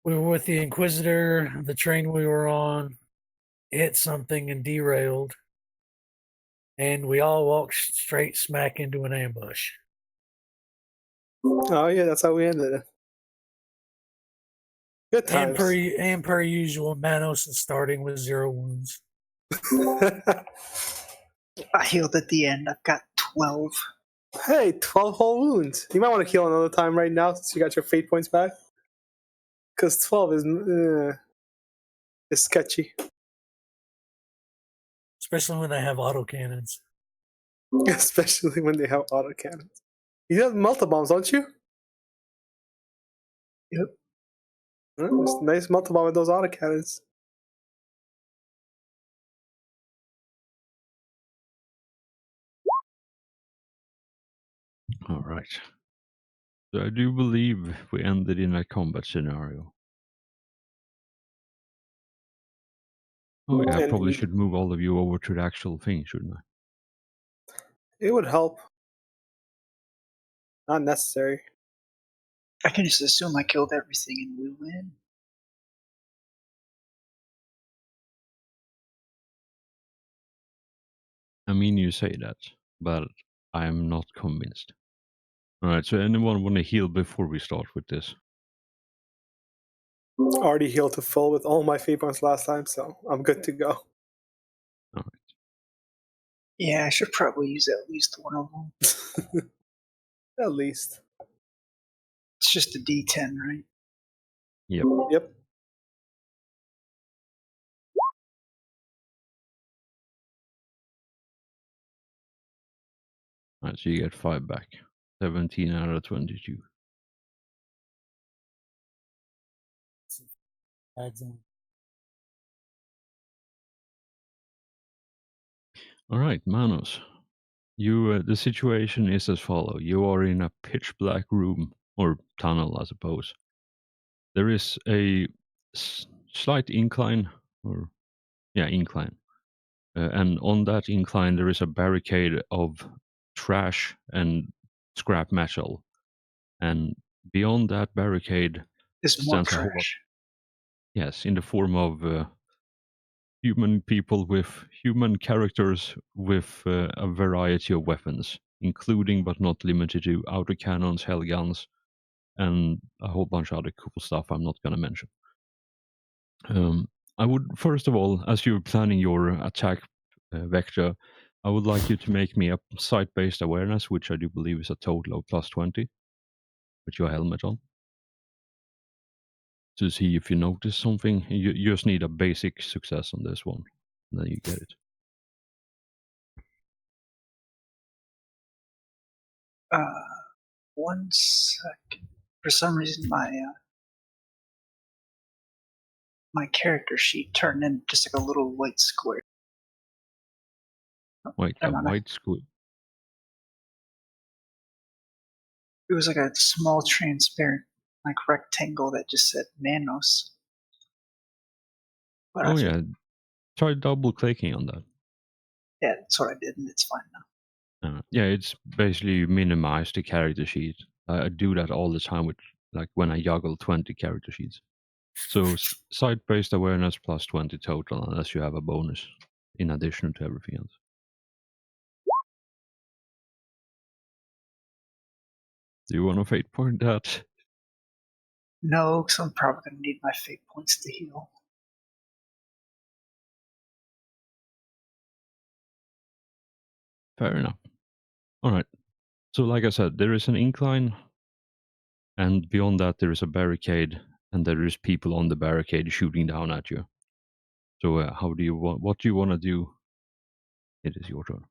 We were with the Inquisitor. The train we were on hit something and derailed, and we all walked straight smack into an ambush. Oh yeah, that's how we ended it. Good And times. per usual, Manos is starting with 0 wounds. I healed at the end. I've got 12. Hey, 12 whole wounds. You might want to heal another time right now since you got your fate points back. Because 12 is sketchy. Especially when they have autocannons. Especially when they have autocannons. You have multi-bombs, don't you? Yep. It's nice multi-bomb with those autocannons. All right. So I do believe we ended in a combat scenario. Oh yeah, I probably should move all of you over to the actual thing, shouldn't I? It would help. Not necessary. I can just assume I killed everything and we win. I mean, you say that, but I am not convinced. Alright, so anyone want to heal before we start with this? Already healed to full with all my fate points last time, so I'm good to go. Alright. Yeah, I should probably use at least one of them. At least. It's just a D10, right? Yep. Yep. Alright, so you get 5 back. 17 out of 22. Alright, Manos. You, the situation is as follows. You are in a pitch black room, or tunnel, I suppose. There is a slight incline, incline. And on that incline, there is a barricade of trash and scrap metal. And beyond that barricade There's more stands a whole lot. trash. Yes, in the form of human characters with a variety of weapons, including but not limited to autocannons, hell guns, and a whole bunch of other cool stuff I'm not going to mention. I would, first of all, as you're planning your attack vector, I would like you to make me a sight-based awareness, which I do believe is a total of plus 20, with your helmet on. To see if you notice something. You just need a basic success on this one, and then you get it. One second. For some reason, my character sheet turned into just like a little white square. Wait, a white squid? It was like a small transparent like rectangle that just said Manos. But Oh yeah, try double clicking on that. Yeah, that's what I did, and it's fine now. Yeah, it's basically minimize the character sheet. I do that all the time with, like, when I juggle 20 character sheets. So sight-based awareness plus 20 total, unless you have a bonus in addition to everything else. Do you want to fate point that? No, because I'm probably going to need my fate points to heal. Fair enough. Alright. So like I said, there is an incline, and beyond that there is a barricade, and there is people on the barricade shooting down at you. So what do you want to do? It is your turn.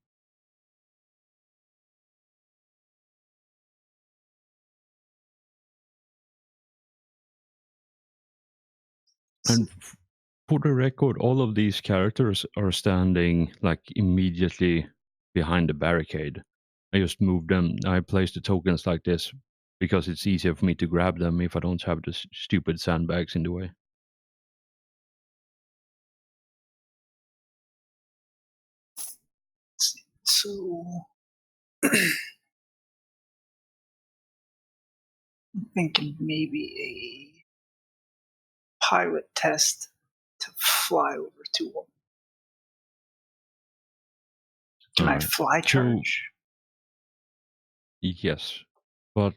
And for the record, all of these characters are standing like immediately behind the barricade. I just moved them. I placed the tokens like this because it's easier for me to grab them if I don't have the stupid sandbags in the way. So I'm thinking maybe pilot test to fly over to one. Can I Alright. fly charge? Yes, but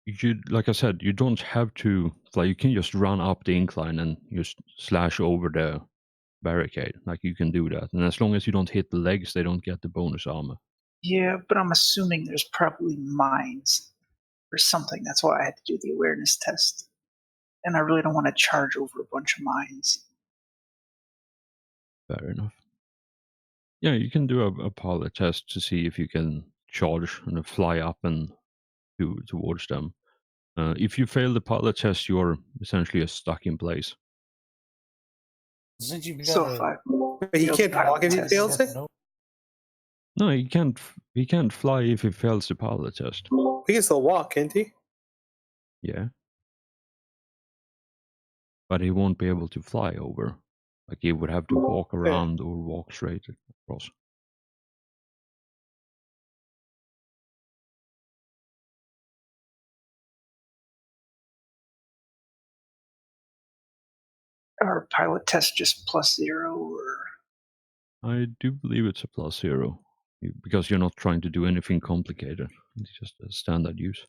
you, like I said, you don't have to fly. You can just run up the incline and just slash over the barricade. Like you can do that, and as long as you don't hit the legs, they don't get the bonus armor. Yeah, but I'm assuming there's probably mines or something. That's why I had to do the awareness test. And I really don't want to charge over a bunch of mines. Fair enough. Yeah, you can do a pilot test to see if you can charge and fly up and towards them. If you fail the pilot test, you're essentially stuck in place. Since you've So got if a I But he failed can't the pilot walk if he test, fails it? no, No, he can't. He can't fly if he fails the pilot test. He can still walk, can't he? Yeah, but he won't be able to fly over. Like he would have to walk around or walk straight across. are pilot tests just +0 or I do believe it's a +0 because you're not trying to do anything complicated. It's just a standard use.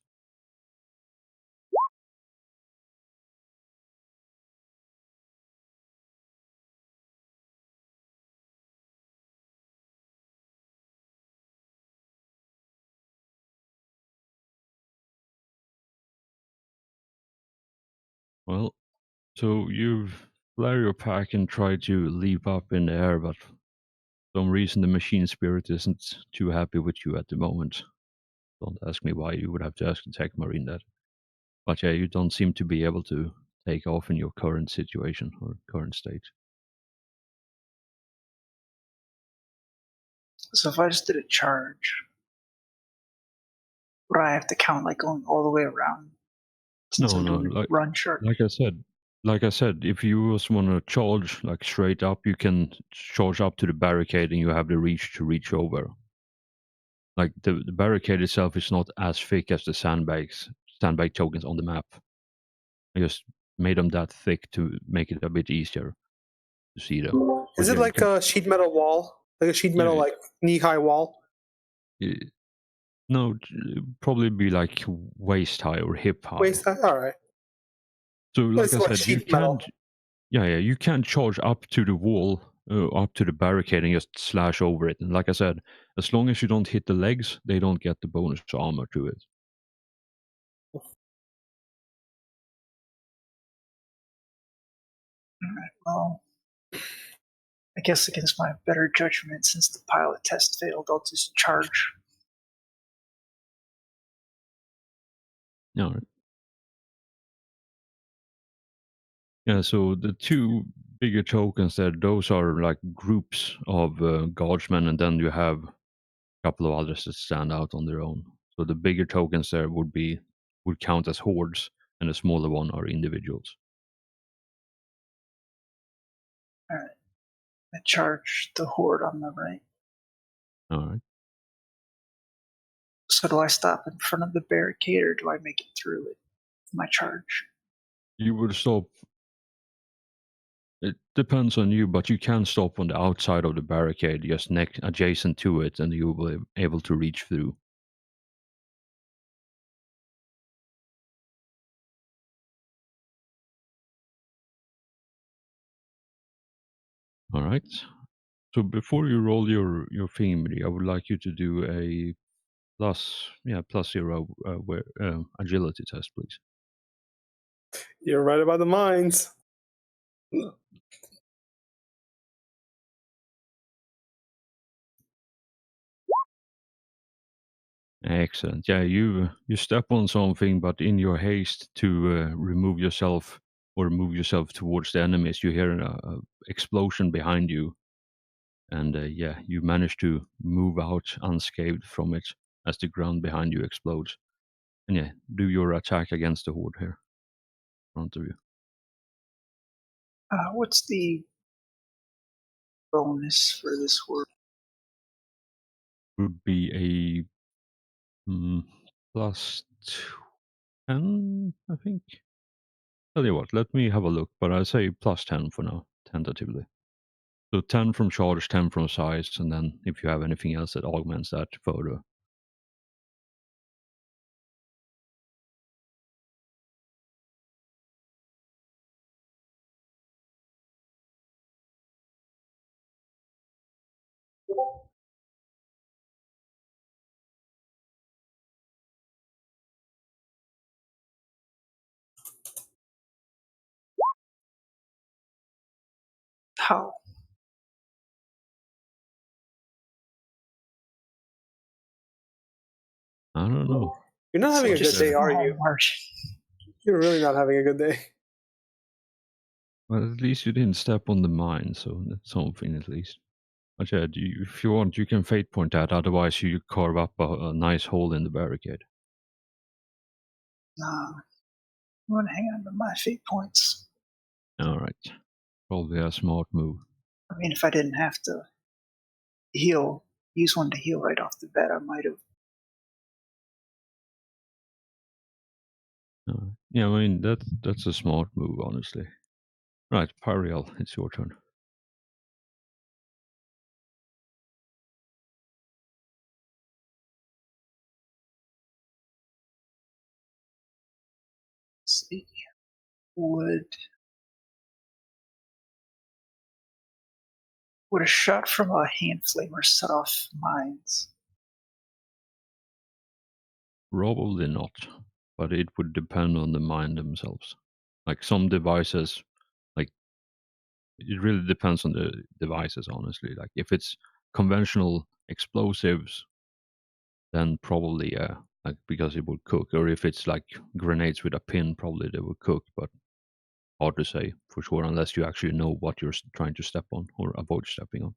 Well, so you flare your pack and try to leap up in the air, but for some reason the machine spirit isn't too happy with you at the moment. Don't ask me why. You would have to ask the tech marine that. But yeah, you don't seem to be able to take off in your current situation or current state. so if I just did a charge, would I have to count like going all the way around since No, I'm no, doing a run charge? like I said, if you just want to charge like straight up, you can charge up to the barricade and you have the reach to reach over. Like the barricade itself is not as thick as the sandbag tokens on the map. I just made them that thick to make it a bit easier to see them. Is But it yeah, you like can, a sheet metal wall? Like a sheet metal, yeah, like knee-high wall? no, probably be like waist high or hip high. Waist high? All right. So, like It's I like said, you sheet metal. can't. Yeah, you can't charge up to the wall, up to the barricade, and just slash over it. And like I said, as long as you don't hit the legs, they don't get the bonus armor to it. Alright, well, I guess against my better judgment, since the pilot test failed, I'll just charge. All right. Yeah, so the two bigger tokens there, those are like groups of guardsmen, and then you have a couple of others that stand out on their own. So the bigger tokens there would count as hordes, and the smaller one are individuals. Alright, I charge the horde on the right. All right. So do I stop in front of the barricade or do I make it through it? My charge. You would stop. It depends on you, but you can stop on the outside of the barricade, just next adjacent to it, and you will be able to reach through. All right. So before you roll your thingy, I would like you to do a +0 agility test, please. You're right about the mines. Excellent. Yeah, you step on something, but in your haste to remove yourself or move yourself towards the enemies, you hear a explosion behind you, and yeah, you manage to move out unscathed from it as the ground behind you explodes. And yeah, do your attack against the horde here in front of you. What's the bonus for this horde? Would be a +10, I think. Tell you what, let me have a look, but I'll say plus 10 for now, tentatively. So 10 from charge, 10 from size, and then if you have anything else that augments that further. How? I don't know. You're not having a Just good day, are normal you? March. You're really not having a good day. Well, at least you didn't step on the mine, so that's something at least. But yeah, if you want, you can fate point that. Otherwise, you carve up a nice hole in the barricade. Nah. I'm gonna hang on to my fate points. All right, probably a smart move. I mean, if I didn't have to use one to heal right off the bat, I might have. Yeah, I mean that's a smart move, honestly. Right, Pariel, it's your turn. See, would a shot from a hand flamer set off mines? Probably not, but it would depend on the mine themselves. Like some devices, like it really depends on the devices, honestly. Like if it's conventional explosives, then probably like because it would cook. Or if it's like grenades with a pin, probably they would cook. But hard to say for sure unless you actually know what you're trying to step on or avoid stepping on.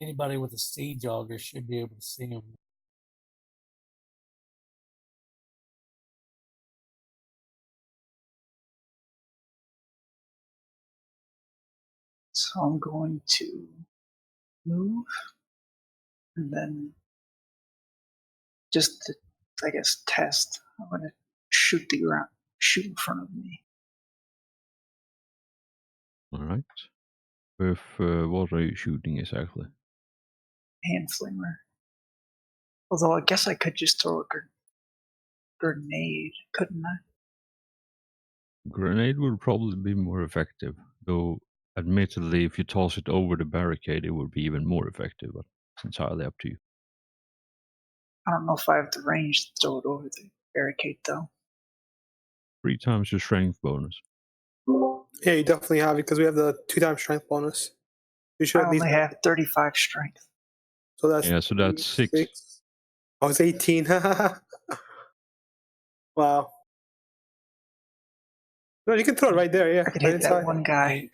Anybody with a siege auger should be able to see them. So I'm going to move and then just to, I guess, test. I'm going to shoot the ground, shoot in front of me. All right. With what are you shooting exactly? Hand flamer. Although I guess I could just throw a grenade, couldn't I? Grenade would probably be more effective, though admittedly if you toss it over the barricade it would be even more effective, but it's entirely up to you. I don't know if I have the range to throw it over the barricade, though. 3 times your strength bonus. Yeah, you definitely have it because we have the 2 times strength bonus. You should I at least only have 35 strength. So that's Yeah, so that's 6. Oh, it's 18. Wow. No, you can throw it right there. Yeah, I could right hit that inside. one guy.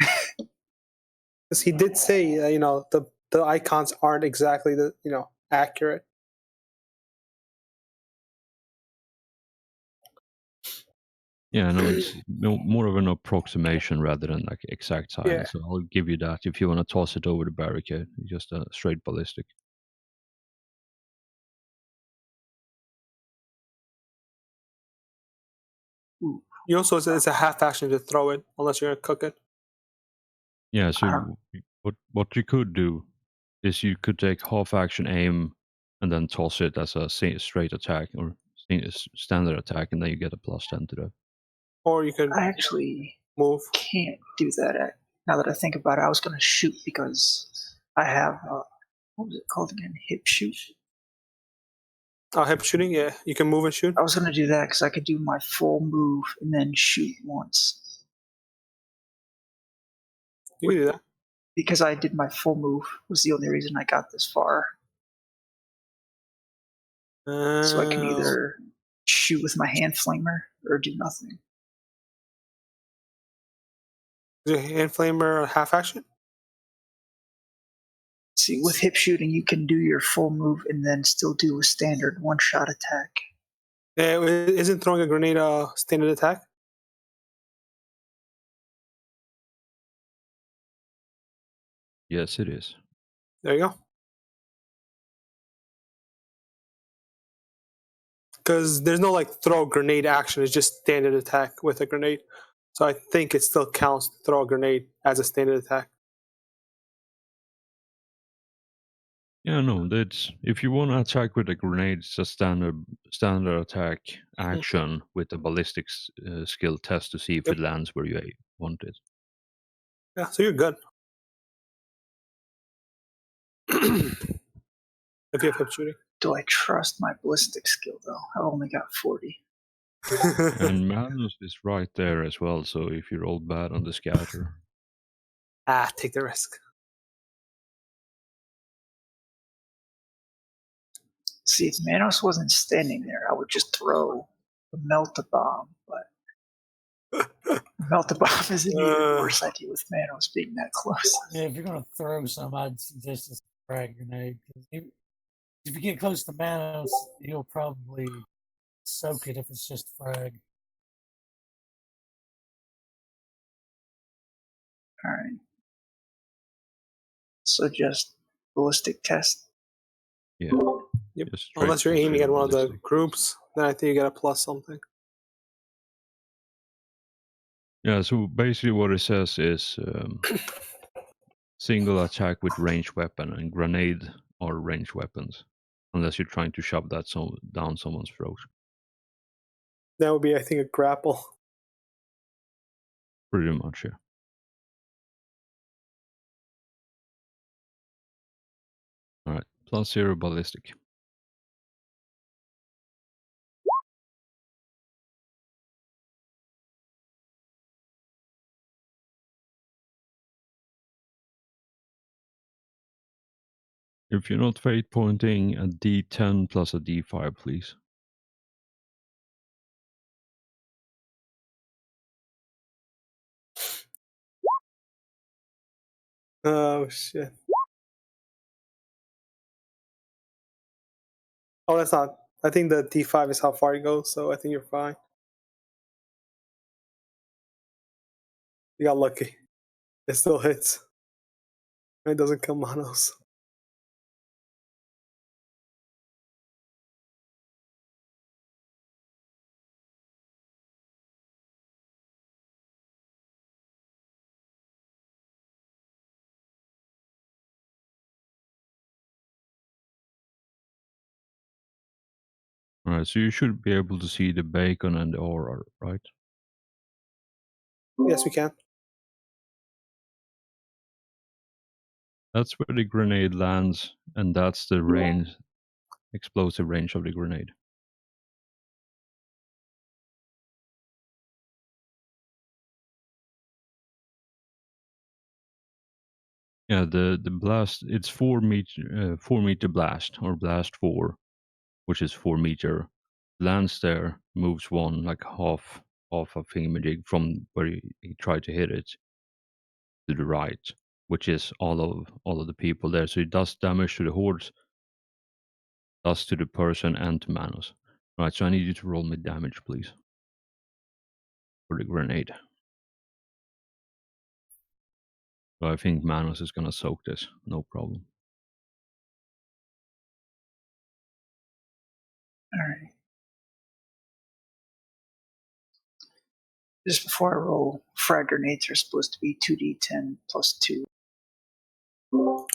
Because he did say, the icons aren't exactly accurate. Yeah, no, it's more of an approximation rather than like exact science. Yeah. So I'll give you that if you want to toss it over the barricade, just a straight ballistic. You also said it's a half action to throw it unless you're gonna cook it. Yeah, so what you could do is you could take half action aim and then toss it as a straight attack or standard attack, and then you get a +10 to that. Or you could I actually move. can't do that. Now that I think about it, I was going to shoot because I have, what was it called again? Hip shoot? Hip shooting, yeah. You can move and shoot. I was going to do that because I could do my full move and then shoot once. You can do that. Because I did my full move was the only reason I got this far. So I can either shoot with my hand flamer or do nothing. Is your hand flamer half action? See, with hip shooting, you can do your full move and then still do a standard one-shot attack. Yeah, isn't throwing a grenade a standard attack? Yes, it is. There you go. Because there's no like throw grenade action. It's just standard attack with a grenade. So I think it still counts to throw a grenade as a standard attack. Yeah, no, that's if you want to attack with a grenade, it's a standard attack action with a ballistics skill test to see if Yep. it lands where you want it. Yeah, so you're good. If you have hip shooting. Do I trust my ballistic skill though? I only got 40. And Magnus is right there as well, so if you roll bad on the scatter. Take the risk. See, if Manos wasn't standing there, I would just throw the melt a bomb, but melt a bomb is an even worse idea with Manos being that close. Yeah, if you're gonna throw some, I'd suggest a frag grenade. 'Cause if you get close to Manos, he'll probably soak it if it's just frag. All right. So just ballistic test. Yeah. Yep. Just straight Unless you're for aiming zero at one of the ballistic. groups, then I think you get a plus something. Yeah, so basically what it says is single attack with ranged weapon, and grenade are ranged weapons, unless you're trying to shove that down someone's throat. That would be, I think, a grapple. Pretty much, yeah. All right, plus 0 ballistic. If you're not fate pointing, a D10 plus a D5, please. Oh, shit. Oh, that's not. I think the D5 is how far you go, so I think you're fine. You got lucky. It still hits. It doesn't kill Manos. All right, so you should be able to see the bacon and the aura, right? Yes, we can. That's where the grenade lands, and that's the range, explosive range of the grenade. Yeah, the blast, it's 4-meter blast, or blast 4, which is 4 meter. Lands there, moves 1 like half a thingamajig from where he tried to hit it to the right, which is all of the people there. So it does damage to the hordes, does to the person and to Manos. Right, so I need you to roll me damage, please, for the grenade. So I think Manos is gonna soak this, no problem. All right. Just before I roll, frag grenades are supposed to be 2d10 plus 2.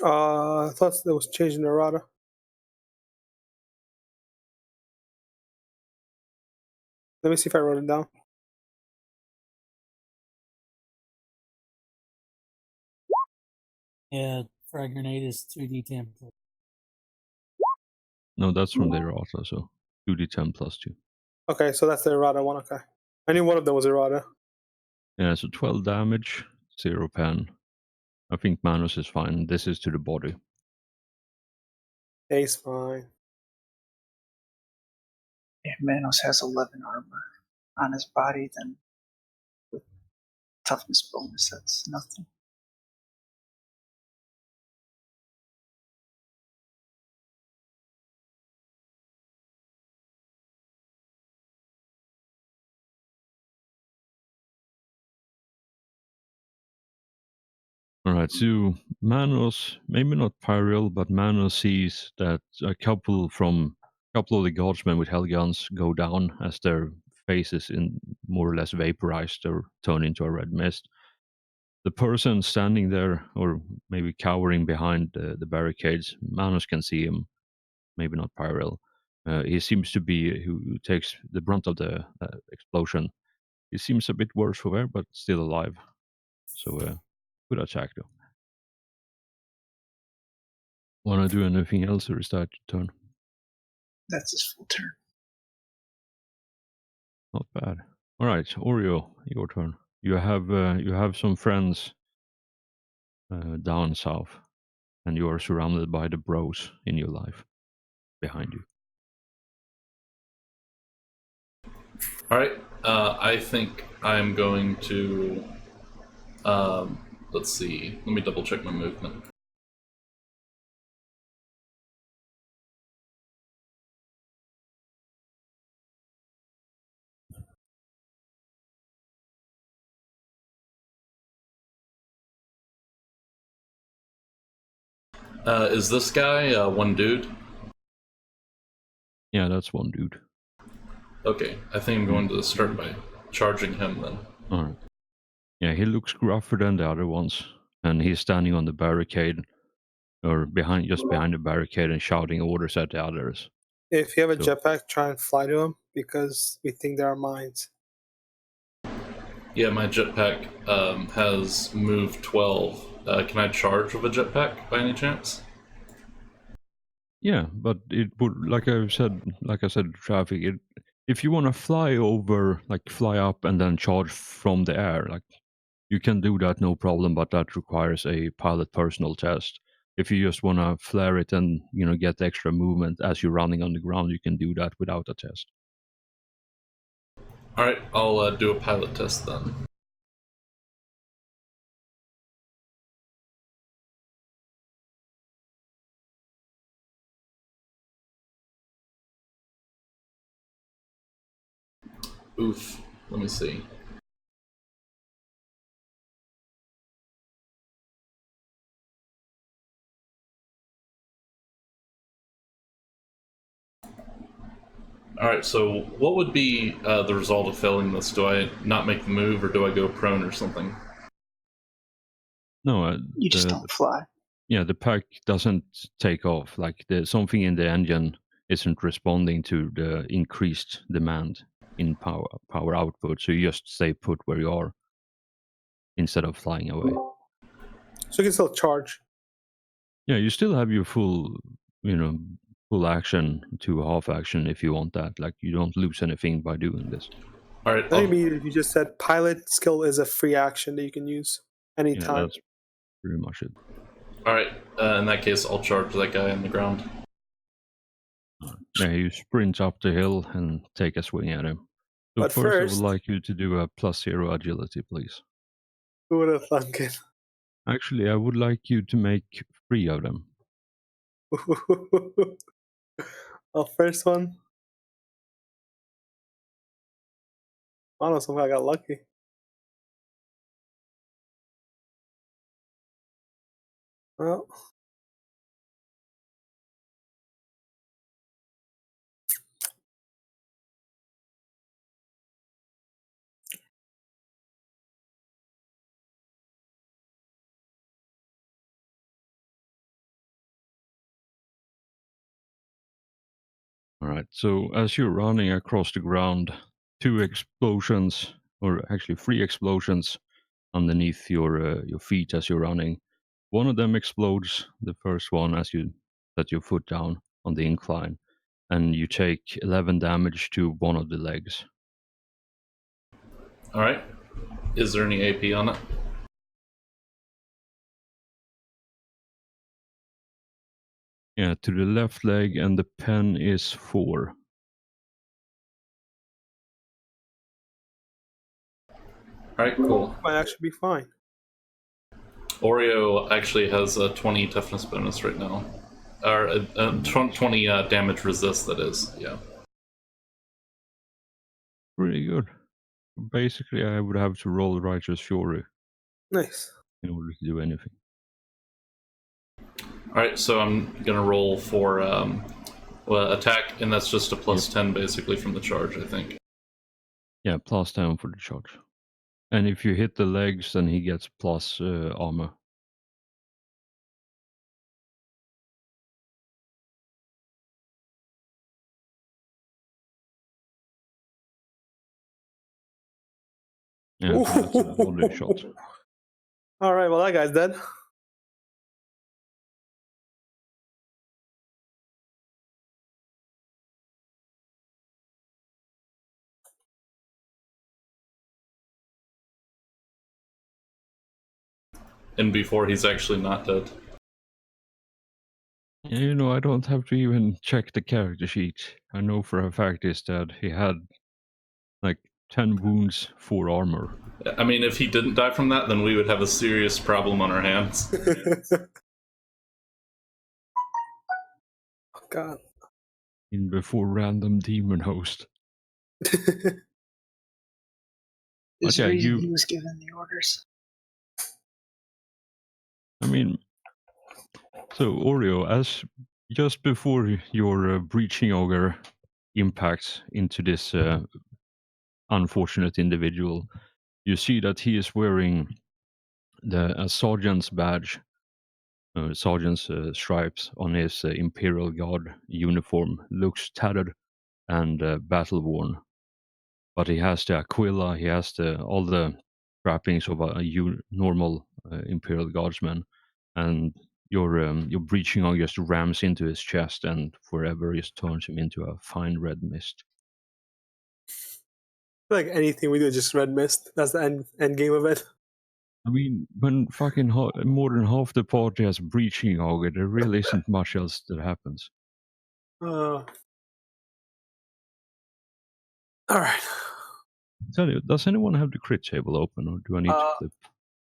I thought that was changing the errata. Let me see if I wrote it down. Yeah, frag grenade is 2d10. No, that's from the errata, so 2d10 plus 2. Okay, so that's the errata one. Okay. I knew one of them was errata. Yeah, so 12 damage, 0 pen. I think Manos is fine. This is to the body. Ace fine. If Manos has 11 armor on his body, then with toughness bonus, that's nothing. Alright, so Manos, maybe not Pyril, but Manos sees that a couple of the guardsmen with held guns go down as their faces in more or less vaporized or turn into a red mist. The person standing there, or maybe cowering behind the barricades, Manos can see him, maybe not Pyril. He seems to be who takes the brunt of the explosion. He seems a bit worse for wear, but still alive. So, good attack though. Want to do anything else, or is that your turn? That's his full turn. Not bad. All right, Oreo, your turn. You have some friends down south, and you are surrounded by the bros in your life behind you. All right. I think I'm going to. Let's see. Let me double check my movement. Is this guy one dude? Yeah, that's one dude. Okay, I think I'm going to start by charging him then. All right. Yeah, he looks gruffer than the other ones, and he's standing on the barricade, or just behind the barricade, and shouting orders at the others. If you have a So- jetpack, try and fly to him because we think there are mines. Yeah, my jetpack has move 12. Can I charge with a jetpack by any chance? Yeah, but it would, like I said, traffic. If you want to fly over, like fly up and then charge from the air, like you can do that, no problem. But that requires a pilot personal test. If you just want to flare it and get extra movement as you're running on the ground, you can do that without a test. All right, I'll do a pilot test then. Oof. Let me see. Alright, so what would be the result of failing this? Do I not make the move, or do I go prone or something? No, You just don't fly. yeah, the pack doesn't take off. Like something in the engine isn't responding to the increased demand in power output, so you just stay put where you are instead of flying away. So you can still charge. Yeah, you still have your full action to half action if you want that. Like you don't lose anything by doing this. Alright, I think you just said pilot skill is a free action that you can use Yeah, anytime. that's pretty much it. alright, in that case, I'll charge that guy on the ground. Yeah, you sprint up the hill and take a swing at him. So But first, I first- would like you to do a +0 agility, please. Who would have thunk it? Actually, I would like you to make 3 of them. First one. I don't know, somehow I got lucky. Well, All right. So as you're running across the ground, 2 explosions, or actually 3 explosions, underneath your feet as you're running. One of them explodes. The first one as you set your foot down on the incline, and you take 11 damage to one of the legs. Alright. Is there any AP on it? Yeah, to the left leg, and the pen is 4. Alright, cool. might actually be fine. Oreo actually has a 20 toughness bonus right now. Or 20 damage resist, that is, yeah. Pretty good. Basically, I would have to roll Righteous Fury. Nice. in order to do anything. Alright, so I'm gonna roll for attack, and that's just a plus 10 basically from the charge, I think. Yeah, plus 10 for the charge. And if you hit the legs, then he gets plus armor. Yeah, so that's a volley shot. All right, well, that guy's dead. And before he's actually not dead. Yeah, you know, I don't have to even check the character sheet. I know for a fact is that he had like 10 wounds, 4 armor. I mean, if he didn't die from that, then we would have a serious problem on our hands. Oh, God. In before random demon host. There's Okay, a reason he was given the orders. I mean, so Oreo, as just before your breaching auger impacts into this unfortunate individual, you see that he is wearing the sergeant's badge, sergeant's stripes on his Imperial Guard uniform. Looks tattered and battle worn, but he has the Aquila. He has all the trappings of a normal Imperial Guardsman, and your breaching auger just rams into his chest and forever just turns him into a fine red mist. Like anything we do, just red mist. That's the end game of it. I mean, when fucking more than half the party has breaching auger, there really isn't much else that happens. All right. Tell you, does anyone have the crit table open, or do I need to flip?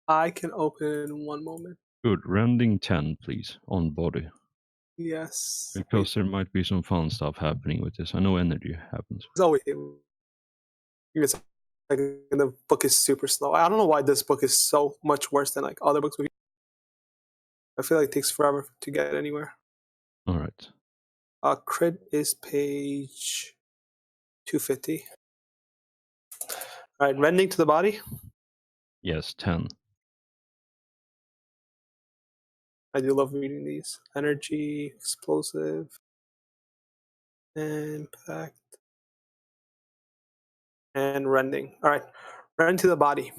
I can open in one moment. Good, rending 10, please, on body. Yes. Because there might be some fun stuff happening with this. I know energy happens. It's always like the book is super slow. I don't know why this book is so much worse than like other books. I feel like it takes forever to get anywhere. All right. Crit is page 250. All right, rending to the body. Yes, 10. I do love reading these. Energy, explosive, impact, and rending. All right, rend to the body.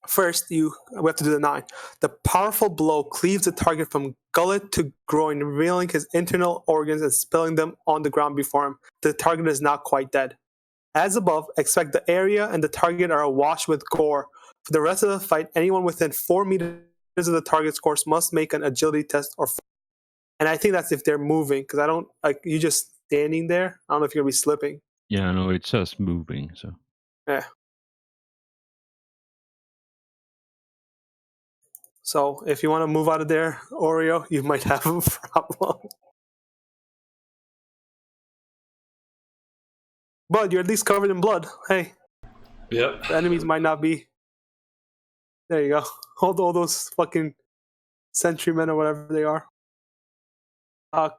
First, we have to do the 9. The powerful blow cleaves the target from gullet to groin, revealing his internal organs and spilling them on the ground before him. The target is not quite dead. As above, expect the area and the target are awash with gore. For the rest of the fight, anyone within 4 meters of the target's course must make an agility test or. And I think that's if they're moving, because I don't like you just standing there. I don't know if you're gonna be slipping. Yeah, no, it says moving, so. Yeah. So if you want to move out of there, Oreo, you might have a problem. But you're at least covered in blood. Hey. Yep. The enemies might not be. There you go. Hold all those fucking sentrymen or whatever they are.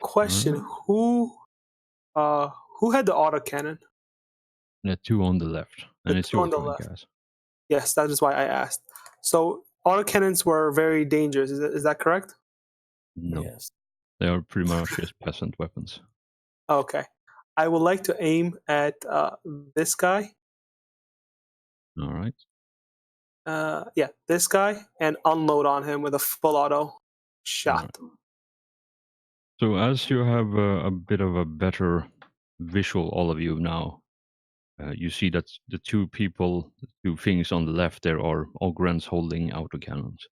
Question: Who had the autocannon? The 2 on the left, and it's your turn, guys. Yes, that is why I asked. So autocannons were very dangerous. Is that correct? No, Yes. they are pretty much just peasant weapons. Okay. I would like to aim at this guy. All right. Yeah, this guy, and unload on him with a full auto shot. Right. So as you have a bit of a better visual, all of you now, you see that the 2 things on the left there are Ogrens holding autocannons.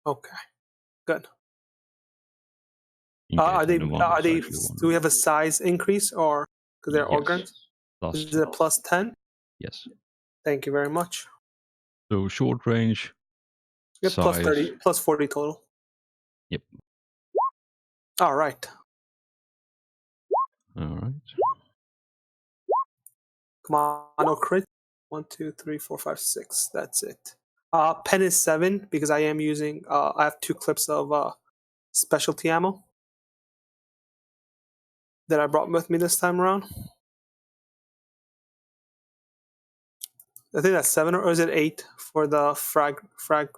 Okay, good. In Are case they? anyone Are was they? actually wondering. Do we have a size increase, or because they're Yes. Ogrens? Plus Is it a plus 10? Yes. Thank you very much. So short range, Yep, plus size. 30, plus 40 total. Yep. All right. All right. Come on, no crit. 1, 2, 3, 4, 5, 6. That's it. Pen is 7 because I am using. I have 2 clips of specialty ammo that I brought with me this time around. I think that's 7, or is it 8 for the frag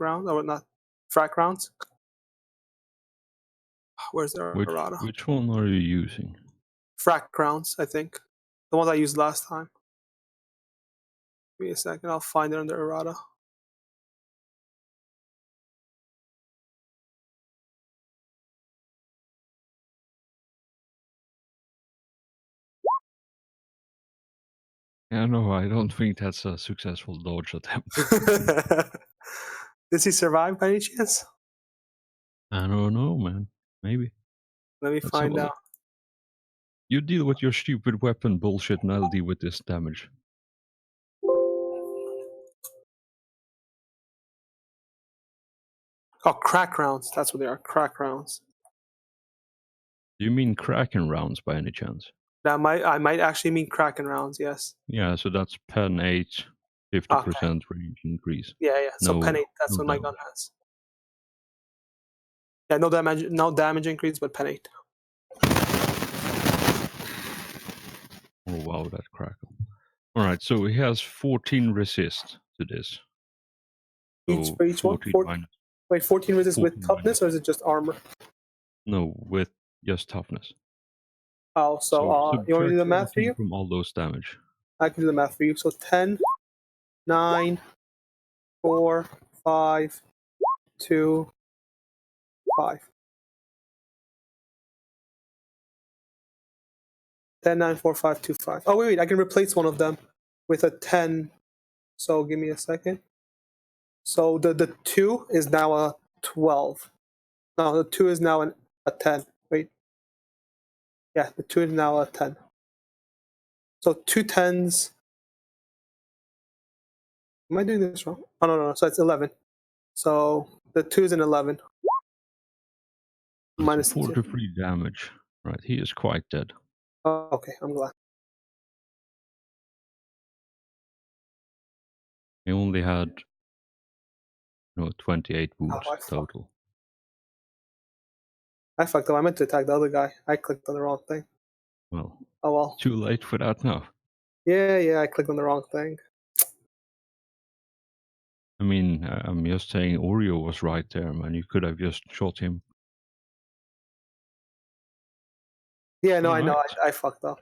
round, or not frag rounds? Where's the errata? Which one are you using? Frag rounds, I think. The ones I used last time. Give me a second, I'll find it under errata. Yeah, no, I don't think that's a successful dodge attempt. Does he survive by any chance? I don't know, man. Maybe. Let me Let's find have a out. look. You deal with your stupid weapon bullshit, and I'll deal with this damage. Oh, crack rounds. That's what they are. Crack rounds. Do you mean Kraken rounds by any chance? I might actually mean Kraken rounds. Yes. Yeah, so that's pen 8, 50% range increase. Yeah. So No, pen 8. That's no what my gun has. Yeah, no damage increase, but pen 8. Oh wow, that crackle. Alright, so he has 14 resist to this. So For each one? 14 Wait, 14 resist with 14 toughness, or is it just armor? No, with just toughness. Oh, so you want me to do the math for you? From all those damage. I can do the math for you. So 10, 9, 4, 5, 2, 5. 10, 9, 4, 5, 2, 5. Oh, wait, I can replace one of them with a 10. So give me a second. So the 2 is now a 12. No, the 2 is now a 10. Wait. Yeah, the 2 is now a 10. So 2 10s. Am I doing this wrong? Oh, no. So it's 11. So the 2 is an 11. Minus 43 damage. Right, he is quite dead. Oh, okay, I'm glad. He only had 28 wounds total. I fucked up. I meant to attack the other guy. I clicked on the wrong thing. Well, oh well. Too late for that now. Yeah, I clicked on the wrong thing. I mean, I'm just saying Oreo was right there, man. You could have just shot him. Yeah, no, I know. I fucked up.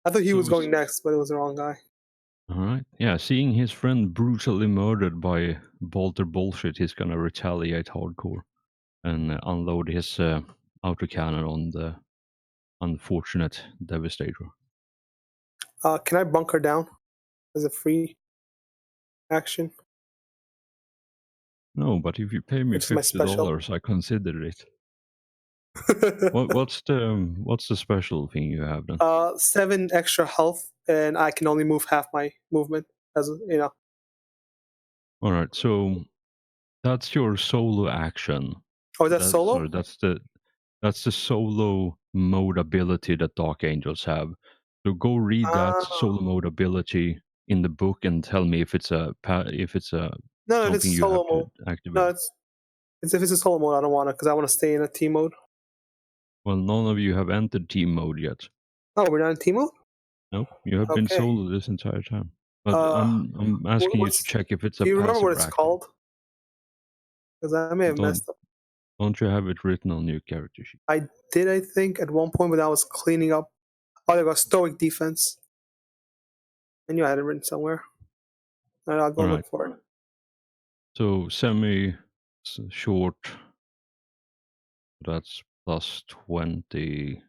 I thought he was going next, but it was the wrong guy. Alright. Yeah, seeing his friend brutally murdered by Bolter bullshit, he's gonna retaliate hardcore and unload his autocannon on the unfortunate Devastator. Can I bunker down as a free action? No, but if you pay me $50, I consider it. What's the special thing you have then? 7 extra health, and I can only move half my movement. As you know. All right, so that's your solo action. Oh, that's solo. Sorry, that's the solo mode ability that Dark Angels have. So go read that solo mode ability in the book and tell me if it's a something you have to activate. No, it's if it's a solo mode, I don't want it because I want to stay in a team mode. Well, none of you have entered team mode yet. Oh, we're not in team mode? Nope, you have been solo this entire time. But I'm asking you to check if it's a passive. Do you remember what it's called? Because I may have messed up. Don't you have it written on your character sheet? I did, I think, at one point when I was cleaning up. Oh, there goes Stoic Defense. I knew I had it written somewhere. All right, I'll go look for it. So semi-short, that's plus 20,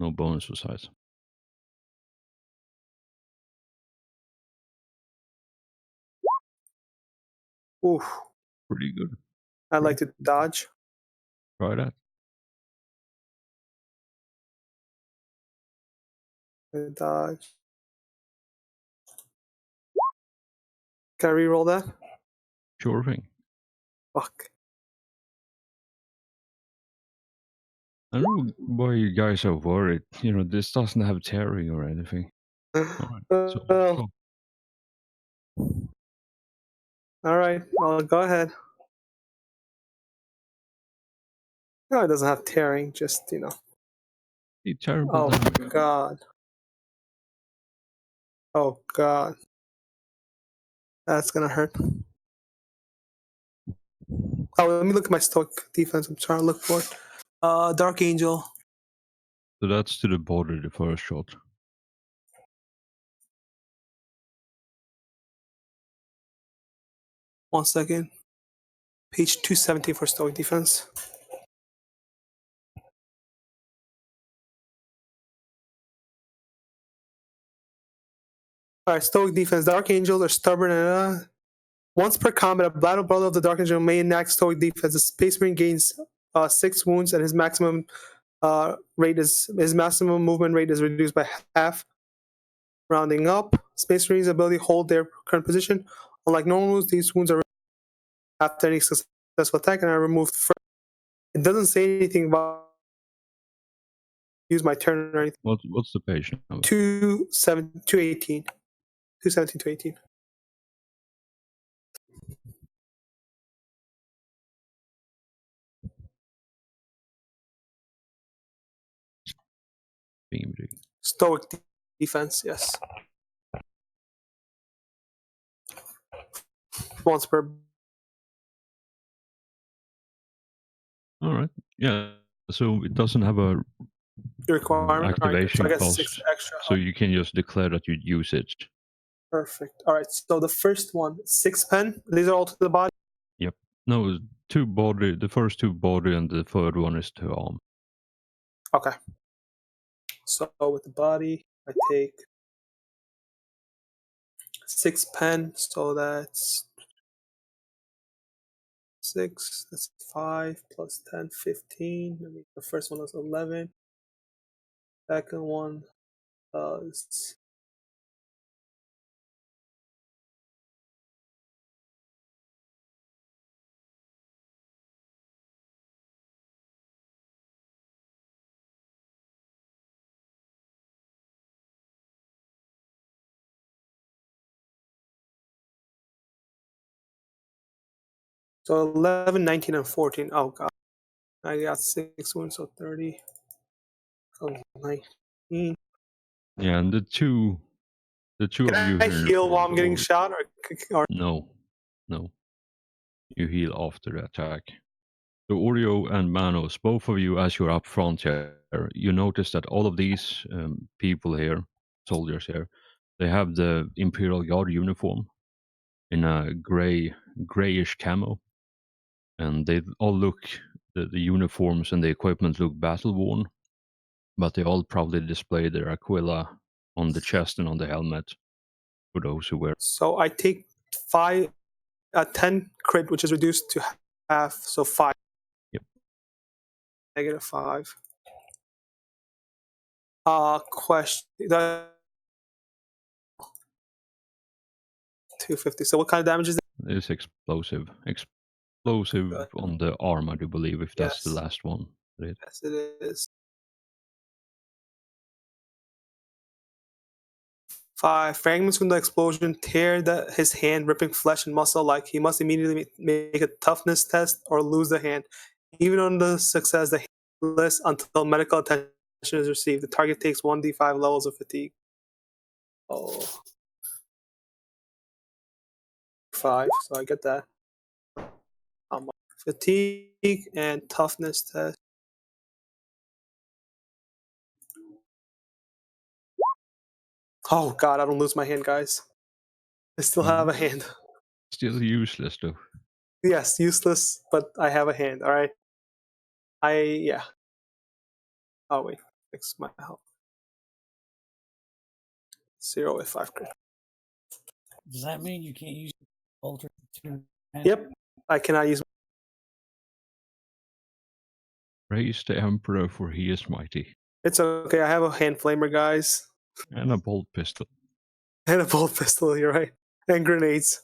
no bonus for size. Oof. Pretty good. I like to dodge. Try that. Dodge. Can I reroll that? Sure thing. Fuck. I don't know why you guys are worried. This doesn't have tearing or anything. All right. So All right. Well, go ahead. No, it doesn't have tearing. Just The terrible Oh damage. God. Oh God. That's gonna hurt. Oh, let me look at my stoic defense. I'm trying to look for it. Dark Angel. So that's to the body, the first shot. One second. Page 270 for stoic defense. All right, stoic defense. Dark Angels are stubborn and once per combat, a battle brother of the Dark Angel may enact stoic defense. The Space Marine gains 6 wounds, and his maximum movement rate is reduced by half. Rounding up, Space Marine's ability to hold their current position. Unlike normal wounds, these wounds are after any successful attack and are removed first. It doesn't say anything about use my turn or anything. What's the page number? 217 to 18. Stoic defense, yes. Once per. All right. Yeah. So it doesn't have a Requirement. activation Right, so I cost, guess 6 extra. so you can just declare that you'd use it. Perfect. All right. So the first one, 6 pen. These are all to the body. Yep. No, 2 body. The first 2 body, and the third one is to arm. Okay. So with the body, I take 6 pen. So that's 6. That's 5 plus 10, 15. I mean, the first one was 11. Second one was. So 11, 19, and 14. Oh, God. I got 6 wounds, so 30. So 19. Yeah, and the two Can of you I here. heal while I'm getting shot? Or No. You heal after the attack. So Oreo and Manos, both of you, as you're up front here, you notice that all of these people here, soldiers here, they have the Imperial Guard uniform in a grayish camo, and they all look, the uniforms and the equipment look battle worn, but they all proudly display their Aquila on the chest and on the helmet for those who wear. So I take 10 crit, which is reduced to half, so 5. Yep. Negative 5. Question. 250. So what kind of damage is that? It's explosive. Explosive on the arm, I do believe, if that's the Yes. last one. Yes, it is. 5. Fragments from the explosion tear his hand, ripping flesh and muscle. Like he must immediately make a toughness test or lose the hand. Even on the success, the hand is less until medical attention is received. The target takes 1d5 levels of fatigue. Oh. 5, so I get that. Fatigue and toughness test. Oh God, I don't lose my hand, guys. I still have a hand. Still useless though. Yes, useless, but I have a hand. All right. Yeah. Oh wait, fix my health. 0 with 5 crit. Does that mean you can't use Ultra? Yep, I cannot use. Praise the Emperor, for he is mighty. It's okay. I have a hand flamer, guys, And a bolt pistol. and a bolt pistol. You're right, and grenades.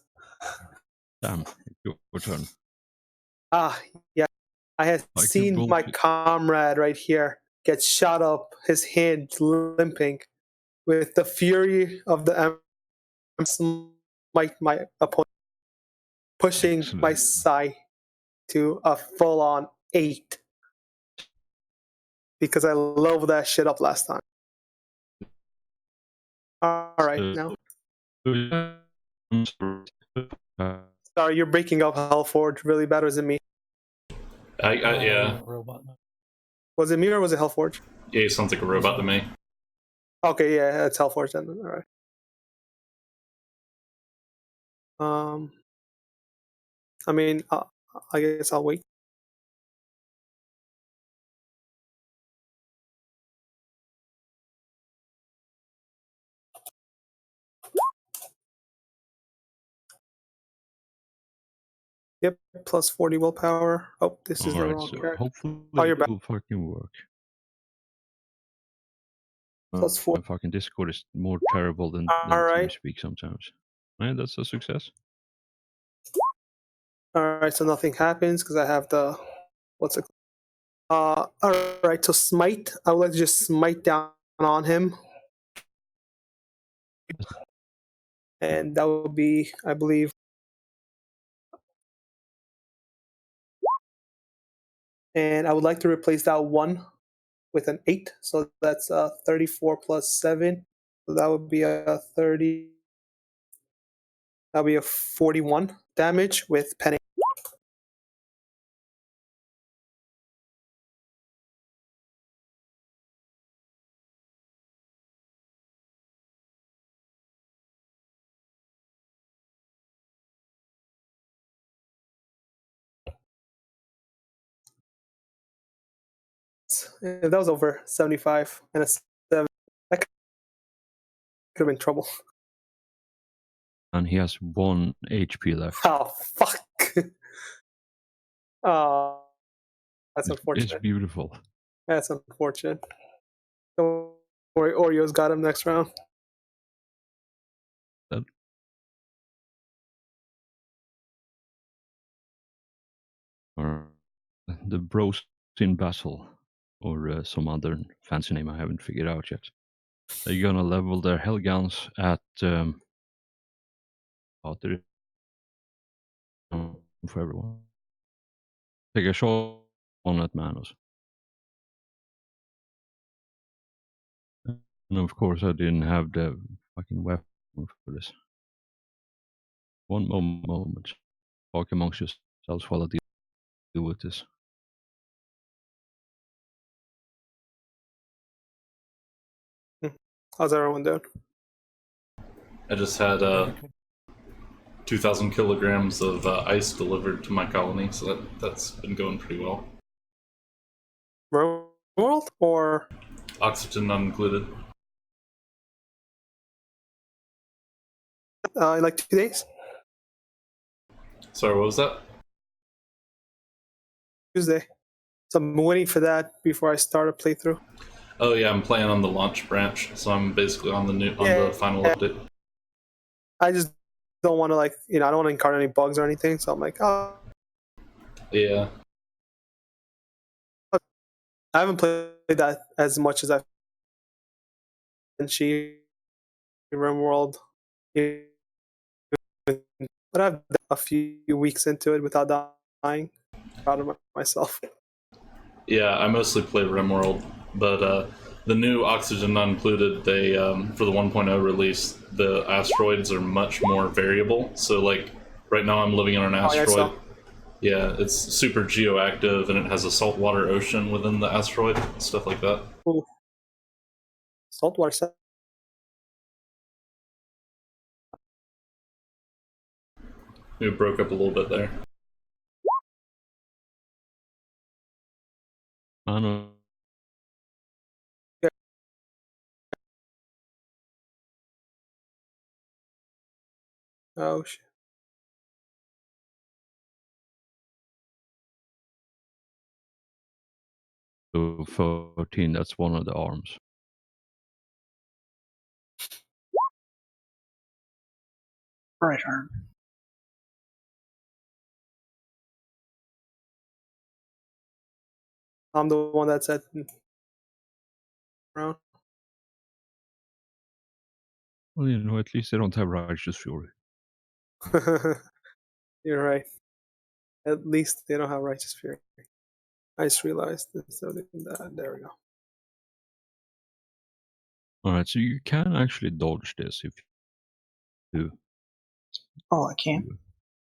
Damn, your turn. Yeah. I had Like seen my comrade right here get shot up, his hand limping, with the fury of the Emperor. My opponent. pushing my Excellent. psi to a full-on 8 because I leveled that shit up last time. All right, now. Sorry, you're breaking up, Hellforge, really bad. Or is it me? Yeah. Robot. Was it me or was it Hellforge? Yeah, he sounds like a robot to me. Okay, yeah, it's Hellforge then. All right. I mean, I guess I'll wait. Yep, plus 40 willpower. Oh, this is the Alright, wrong so character. hopefully Oh, you're it back. will fucking work. Plus 4. My fucking Discord is more terrible than Alright. TeamSpeak sometimes. Right, that's a success. Alright, so nothing happens because I have the... What's it called? Alright, so smite. I would like to just smite down on him. And that would be, I believe... And I would like to replace that 1 with an 8. So that's 34 plus 7. So that would be a 30... That would be a 41 damage with penning. If that was over 75 and a 7, that could have been trouble. And he has 1 HP left. Oh, fuck. Oh, that's It's unfortunate. beautiful. That's unfortunate. Don't worry, Oreo's got him next round. Or the Bros in Basel, or some other fancy name I haven't figured out yet. They're gonna level their hell guns at for everyone. Take a shot on at Manos. And of course I didn't have the fucking weapon for this. One moment. Talk amongst yourselves while I deal with this. How's everyone doing? I just had 2,000 kilograms of ice delivered to my colony, so that's been going pretty well. World or Oxygen not included. in like 2 days? Sorry, what was that? Tuesday. So I'm waiting for that before I start a playthrough. Oh yeah, I'm playing on the launch branch, so I'm basically on the final update. I just don't want to I don't want to encounter any bugs or anything. So I'm like, oh. Yeah. I haven't played that as much as I've been RimWorld. But I've a few weeks into it without dying. Proud of myself. Yeah, I mostly play RimWorld, but the new Oxygen Not Included, they for the 1.0 release, the asteroids are much more variable. So like right now I'm living on an asteroid. Yeah, it's super geoactive and it has a saltwater ocean within the asteroid, stuff like that. Ooh. Saltwater. It broke up a little bit there. I know. Oh shit. So 14, that's one of the arms. Right arm. I'm the one that's at round. Well, at least they don't have Righteous Fury. You're right. At least they don't have righteous fury. I just realized instead of that. There we go. Alright, so you can actually dodge this if you Oh, I can't.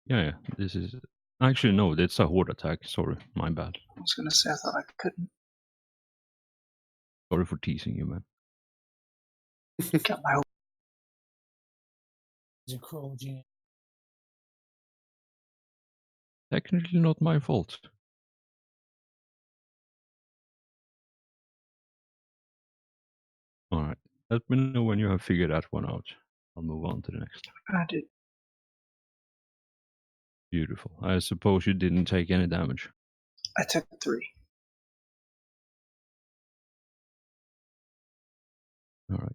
Yeah, this is... Actually, no, it's a horde attack. Sorry, my bad. I was gonna say I thought I couldn't. Sorry for teasing you, man. Got my He's a cruel genius. Technically not my fault. Alright, let me know when you have figured that one out. I'll move on to the next. I did. Beautiful. I suppose you didn't take any damage. I took 3. Alright.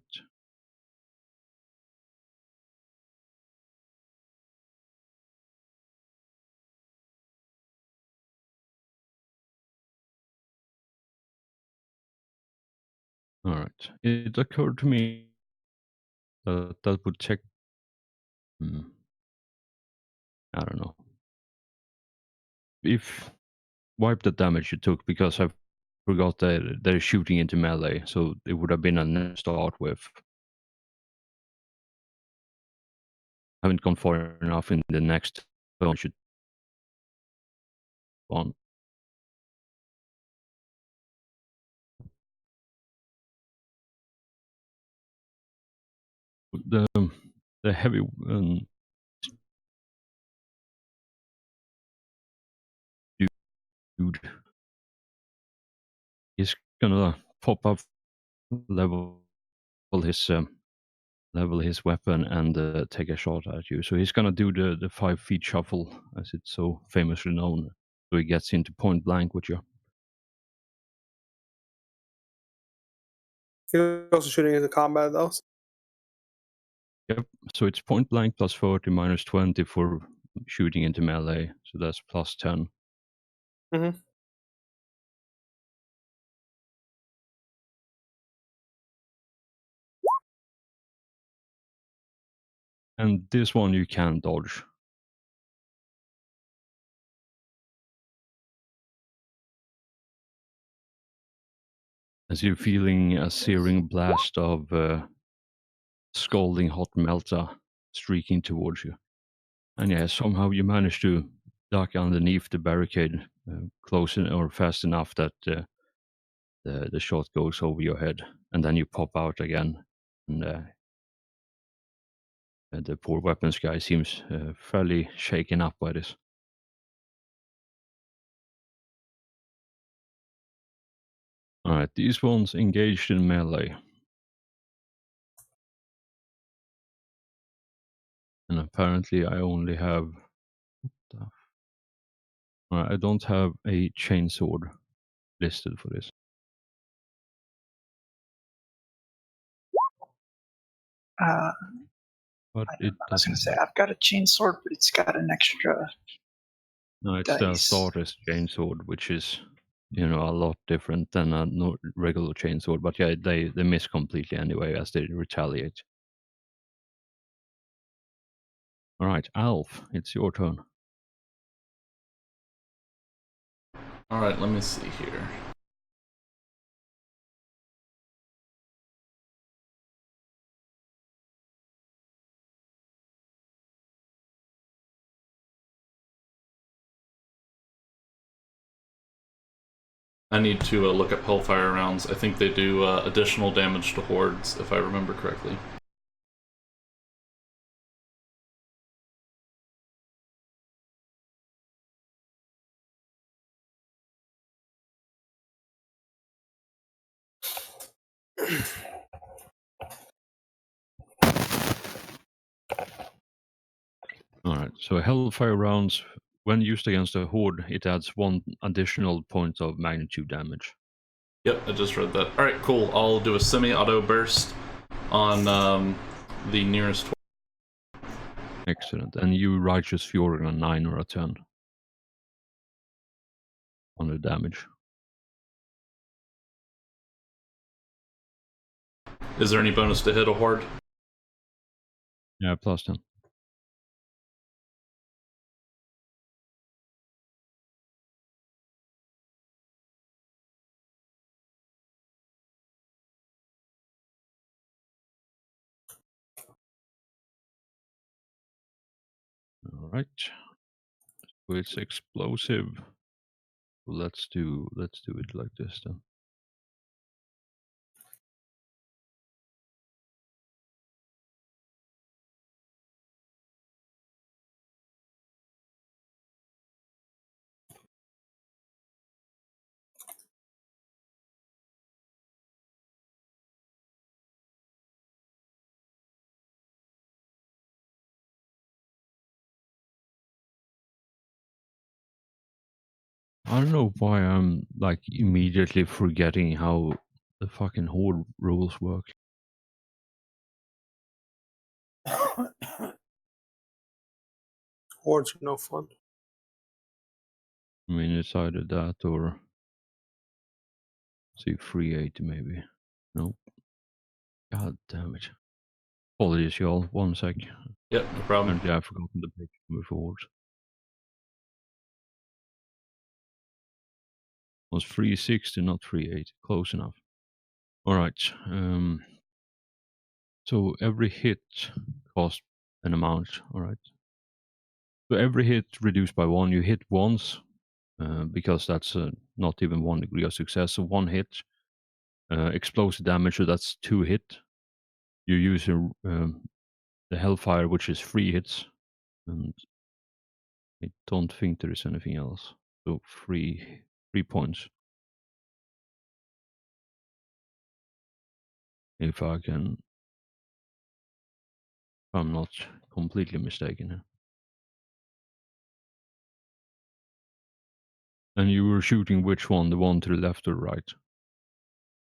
Alright. It occurred to me that that would check... I don't know. If... Wipe the damage you took, because I forgot that they're shooting into melee, so it would have been a net start with. Haven't gone far enough in the next phone should on. The heavy dude is gonna pop up, level his weapon, and take a shot at you. So he's gonna do the 5 feet shuffle, as it's so famously known. So he gets into point blank with you. He's also shooting into combat, though. Yep. So it's point blank plus 40 minus 20 for shooting into melee. So that's plus 10. Mm-hmm. And this one you can dodge. As you're feeling a searing blast of scalding hot melta streaking towards you. And yeah, somehow you manage to duck underneath the barricade, close or fast enough that the shot goes over your head, and then you pop out again. And the poor weapons guy seems fairly shaken up by this. Alright, these ones engaged in melee. And apparently I only have... I don't have a chainsword listed for this. But I it was gonna doesn't... say I've got a chainsword, but it's got an extra. No, it's the dice. starter's chainsword, which is, a lot different than a regular chainsword. But yeah, they miss completely anyway, as they retaliate. Alright, Alf, it's your turn. Alright, let me see here. I need to look up Hellfire rounds. I think they do additional damage to hordes, if I remember correctly. Alright, so Hellfire rounds, when used against a horde, it adds 1 additional point of magnitude damage. Yep, I just read that. Alright, cool. I'll do a semi-auto burst on the nearest horde. Excellent. And you Righteous Fury on a 9 or a 10 on the damage. Is there any bonus to hit a horde? Yeah, plus 10. right. So it's explosive. Let's do it like this then. I don't know why I'm like immediately forgetting how the fucking horde rules work. Hordes are no fun. I mean, it's either that or say 380 maybe. No. God damn it. Apologies, y'all. 1 sec. Yep, no problem. Apparently I've forgotten the page before. It was 360, not 380. Close enough. Alright. So every hit costs an amount. Alright. So every hit reduced by 1. You hit once, because that's not even 1 degree of success. So 1 hit. Explosive damage, so that's 2 hit. You use the Hellfire, which is 3 hits. And I don't think there is anything else. So 3 points. If I'm not completely mistaken here. And you were shooting which one? The one to the left or right?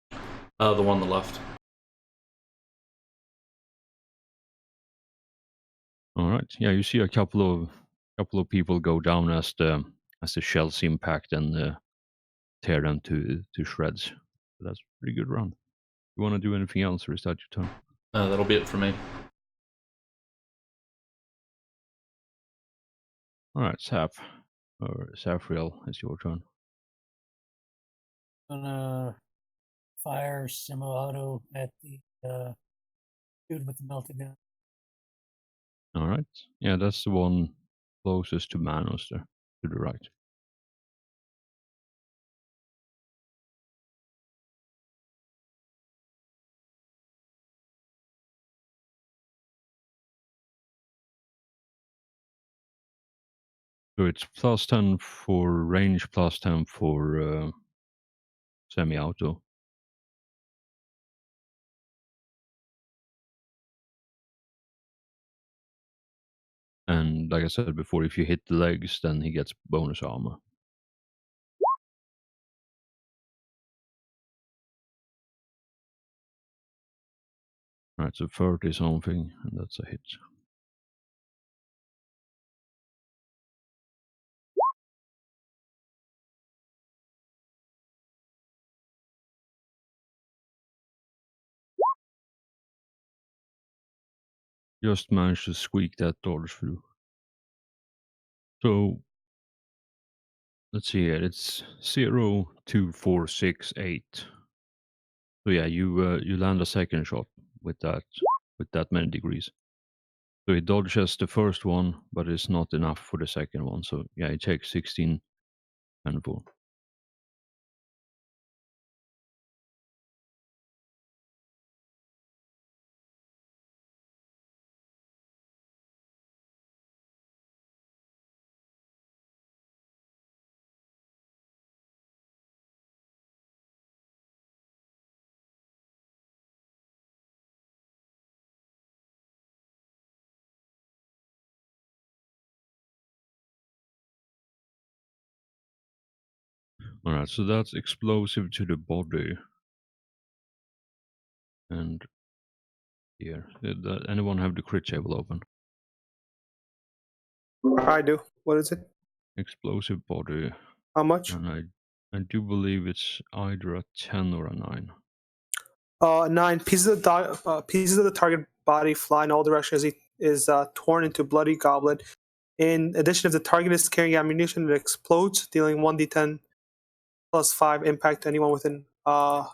The one on the left. All right. Yeah, you see a couple of people go down as the shells impact and tear them to shreds. So that's a pretty good run. You want to do anything else, or is that your turn? That'll be it for me. All right, Saf or Safriel, it's your turn. Gonna fire semi-auto at the dude with the melted gun. All right. Yeah, that's the one closest to Manos there, to the right. So it's +10 for range, +10 for semi-auto. And like I said before, if you hit the legs, then he gets bonus armor. Alright, so 30 something, and that's a hit. Just managed to squeak that dodge through. So let's see here, it's 0, 2, 4, 6, 8. So yeah, you land a second shot with that many degrees. So he dodges the first one, but it's not enough for the second one. So yeah, it takes 16 and 4. Alright, so that's explosive to the body. And here, did anyone have the crit table open? I do. What is it? Explosive body. How much? And I do believe it's either a 10 or a 9. 9 pieces of the target body fly in all directions. It is torn into bloody goblet. In addition, if the target is carrying ammunition, it explodes, dealing 1d10 plus 5 impact to anyone within was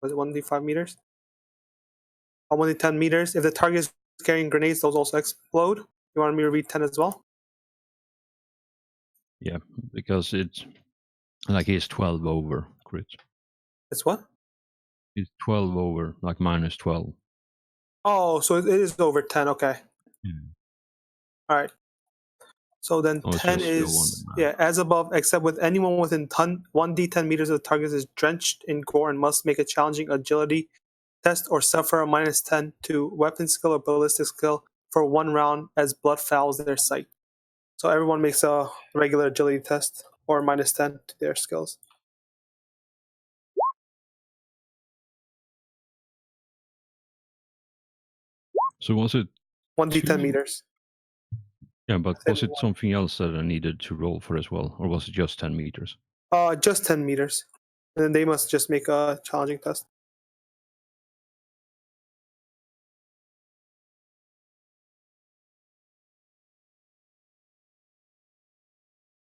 it 1d5 meters? 1d10 meters. If the target is carrying grenades, those also explode. You want me to read 10 as well? Yeah, because it's like he's 12 over crit. It's what? He's 12 over, like minus 12. Oh, so it is over 10. Okay. All right. So then I was 10 just still on the is, map. yeah, as above, except with anyone within 1d10 meters of the target is drenched in gore and must make a challenging agility test or suffer a minus 10 to weapon skill or ballistic skill for 1 round as blood fouls their sight. So everyone makes a regular agility test or minus 10 to their skills. So was it 1d10 2? meters. Yeah, but Within was it one. something else that I needed to roll for as well? Or was it just 10 meters? Just 10 meters. And then they must just make a challenging test.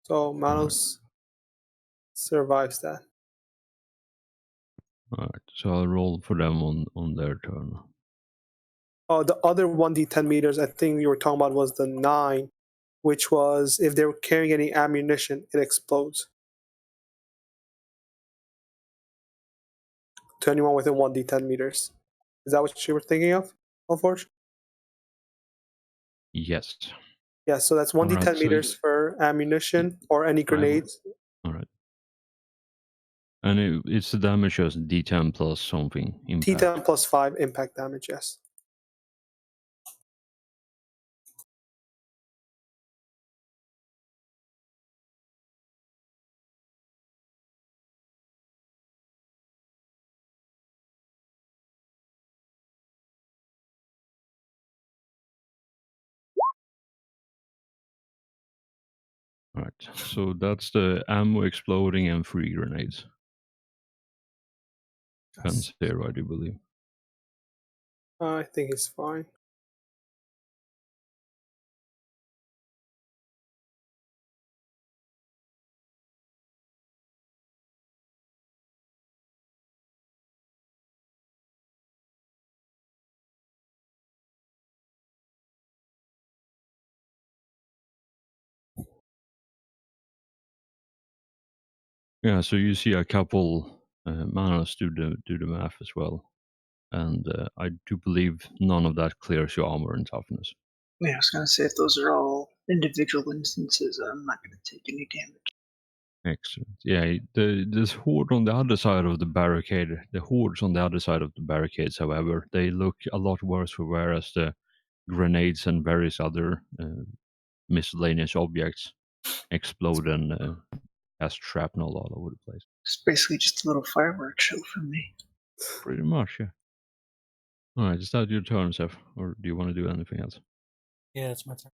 So Manos survives that. Alright, so I'll roll for them on their turn. The other 1d10 meters I think you were talking about was the 9, which was if they were carrying any ammunition, it explodes. To anyone within 1d10 meters. Is that what you were thinking of, Forge? Yes. Yeah, so that's 1d10 Alright, so meters for ammunition or any grenades. Alright. And it's the damage as D10 plus something impact. T10 plus 5 impact damage, yes. Alright, so that's the ammo exploding and 3 grenades. Depends there, I do believe. I think it's fine. Yeah, so you see a couple manas do the math as well. And I do believe none of that clears your armor and toughness. Yeah, I was gonna say if those are all individual instances, I'm not gonna take any damage. Excellent. Yeah, this horde on the other side of the barricade, the hordes on the other side of the barricades, however, they look a lot worse for wear as the grenades and various other miscellaneous objects explode and cast shrapnel all over the place. It's basically just a little fireworks show for me. Pretty much, yeah. Alright, is that your turn, Seth? Or do you want to do anything else? Yeah, it's my turn.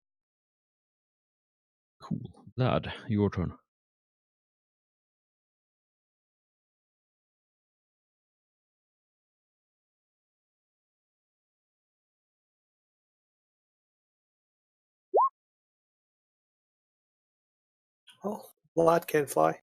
Cool. Vlad, your turn. Oh, Vlad can't fly.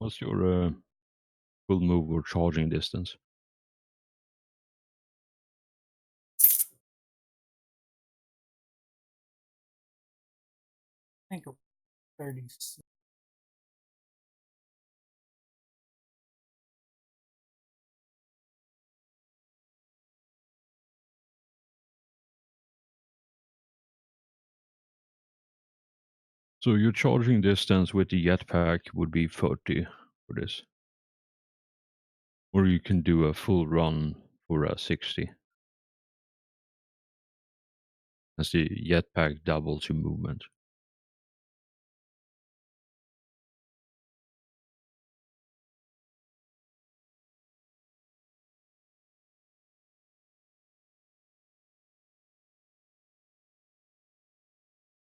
What's your full move or charging distance? I think 30. So your charging distance with the jetpack would be 30 for this. Or you can do a full run for 60. As the jetpack doubles your movement.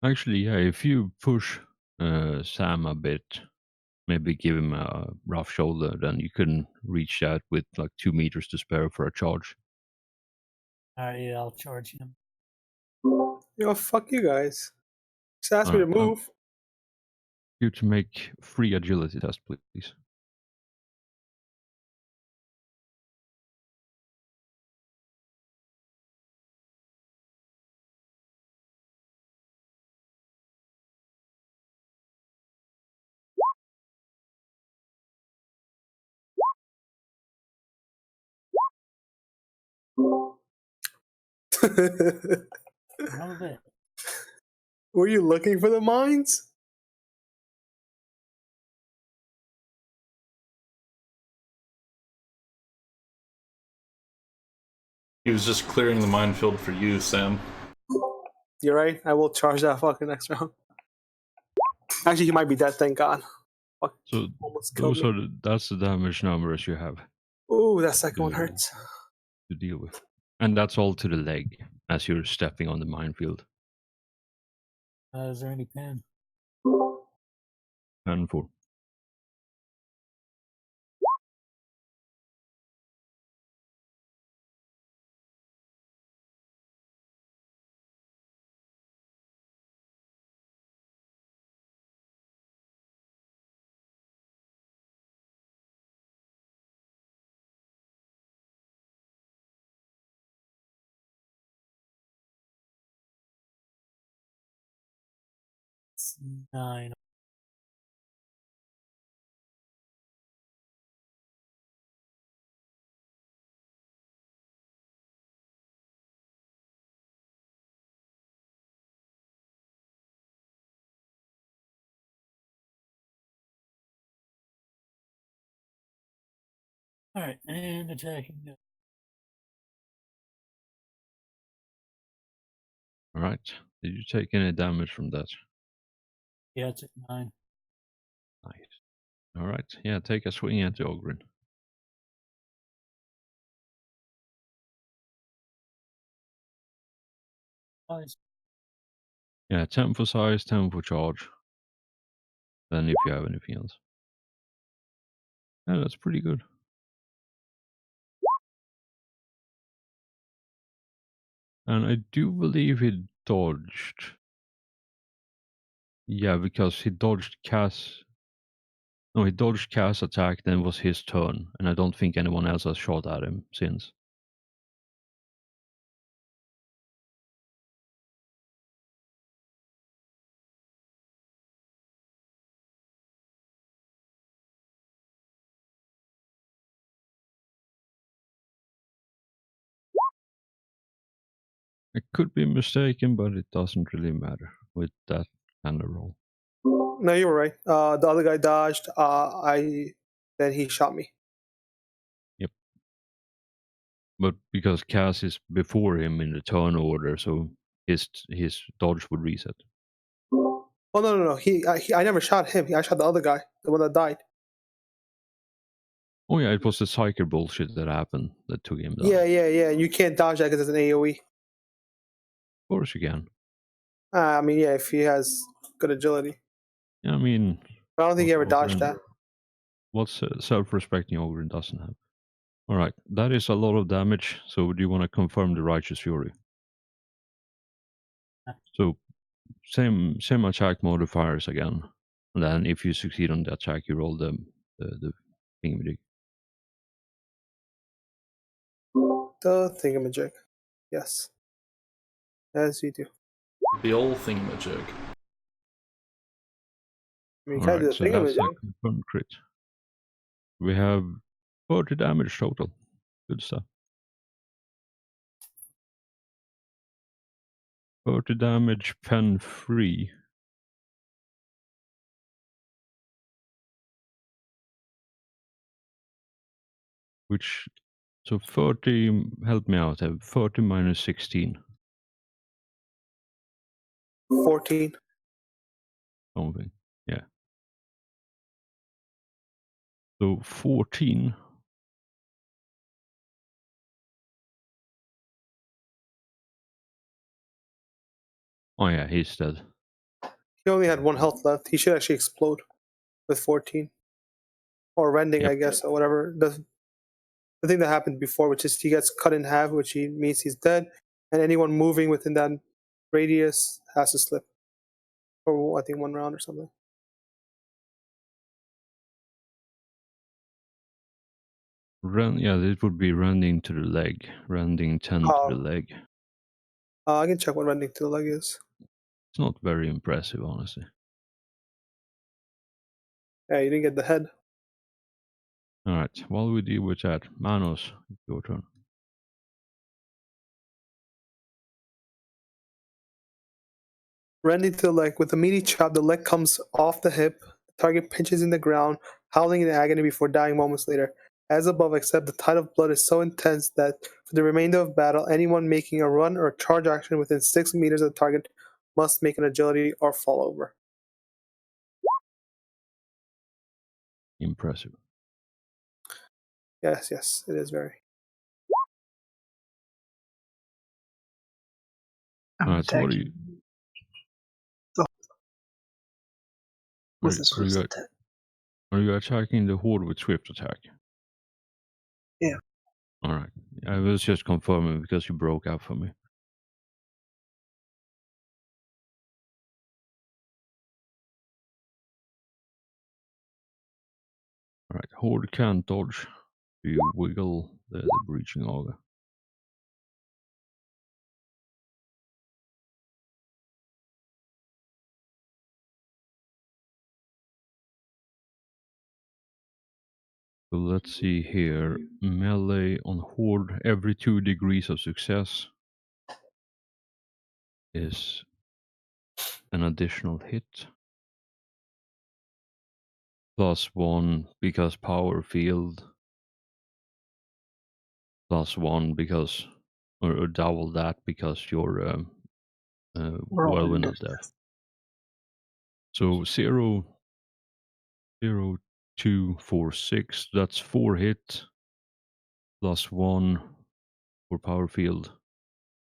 Actually, yeah, if you push Sam a bit, maybe give him a rough shoulder, then you can reach out with like 2 meters to spare for a charge. All right, yeah, I'll charge him. Fuck you guys. Just ask me to Alright, move. you to make 3 agility test, please. How about that? Were you looking for the mines? He was just clearing the minefield for you, Sam. You're right. I will charge that fucking next round. Actually, he might be dead. Thank God. Fuck, So almost killed those me. are that's the damage numbers you have Ooh, that second one Yeah. hurts. to deal with. And that's all to the leg as you're stepping on the minefield. Is there any pen? And 4. It's 9. All right, and attacking. Alright. Did you take any damage from that? Yeah, it's at 9. Nice. Alright, yeah, take a swing at the Ogren. Nice. Yeah, 10 for size, 10 for charge. Then if you have anything else. Yeah, that's pretty good. And I do believe he dodged. Yeah, because he dodged Cass. No, he dodged Cass' attack, then it was his turn. And I don't think anyone else has shot at him since. I could be mistaken, but it doesn't really matter with that kind of roll. No, you were right. The other guy dodged. Then he shot me. Yep. But because Cass is before him in the turn order, so his dodge would reset. Oh no! I never shot him. I shot the other guy, the one that died. Oh yeah, it was the psyker bullshit that happened that took him down. Yeah. You can't dodge that because it's an AOE. Of course you can. I mean, yeah, if he has good agility. Yeah, I mean, But I don't think he ever what dodged Ogren- that. What's self-respecting Ogren doesn't have. All right, that is a lot of damage. So do you want to confirm the Righteous Fury? So same attack modifiers again, and then if you succeed on the attack, you roll the thingamajig. The thingamajig. Yes. As you do. The old thingamajig. I mean, you All can't right, do so the that's a thingamajig. confirmed crit. We have 40 damage total. Good stuff. 40 damage, pen free. Which, so 30, help me out, 30 minus 16. 14. Something, yeah. So 14. Oh yeah, he's dead. He only had 1 health left. He should actually explode with 14. Or rending, Yep. I guess, or whatever. The thing that happened before, which is he gets cut in half, which means he's dead, and anyone moving within that radius has to slip. Or I think 1 round or something. Yeah, it would be rending to the leg. Rending 10 to the leg. I can check what rending to the leg is. It's not very impressive, honestly. Yeah, you didn't get the head. Alright, while we deal with that, Manos, your turn. Rending to the leg. With a meaty chop, the leg comes off the hip. The target pinches in the ground, howling in agony before dying moments later. As above, except the tide of blood is so intense that for the remainder of battle, anyone making a run or charge action within 6 meters of the target must make an agility or fall over. Impressive. Yes, it is very. I'm Alright, so what are you? attacking with a swift attack. Are you attacking the horde with swift attack? Yeah. Alright. I was just confirming because you broke up for me. Alright, horde can't dodge. Do you wiggle the breaching auger? So let's see here. Melee on horde every 2 degrees of success is an additional hit. +1 because power field. +1 because, or double that because you're whirlwind of death. So 0, 0, 2, 4, 6. That's 4 hit. +1 for power field.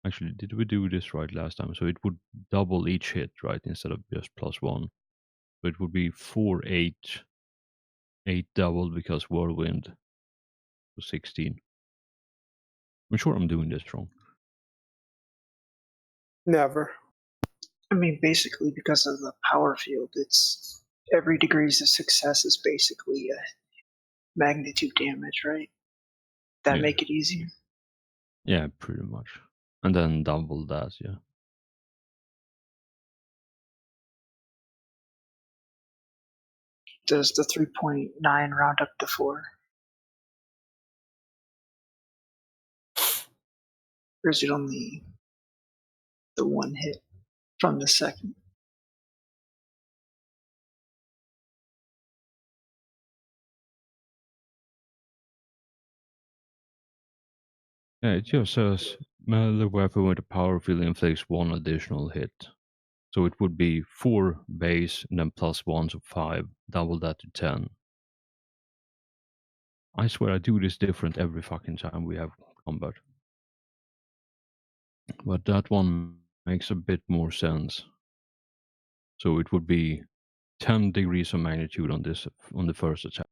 Actually, did we do this right last time? So it would double each hit, right? Instead of just +1. So it would be 4, 8. 8 doubled because whirlwind. So 16. I'm sure I'm doing this wrong. Never. I mean, basically, because of the power field, it's every degrees of success is basically a magnitude damage, right? That Yeah. make it easier. Yeah, pretty much. And then double that, yeah. Does the 3.9 round up to 4? Or is it only the 1 hit from the second? Yeah, it just says melee weapon with a power field inflicts 1 additional hit. So it would be 4 base and then +1, so 5. Double that to 10. I swear I do this different every fucking time we have combat. But that one makes a bit more sense. So it would be 10 degrees of magnitude on this, on the first attack.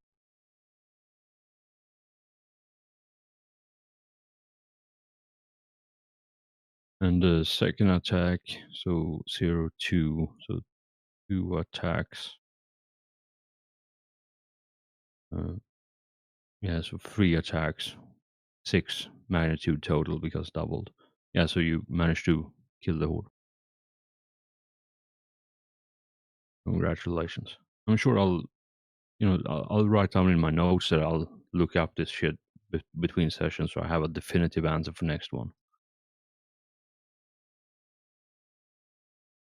And the second attack, so 0, 2, so 2 attacks. Yeah, so 3 attacks, 6 magnitude total because doubled. Yeah, so you managed to kill the horde. Congratulations. I'm sure I'll write down in my notes that I'll look up this shit between sessions so I have a definitive answer for next one.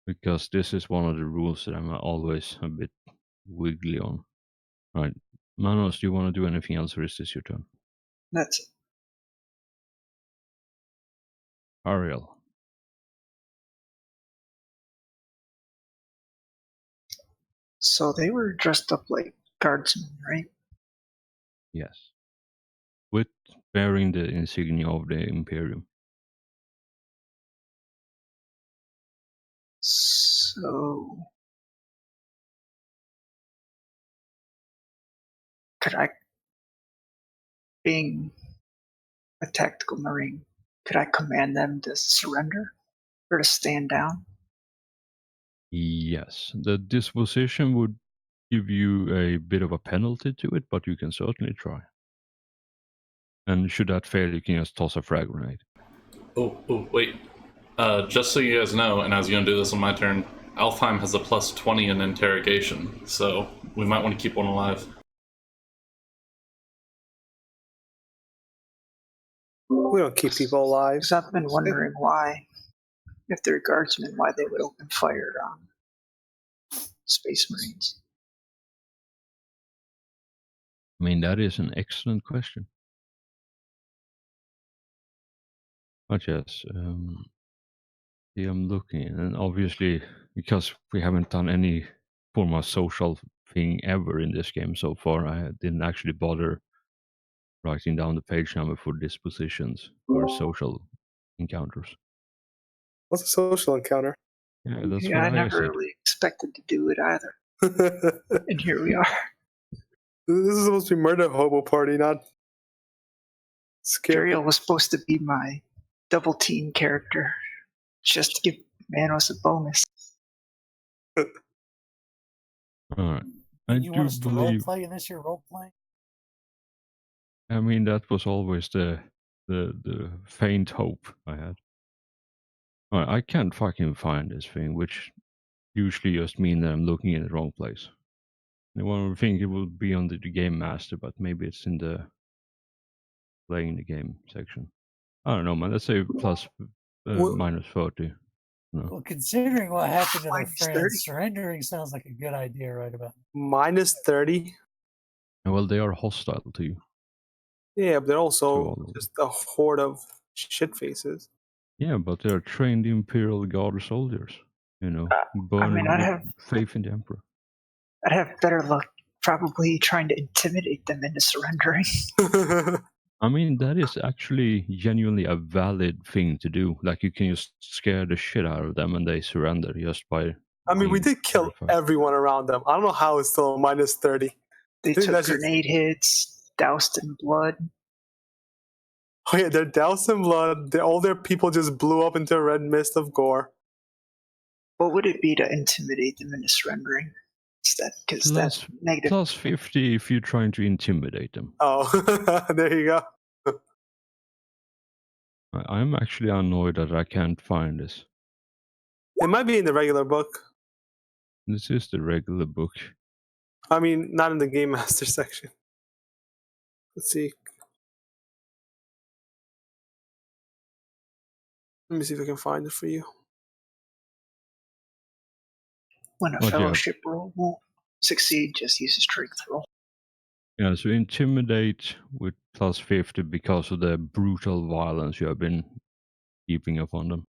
Because this is one of the rules that I'm always a bit wiggly on. Alright, Manos, do you want to do anything else or is this your turn? That's it. Ariel. So they were dressed up like guardsmen, right? Yes. With bearing the insignia of the Imperium. So Could I, being a tactical marine, could I command them to surrender or to stand down? Yes, the disposition would give you a bit of a penalty to it, but you can certainly try. And should that fail, you can just toss a frag grenade. Oh, wait. Just so you guys know, and I was going to do this on my turn, Alfheim has a plus 20 in interrogation, so we might want to keep one alive. We don't keep people alive. Because I've been wondering why, if they're guardsmen, why they would open fire on Space Marines. I mean, that is an excellent question. But yes, yeah, I'm looking, and obviously, because we haven't done any form of social thing ever in this game so far, I didn't actually bother writing down the page number for dispositions or social encounters. What's a social encounter? Yeah, that's Yeah, what I I never said. really expected to do it either. This And here we are. is supposed to be murder hobo party, not scary. Gariel was supposed to be my double team character, just to give Manos a bonus. All right. I You want do us to believe. roleplay in this here role playing? I mean, that was always the faint hope I had. All right, I can't fucking find this thing, which usually just means that I'm looking in the wrong place. One would think it would be under the game master, but maybe it's in the playing the game section. I don't know, man. Let's say plus Well- minus 30. No. Well, considering what happened to their Minus friends, 30. surrendering sounds like a good idea right about now. Minus 30? Well, they are hostile to you. Yeah, but they're also all of just a horde of shit faces. Yeah, but they're trained Imperial Guard soldiers. You know, burning I'd with have- faith in the Emperor. I'd have better luck probably trying to intimidate them into surrendering. I mean, that is actually genuinely a valid thing to do. Like, you can just scare the shit out of them and they surrender just by. I mean, we being did kill terrified. everyone around them. I don't know how it's still a minus 30. They I think took that's just- grenade hits, doused in blood. Oh yeah, they're doused in blood. All their people just blew up into a red mist of gore. What would it be to intimidate them into surrendering? Because that's negative. Plus 50 if you're trying to intimidate them. Oh, there you go. I'm actually annoyed that I can't find this. It might be in the regular book. This is the regular book. I mean, not in the Game Master section. Let's see. Let me see if I can find it for you. When a Oh, yeah. fellowship roll won't succeed, just use a strength roll. Yeah, so intimidate with plus 50 because of the brutal violence you have been keeping upon them.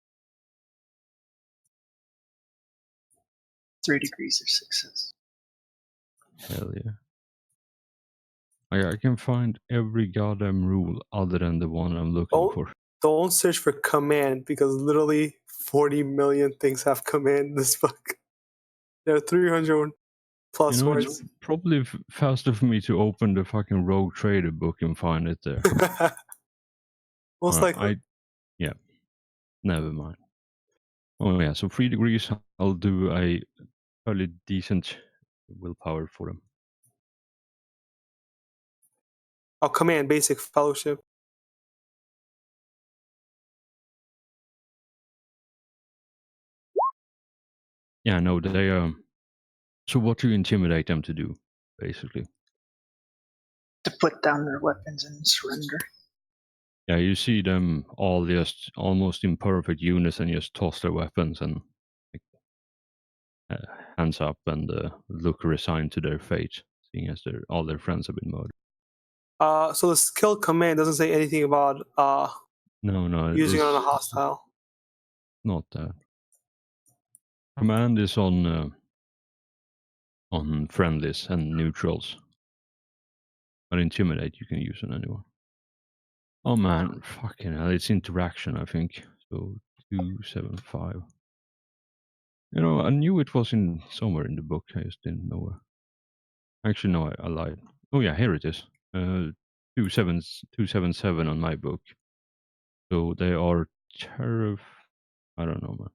3 degrees of success. Hell yeah. I can find every goddamn rule other than the one I'm looking Oh. for. Don't search for command because literally 40 million things have command in this book. There are 300 plus You know, words. it's probably faster for me to open the fucking Rogue Trader book and find it there. Most likely. Yeah, never mind. Oh yeah, so 3 degrees, I'll do a fairly decent willpower for them. Oh, command, basic fellowship. Yeah, no, they so what do you intimidate them to do, basically? To put down their weapons and surrender. Yeah, you see them all just almost in perfect unison, just toss their weapons and hands up and look resigned to their fate, seeing as all their friends have been murdered. So the skill command doesn't say anything about No, using it on a this- hostile. Not that. Command is on friendlies and neutrals. But intimidate you can use on anyone. Oh man, fucking hell, it's interaction, I think. So 275. You know, I knew it was in somewhere in the book, I just didn't know where. Actually, no, I lied. Oh yeah, here it is. 277 on my book. So they are I don't know, man.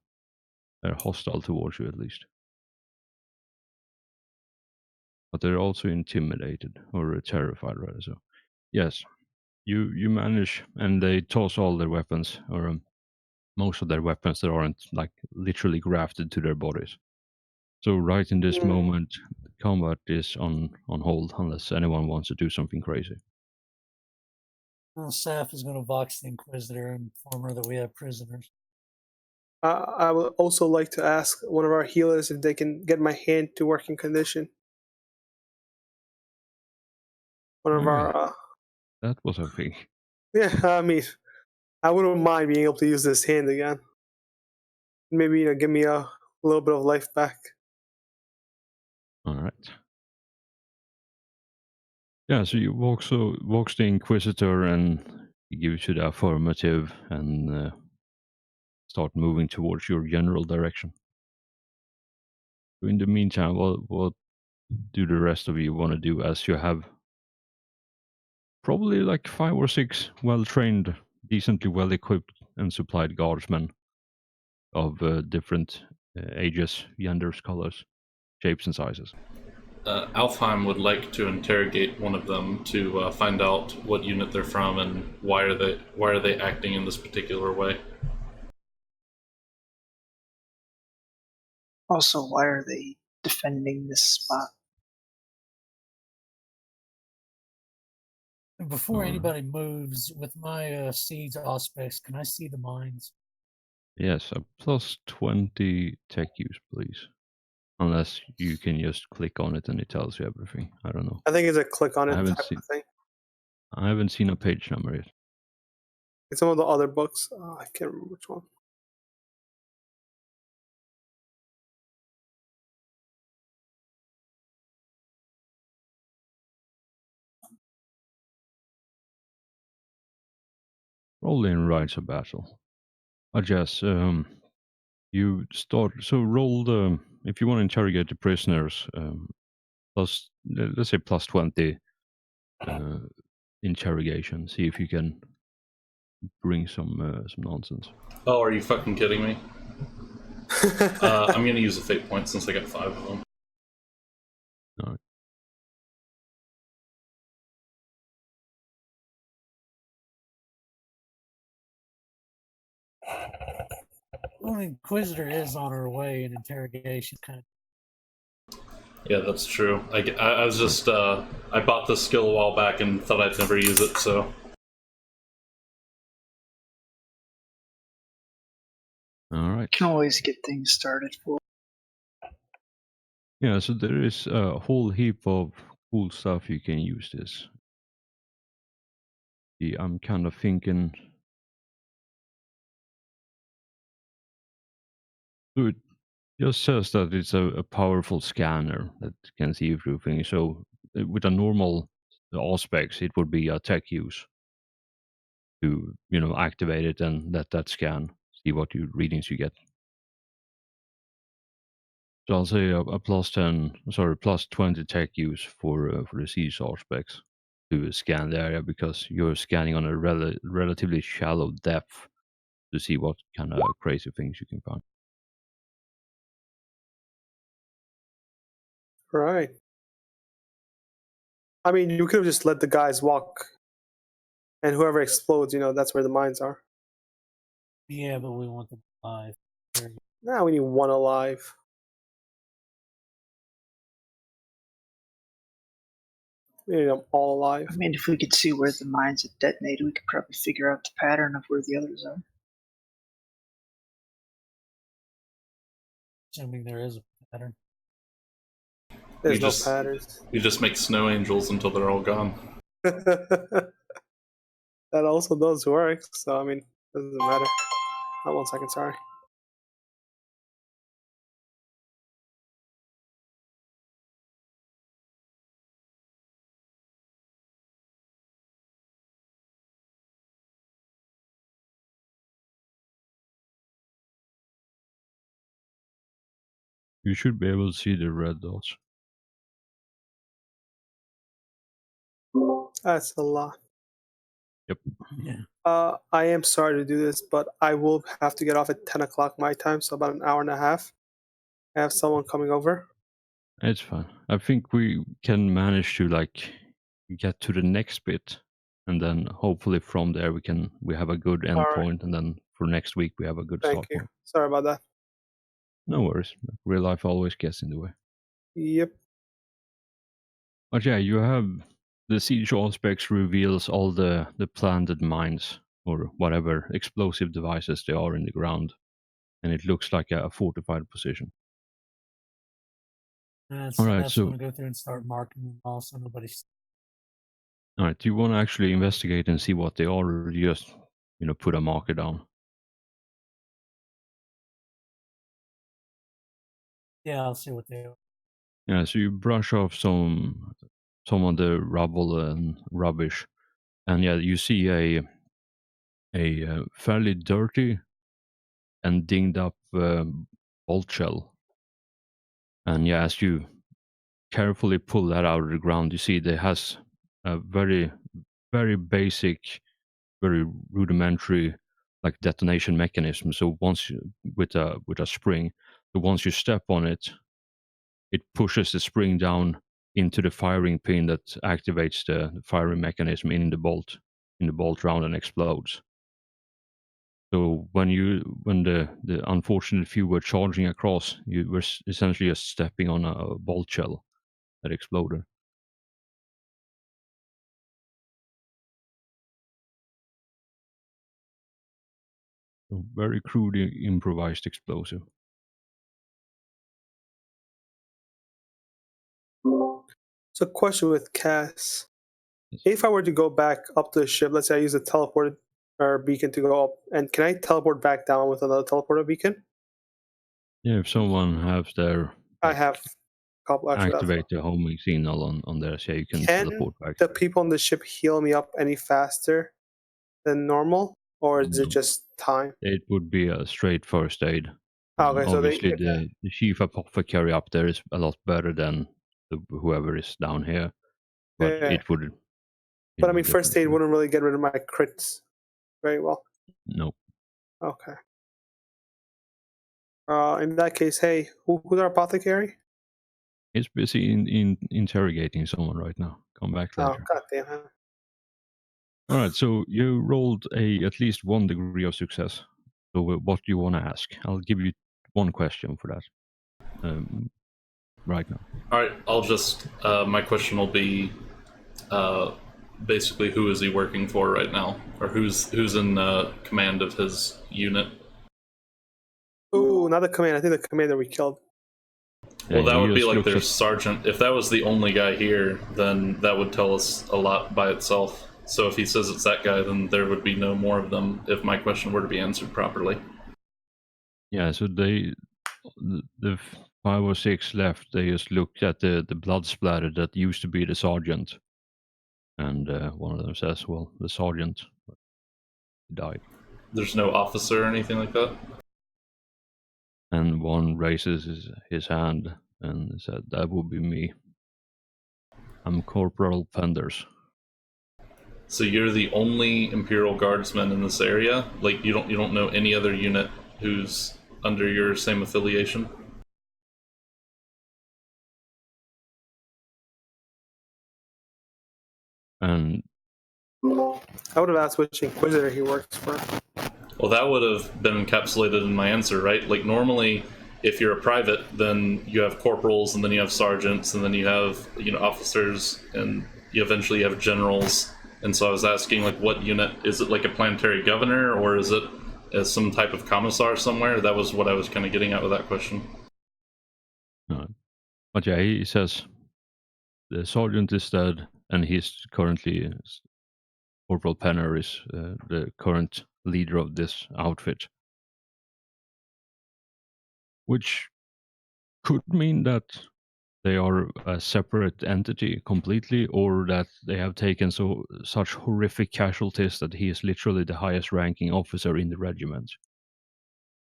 They're hostile towards you at least. But they're also intimidated or terrified, rather. So, yes, you manage, and they toss all their weapons, or most of their weapons that aren't like literally grafted to their bodies. So right in this moment, combat is on hold unless anyone wants to do something crazy. Well, Saf is going to vox the Inquisitor and inform her that we have prisoners. I would also like to ask one of our healers if they can get my hand to working condition. One of our. That was a thing. Yeah, I mean, I wouldn't mind being able to use this hand again. Maybe give me a little bit of life back. All right. Yeah, so you walks the Inquisitor, and he gives you the affirmative, and start moving towards your general direction. In the meantime, what do the rest of you want to do, as you have probably like 5 or 6 well-trained, decently well-equipped and supplied guardsmen of different ages, genders, colors, shapes, and sizes. Alfheim would like to interrogate one of them to find out what unit they're from and why are they acting in this particular way. Also, why are they defending this spot? And before anybody moves, with my siege aspects, can I see the mines? Yes, a plus 20 tech use, please. Unless you can just click on it and it tells you everything. I don't know. I think it's a click on it I haven't type seen. of thing. I haven't seen a page number yet. In some of the other books, I can't remember which one. Roll in rights of battle. I guess you start. So roll the. If you want to interrogate the prisoners, plus let's say plus 20 interrogation. See if you can bring some nonsense. Oh, are you fucking kidding me? I'm gonna use a fate point since I got 5 of them. All right. Well, the Inquisitor is on her way in interrogation kind of. Yeah, that's true. I was just I bought this skill a while back and thought I'd never use it, so. All right. Can always get things started for. Yeah, so there is a whole heap of cool stuff you can use this. I'm kind of thinking. So it just says that it's a powerful scanner that can see through things. So with a normal aspects, it would be a tech use to activate it and let that scan, see what readings you get. So I'll say a plus 20 tech use for the siege aspects to scan the area, because you're scanning on a relatively shallow depth to see what kind of crazy things you can find. Right. I mean, you could have just let the guys walk, and whoever explodes, that's where the mines are. Yeah, but we want them alive. Now we need one alive. We need them all alive. I mean, if we could see where the mines had detonated, we could probably figure out the pattern of where the others are. Assuming there is a pattern. There's no patterns. You just make snow angels until they're all gone. That also does work. So I mean, doesn't matter. Oh, 1 second, sorry. You should be able to see the red dots. That's a lot. Yeah. I am sorry to do this, but I will have to get off at 10 o'clock my time, so about an hour and a half. I have someone coming over. It's fine. I think we can manage to like get to the next bit, and then hopefully from there we have a good end All right. point, and then for next week we have a good Thank start you. point. Sorry about that. No worries. Real life always gets in the way. Yep. But yeah, you have the siege aspects reveals all the planted mines or whatever explosive devices they are in the ground, and it looks like a fortified position. That's All right, that's so when I go through and start marking them all so nobody's. all right, do you want to actually investigate and see what they are, or just put a marker down? Yeah, I'll see what they are. Yeah, so you brush off some of the rubble and rubbish, and yeah, you see a fairly dirty and dinged up bolt shell. And yeah, as you carefully pull that out of the ground, you see it has a very, very basic, very rudimentary like detonation mechanism. So once you, with a spring, so once you step on it, it pushes the spring down into the firing pin that activates the firing mechanism in the bolt round and explodes. So when the unfortunate few were charging across, you were essentially just stepping on a bolt shell that exploded. So very crude improvised explosive. So, question with Cass. If I were to go back up to the ship, let's say I use a teleport or beacon to go up, and can I teleport back down with another teleporter beacon? Yeah, if someone has their I like, have a couple actually. activate the homing signal on there, so you can teleport back. The people on the ship heal me up any faster than normal, or is it No. just time? It would be a straight first aid. Okay, so Obviously, the chief apothecary up there is a lot better than whoever is down here, but yeah. it would. But I mean, first aid wouldn't really get rid of my crits very well. No. Okay. In that case, hey, who's our apothecary? He's busy in interrogating someone right now. Come back later. Oh, goddamn. All right, so you rolled at least 1 degree of success. So what do you want to ask? I'll give you one question for that right now. All right, I'll just my question will be basically who is he working for right now, or who's in command of his unit? Ooh, not the command. I think the commander we killed. Well, that would be like their sergeant. If that was the only guy here, then that would tell us a lot by itself. So if he says it's that guy, then there would be no more of them if my question were to be answered properly. Yeah, so the 5 or 6 left, they just looked at the blood splatter that used to be the sergeant. And one of them says, well, the sergeant died. There's no officer or anything like that? And one raises his hand and said, that would be me. I'm Corporal Penders. So you're the only Imperial Guardsman in this area? Like you don't know any other unit who's under your same affiliation? And I would have asked which Inquisitor he works for. Well, that would have been encapsulated in my answer, right? Like normally, if you're a private, then you have corporals, and then you have sergeants, and then you have officers, and you eventually have generals. And so I was asking, like, what unit is it? Like a planetary governor, or is it as some type of commissar somewhere? That was what I was kind of getting at with that question. But yeah, he says the sergeant is dead, and he's currently Corporal Penner is the current leader of this outfit, which could mean that they are a separate entity completely, or that they have taken such horrific casualties that he is literally the highest ranking officer in the regiment.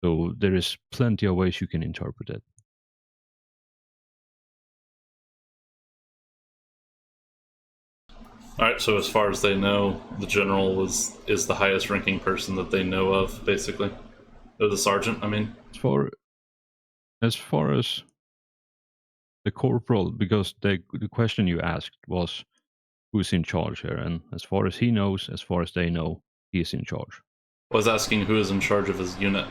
So there is plenty of ways you can interpret it. All right. So as far as they know, the general is the highest ranking person that they know of, basically, or the sergeant. I mean, as far as the corporal, because the question you asked was who's in charge here, and as far as he knows, as far as they know, he's in charge. I was asking who is in charge of his unit.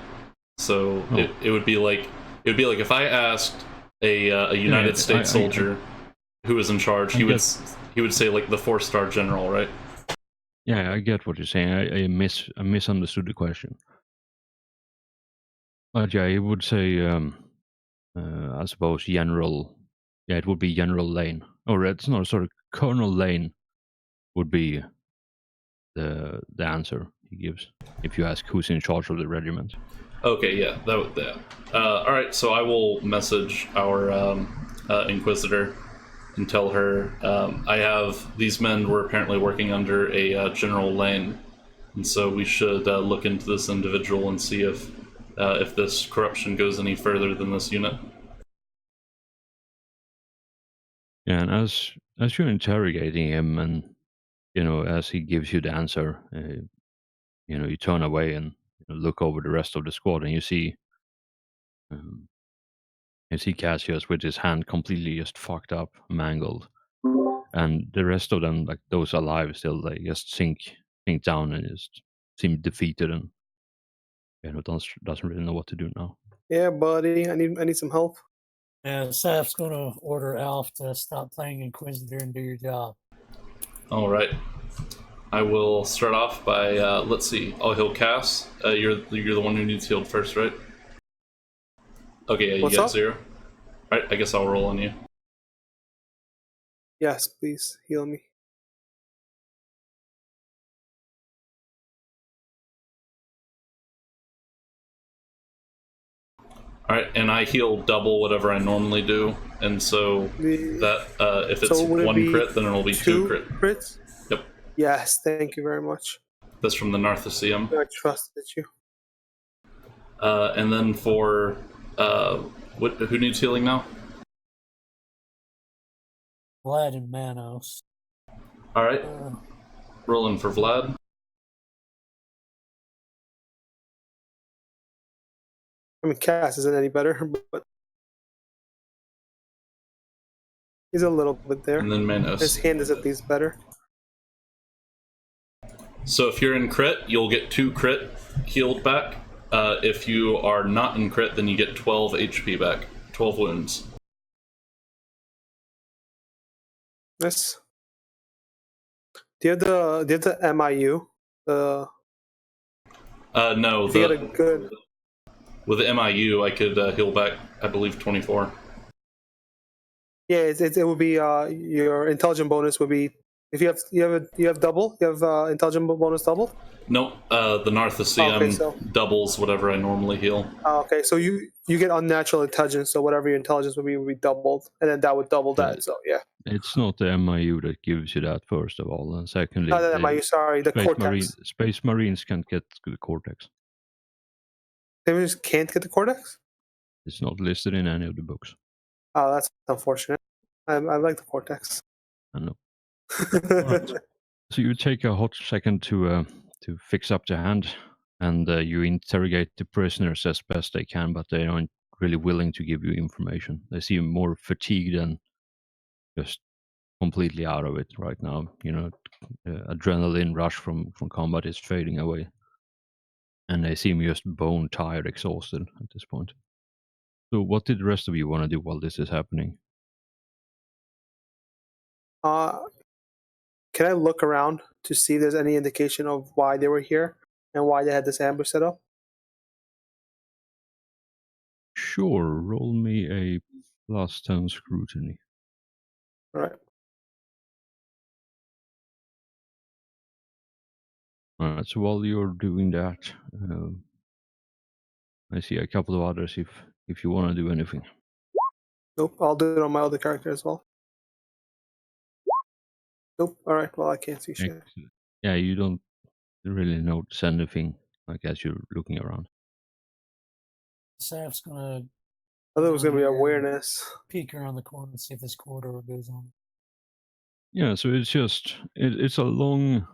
So Oh. it would be like if I asked a United States soldier who was in charge, he would say like the 4-star general, right? Yeah, I get what you're saying. I misunderstood the question. But yeah, he would say, I suppose General. Yeah, it would be General Lane, or it's not. Sorry, Colonel Lane would be the answer he gives if you ask who's in charge of the regiment. Okay, yeah, that would that. All right, so I will message our Inquisitor and tell her I have these men were apparently working under a General Lane, and so we should look into this individual and see if this corruption goes any further than this unit. Yeah, and as you're interrogating him, and as he gives you the answer, you turn away and look over the rest of the squad, and you see Cassius with his hand completely just fucked up, mangled, and the rest of them, like those alive, still like just sink down and just seem defeated, and doesn't really know what to do now. Yeah, buddy, I need some help. And Saf's going to order Alf to stop playing Inquisitor and do your job. All right. I will start off by let's see. I'll heal Cass. You're the one who needs healed first, right? Okay, yeah, you What's got up? 0. All right, I guess I'll roll on you. Yes, please heal me. All right, and I heal double whatever I normally do, and so that if it's So would it 1 be crit, then it'll be 2 crit. crits? Yep, Yes, thank you very much. that's from the Narthasium. I trusted you. And then for who needs healing now? Vlad and Manos. All right, rolling for Vlad. I mean, Cass isn't any better, but he's a little bit there. And then Manos. His hand is at least better. So if you're in crit, you'll get 2 crit healed back. If you are not in crit, then you get 12 HP back, 12 wounds. Nice. Do you have the MIU? No. If you had a good. With the MIU, I could heal back, I believe, 24. Yeah, it would be your intelligent bonus would be if you have double. You have intelligent bonus double. Nope. The Narthasium doubles whatever I normally heal. Okay, so you get unnatural intelligence, so whatever your intelligence would be doubled, and then that would double that. So yeah. It's not the MIU that gives you that, first of all, and secondly, Not the MIU. Sorry, the Cortex. Space Marines can't get the Cortex. They just can't get the Cortex? It's not listed in any of the books. Oh, that's unfortunate. I like the Cortex. I know. Right. So you take a hot second to fix up the hand, and you interrogate the prisoners as best they can, but they aren't really willing to give you information. They seem more fatigued and just completely out of it right now. Adrenaline rush from combat is fading away, and they seem just bone tired, exhausted at this point. So what did the rest of you want to do while this is happening? Can I look around to see if there's any indication of why they were here and why they had this ambush set up? Sure, roll me a +10 scrutiny. All right. All right, so while you're doing that, I see a couple of others if you want to do anything. Nope, I'll do it on my other character as well. Nope, all right, well, I can't see shit. Yeah, you don't really notice anything, like, as you're looking around. Saf's going to... I thought it was going to be awareness. Peek around the corner and see if this corridor goes on. Yeah, so it's just it's a long,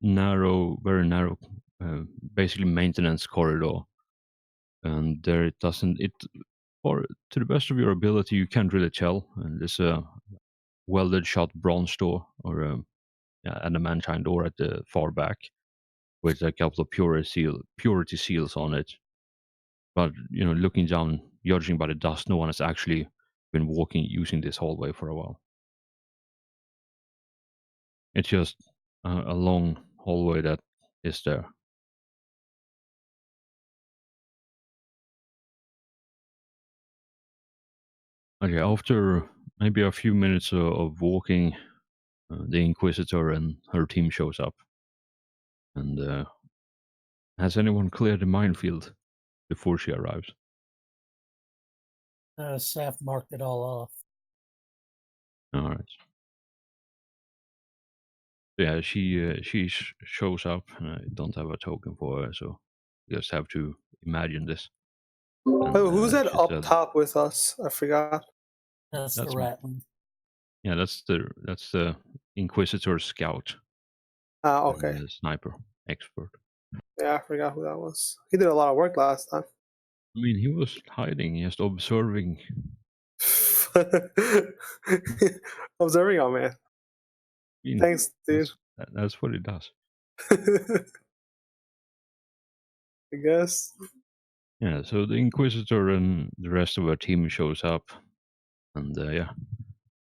narrow, very narrow, basically maintenance corridor, and there it doesn't it or to the best of your ability you can't really tell. And there's a welded shut bronze door or a adamantine door at the far back with a couple of purity seals on it. But looking down, judging by the dust, no one has actually been walking using this hallway for a while. It's just a long hallway that is there. Okay, after maybe a few minutes of walking, the Inquisitor and her team shows up. And has anyone cleared the minefield before she arrives? Saf marked it all off. All right. Yeah, she shows up, and I don't have a token for her, so you just have to imagine this. And, Oh, who's that she up said, top with us? I forgot. That's That's the me. Rattling. Yeah, that's the Inquisitor scout, Okay. and the sniper expert. Yeah, I forgot who that was. He did a lot of work last time. I mean, he was hiding, just observing. Observing, oh man. I mean, Thanks, dude. That's what he does. I guess. Yeah, so the Inquisitor and the rest of her team shows up, and yeah,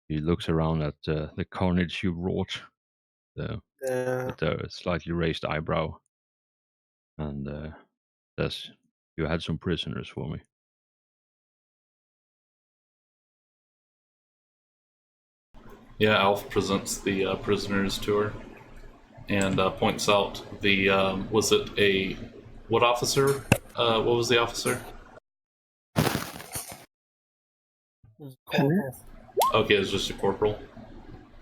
he looks around at the carnage you wrought, Yeah. with a slightly raised eyebrow, and says, "You had some prisoners for me." Yeah, Alf presents the prisoners to her and points out the was it a what officer? What was the officer? It was Corporal. Okay, it's just a corporal.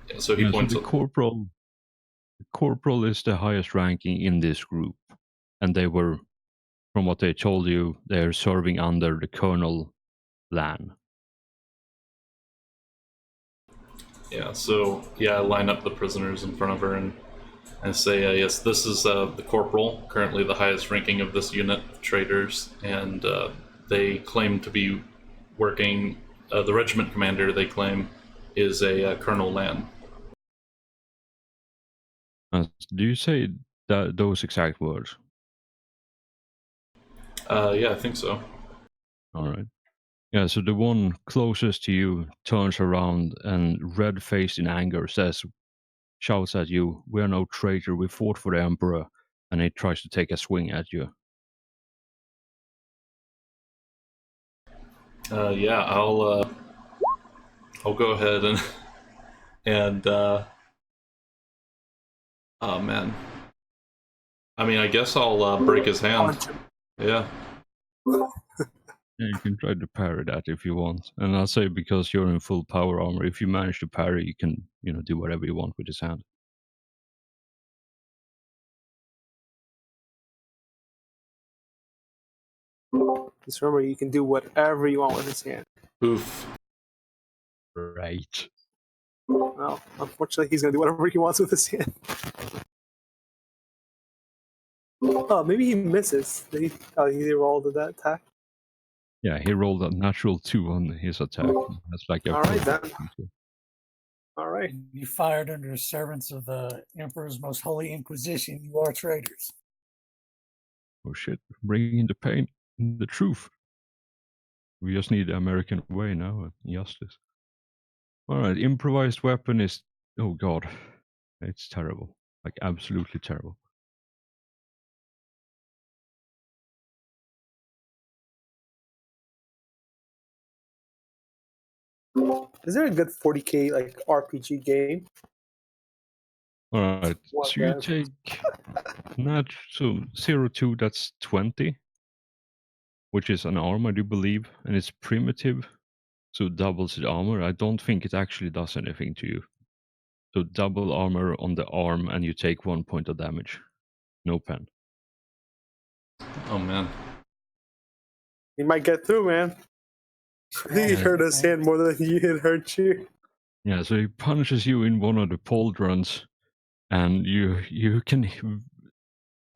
Yeah, so he Yeah, points so out. the corporal is the highest ranking in this group, and they were, from what they told you, they're serving under the Colonel Lan. Yeah, so I line up the prisoners in front of her and say, yes, this is the corporal, currently the highest ranking of this unit of traders, and they claim to be working. The regiment commander, they claim, is a Colonel Lan. Do you say those exact words? Yeah, I think so. All right. Yeah, so the one closest to you turns around and, red-faced in anger, shouts at you, "We are no traitor, we fought for the Emperor," and he tries to take a swing at you. Yeah, I'll go ahead and oh man, I mean, I guess I'll break his hand. Yeah. Yeah, you can try to parry that if you want. And I'll say, because you're in full power armor, if you manage to parry, you can, do whatever you want with his hand. Just remember, you can do whatever you want with his hand. Oof. Right. Well, unfortunately, he's gonna do whatever he wants with his hand. Oh, maybe he misses. He rolled that attack. Yeah, he rolled a natural 2 on his attack. That's like a All right, then. perfect. All right. You fired under the servants of the Emperor's most holy Inquisition. You are traitors. Oh shit, bringing in the pain, the truth. We just need the American way now, justice. Alright, improvised weapon is, oh god, it's terrible. Like, absolutely terrible. Is there a good 40k like RPG game? Alright, What so you the- take, 0-2, that's 20, which is an arm, I do believe, and it's primitive, so it doubles the armor. I don't think it actually does anything to you. So double armor on the arm, and you take 1 point of damage. No pen. Oh man. He might get through, man. I think he hurt his hand more than he had hurt you. Yeah, so he punches you in one of the pauldrons, and you can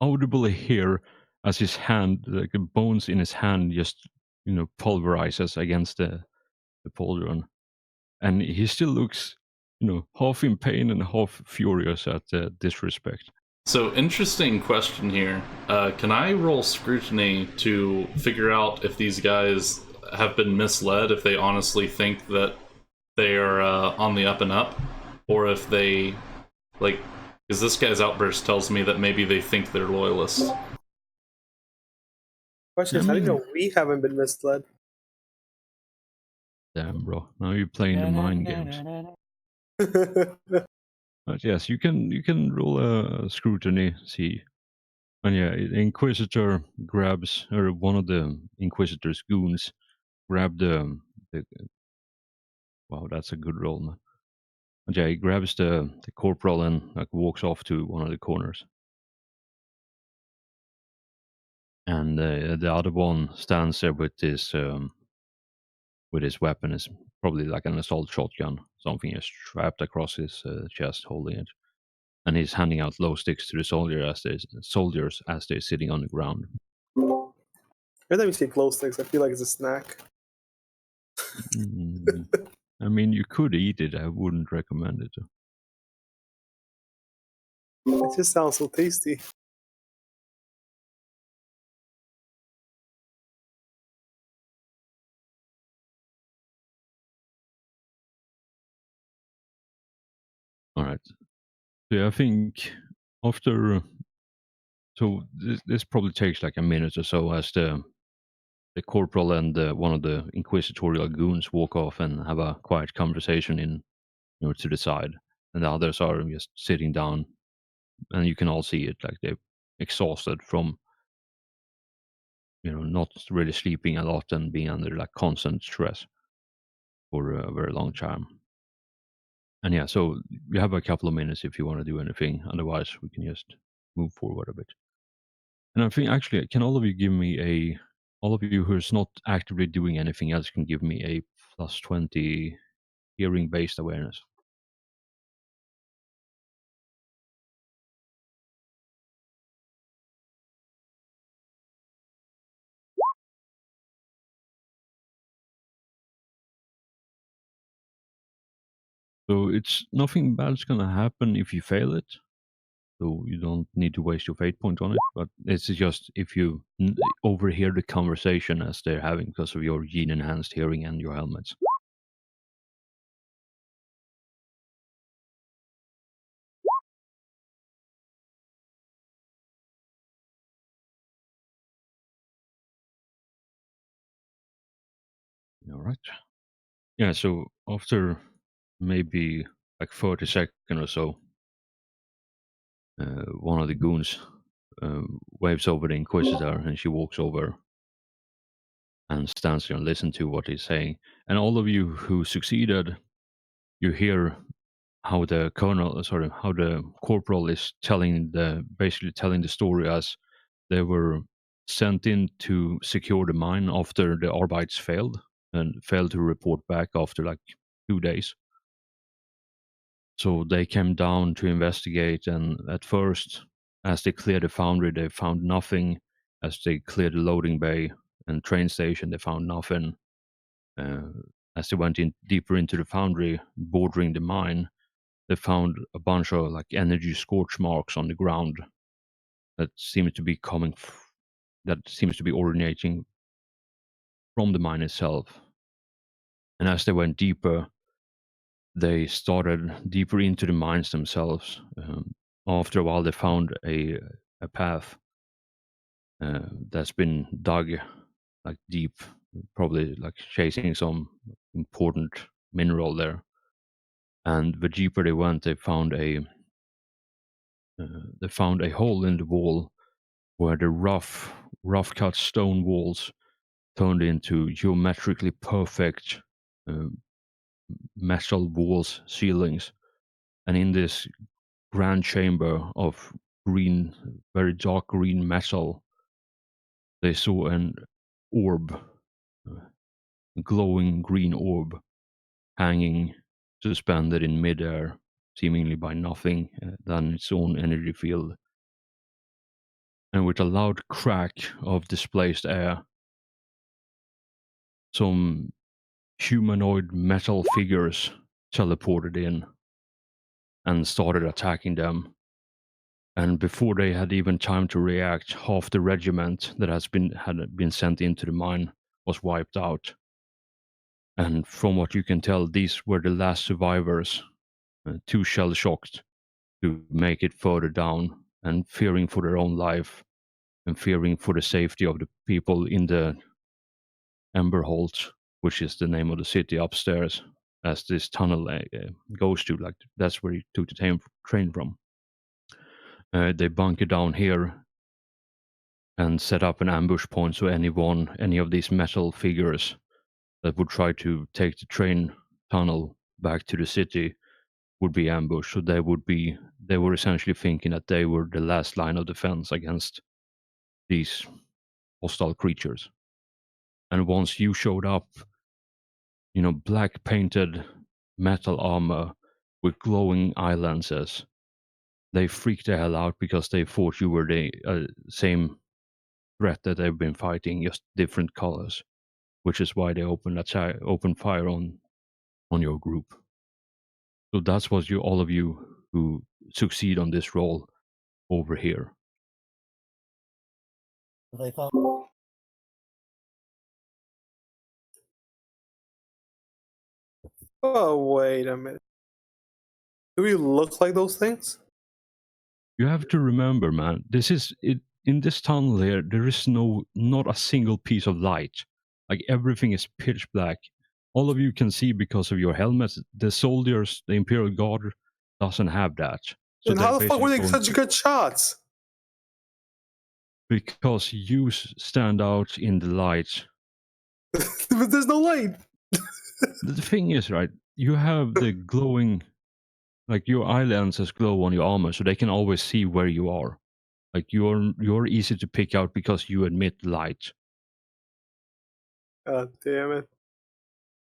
audibly hear as his hand, like the bones in his hand, just pulverizes against the pauldron, and he still looks half in pain and half furious at the disrespect. So, interesting question here. Can I roll scrutiny to figure out if these guys have been misled, if they honestly think that they are on the up and up, or if they, like, because this guy's outburst tells me that maybe they think they're loyalists. Question is, how do you know we haven't been misled? Damn, bro! Now you're playing the mind games. But yes, you can roll a scrutiny, see. And yeah, the Inquisitor grabs, or one of the Inquisitor's goons grab the wow, that's a good roll, man. And yeah, he grabs the corporal and like walks off to one of the corners. And the other one stands there with his weapon. Is probably like an assault shotgun, something is strapped across his chest, holding it. And he's handing out glow sticks to the soldiers as they're sitting on the ground. Every time you say glow sticks, I feel like it's a snack. I mean, you could eat it. I wouldn't recommend it. It just sounds so tasty. All right. So I think after, so this probably takes like a minute or so as the corporal and one of the inquisitorial goons walk off and have a quiet conversation in to the side, and the others are just sitting down, and you can all see it, like they're exhausted from not really sleeping a lot and being under like constant stress for a very long time. And yeah, so you have a couple of minutes if you want to do anything. Otherwise, we can just move forward a bit. And I think actually, can all of you give me all of you who's not actively doing anything else can give me a +20 hearing based awareness. So it's nothing bad's gonna happen if you fail it. So you don't need to waste your fate point on it. But it's just if you overhear the conversation as they're having because of your gene enhanced hearing and your helmets. All right. Yeah. So after maybe like 30 seconds or so, one of the goons waves over the Inquisitor, and she walks over and stands there and listens to what he's saying. And all of you who succeeded, you hear how the how the corporal is basically telling the story as they were sent in to secure the mine after the Arbites failed and failed to report back after like 2 days. So they came down to investigate, and at first, as they cleared the foundry, they found nothing. As they cleared the loading bay and train station, they found nothing. Uh, as they went in deeper into the foundry, bordering the mine, they found a bunch of like energy scorch marks on the ground that seemed to be originating from the mine itself. And as they went deeper, they started deeper into the mines themselves. After a while, they found a path that's been dug like deep, probably like chasing some important mineral there. And the deeper they went, they found a hole in the wall where the rough cut stone walls turned into geometrically perfect uh, metal walls, ceilings, and in this grand chamber of green, very dark green metal, they saw an orb, a glowing green orb, hanging suspended in midair, seemingly by nothing than its own energy field. And with a loud crack of displaced air, some humanoid metal figures teleported in and started attacking them. And before they had even time to react, half the regiment that had been sent into the mine was wiped out. And from what you can tell, these were the last survivors, too shell-shocked to make it further down, and fearing for their own life, and fearing for the safety of the people in the Ember Holt, which is the name of the city upstairs, as this tunnel goes to. Like that's where he took the train from. They bunker down here and set up an ambush point, so any of these metal figures that would try to take the train tunnel back to the city would be ambushed. So they were essentially thinking that they were the last line of defense against these hostile creatures. And once you showed up, black painted metal armor with glowing eye lenses, they freaked the hell out because they thought you were the same threat that they've been fighting, just different colors, which is why they opened fire on your group. So that's what all of you who succeed on this roll over here. They thought Oh, wait a minute. Do we look like those things? You have to remember, man, this is it. In this tunnel here, there is not a single piece of light. Like everything is pitch black. All of you can see because of your helmets. The soldiers, the Imperial Guard, doesn't have that. So And how the fuck were they basically such good shots? because you stand out in the light. But there's no light. The thing is, right, you have the glowing, like your eye lenses glow on your armor, so they can always see where you are. Like you're easy to pick out because you emit light. God damn it.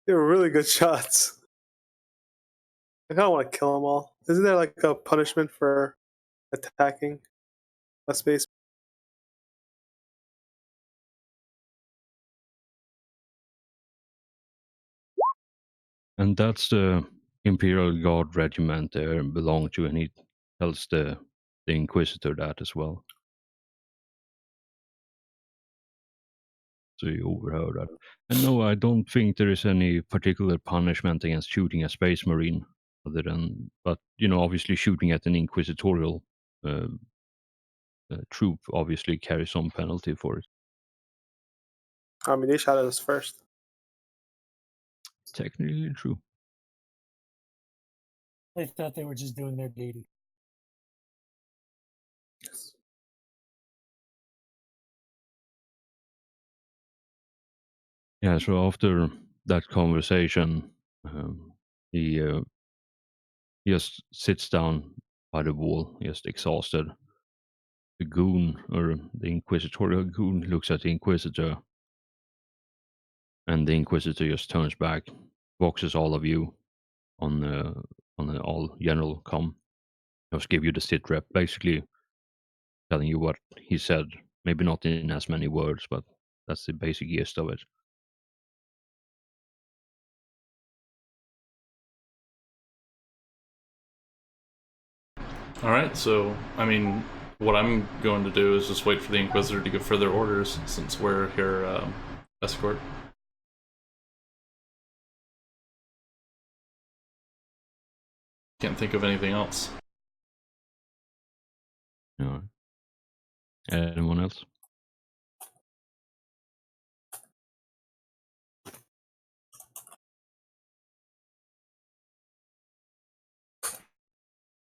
They were really good shots. I kind of want to kill them all. Isn't there like a punishment for attacking a space? And that's the Imperial Guard regiment they belong to, and he tells the Inquisitor that as well. So you overheard that. And no, I don't think there is any particular punishment against shooting a space marine, other than, but obviously shooting at an inquisitorial troop obviously carries some penalty for it. I mean, they shot at us first. Technically true. they thought they were just doing their duty. Yes. Yeah, so after that conversation, he just sits down by the wall, just exhausted. The goon, or the inquisitorial goon, looks at the Inquisitor, and the Inquisitor just turns back, boxes all of you on an all general comm. Just give you the sit rep, basically telling you what he said. Maybe not in as many words, but that's the basic gist of it. All right, so I mean, what I'm going to do is just wait for the Inquisitor to give further orders, since we're here escort. Can't think of anything else. Yeah. Anyone else?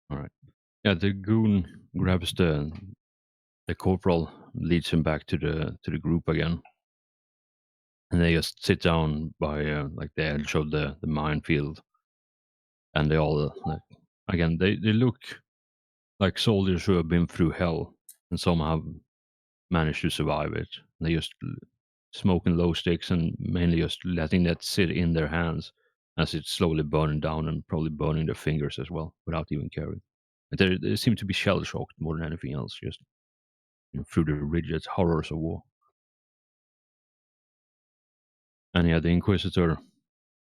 All right. Yeah, the goon grabs the corporal, leads him back to the group again, and they just sit down by like the edge of the minefield, and they all again they look like soldiers who have been through hell and somehow managed to survive it. They just smoking low sticks and mainly just letting that sit in their hands as it's slowly burning down and probably burning their fingers as well without even caring. And they seem to be shell shocked more than anything else, just through the rigid horrors of war. And yeah, the Inquisitor,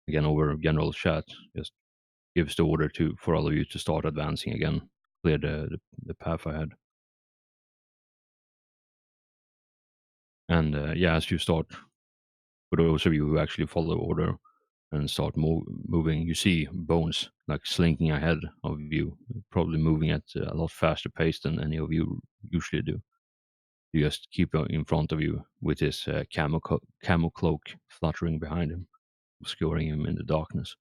again over general chat, just gives the order for all of you to start advancing again, clear the path ahead. And yeah, as you start, for those of you who actually follow order and start moving, you see bones like slinking ahead of you, probably moving at a lot faster pace than any of you usually do. You just keep in front of you with his camo cloak fluttering behind him, obscuring him in the darkness.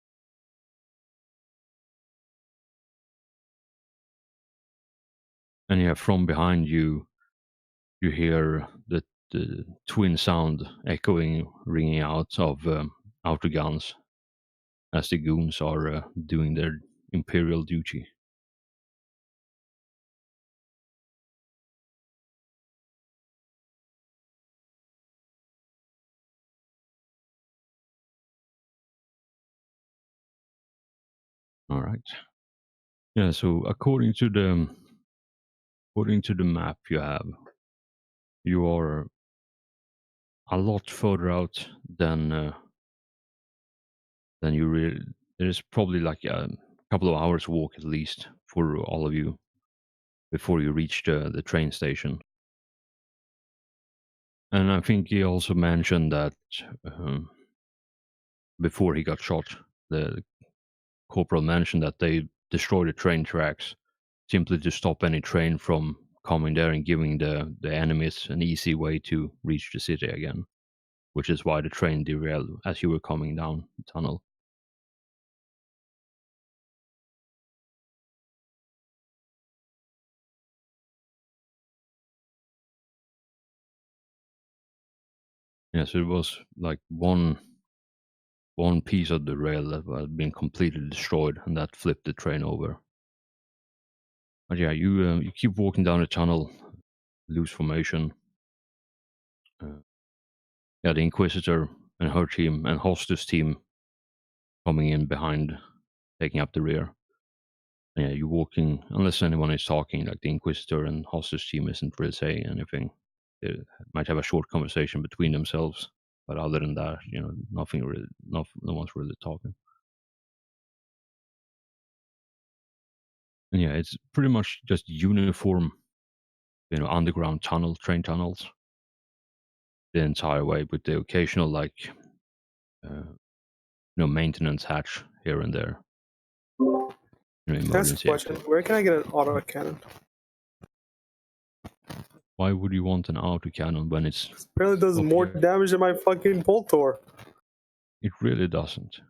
And yeah, from behind you, you hear the twin sound echoing, ringing out of outer guns as the goons are doing their imperial duty. All right. Yeah. So according to the map you have, you are a lot further out than you really. There's probably like a couple of hours walk at least for all of you before you reach the train station. And I think he also mentioned that before he got shot, the corporal mentioned that they destroyed the train tracks simply to stop any train from coming there and giving the enemies an easy way to reach the city again, which is why the train derailed as you were coming down the tunnel. Yeah, so it was like one piece of the rail that had been completely destroyed, and that flipped the train over. But yeah, you keep walking down the tunnel, loose formation. Yeah, the Inquisitor and her team and Hostus team coming in behind, taking up the rear. And yeah, you're walking, unless anyone is talking, like the Inquisitor and Hostus team isn't really saying anything. They might have a short conversation between themselves, but other than that, nothing really, no one's really talking. And yeah, it's pretty much just uniform, underground train tunnels the entire way, with the occasional maintenance hatch here and there. That's a Emergency question. exit. Where can I get an autocannon? Why would you want an autocannon when it's Apparently it does up more here? damage than my fucking Voltor. It really doesn't.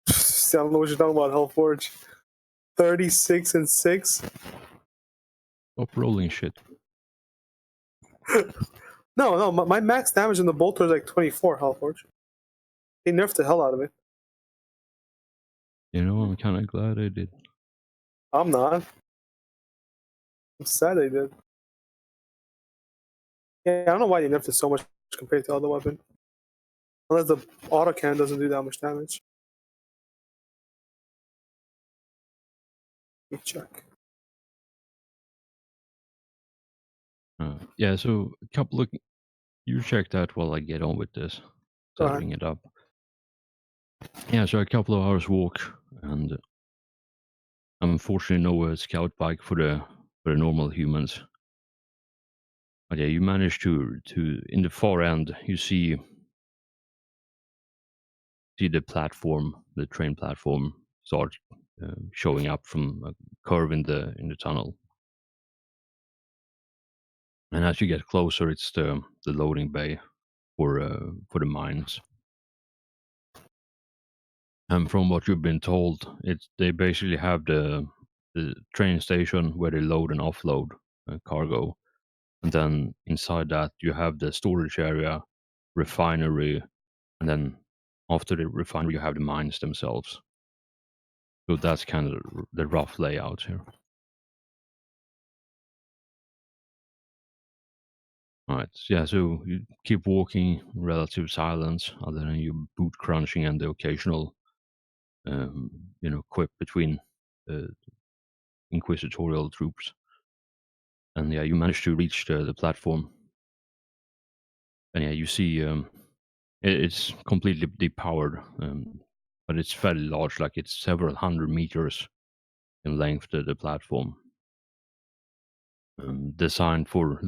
I don't know what you're talking about, Hellforge. 36 and 6? Stop rolling shit. No, my max damage in the Bolter is like 24, Hellforge. They nerfed the hell out of it. I'm kind of glad I did. I'm not. I'm sad they did. Yeah, I don't know why they nerfed it so much compared to the other weapon. Unless the autocannon doesn't do that much damage. Let me check. Yeah, so a couple of you check that while I get on with this, Go ahead. setting it up. Yeah, so a couple of hours walk, and unfortunately no scout bike for the normal humans. But yeah, you manage to in the far end you see the platform, the train platform, start showing up from a curve in the tunnel. And as you get closer, it's the loading bay for the mines. And from what you've been told, they basically have the train station where they load and offload cargo, and then inside that you have the storage area, refinery, and then after the refinery you have the mines themselves. So that's kind of the rough layout here. All right, yeah. So you keep walking, relative silence, other than your boot crunching and the occasional quip between inquisitorial troops. And yeah, you manage to reach the platform. And yeah, you see it's completely depowered, but it's fairly large, like it's several hundred meters in length, the platform. Designed for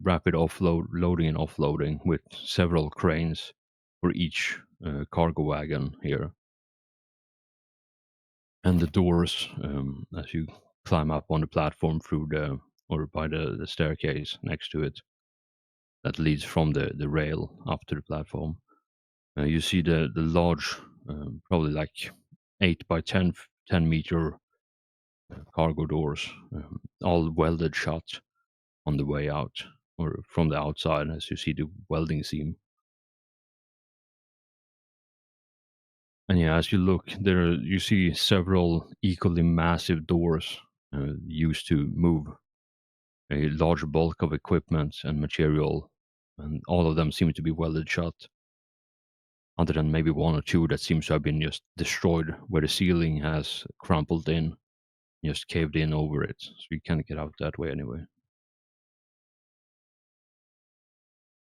rapid loading and offloading with several cranes for each cargo wagon here. And the doors, as you climb up on the platform by the staircase next to it, that leads from the rail up to the platform. You see the large, probably like 8 by 10 meter cargo doors, all welded shut on the way out, or from the outside, as you see the welding seam. And yeah, as you look there, you see several equally massive doors used to move a large bulk of equipment and material, and all of them seem to be welded shut, other than maybe one or two that seems to have been just destroyed, where the ceiling has crumpled in, just caved in over it, so you can't get out that way anyway.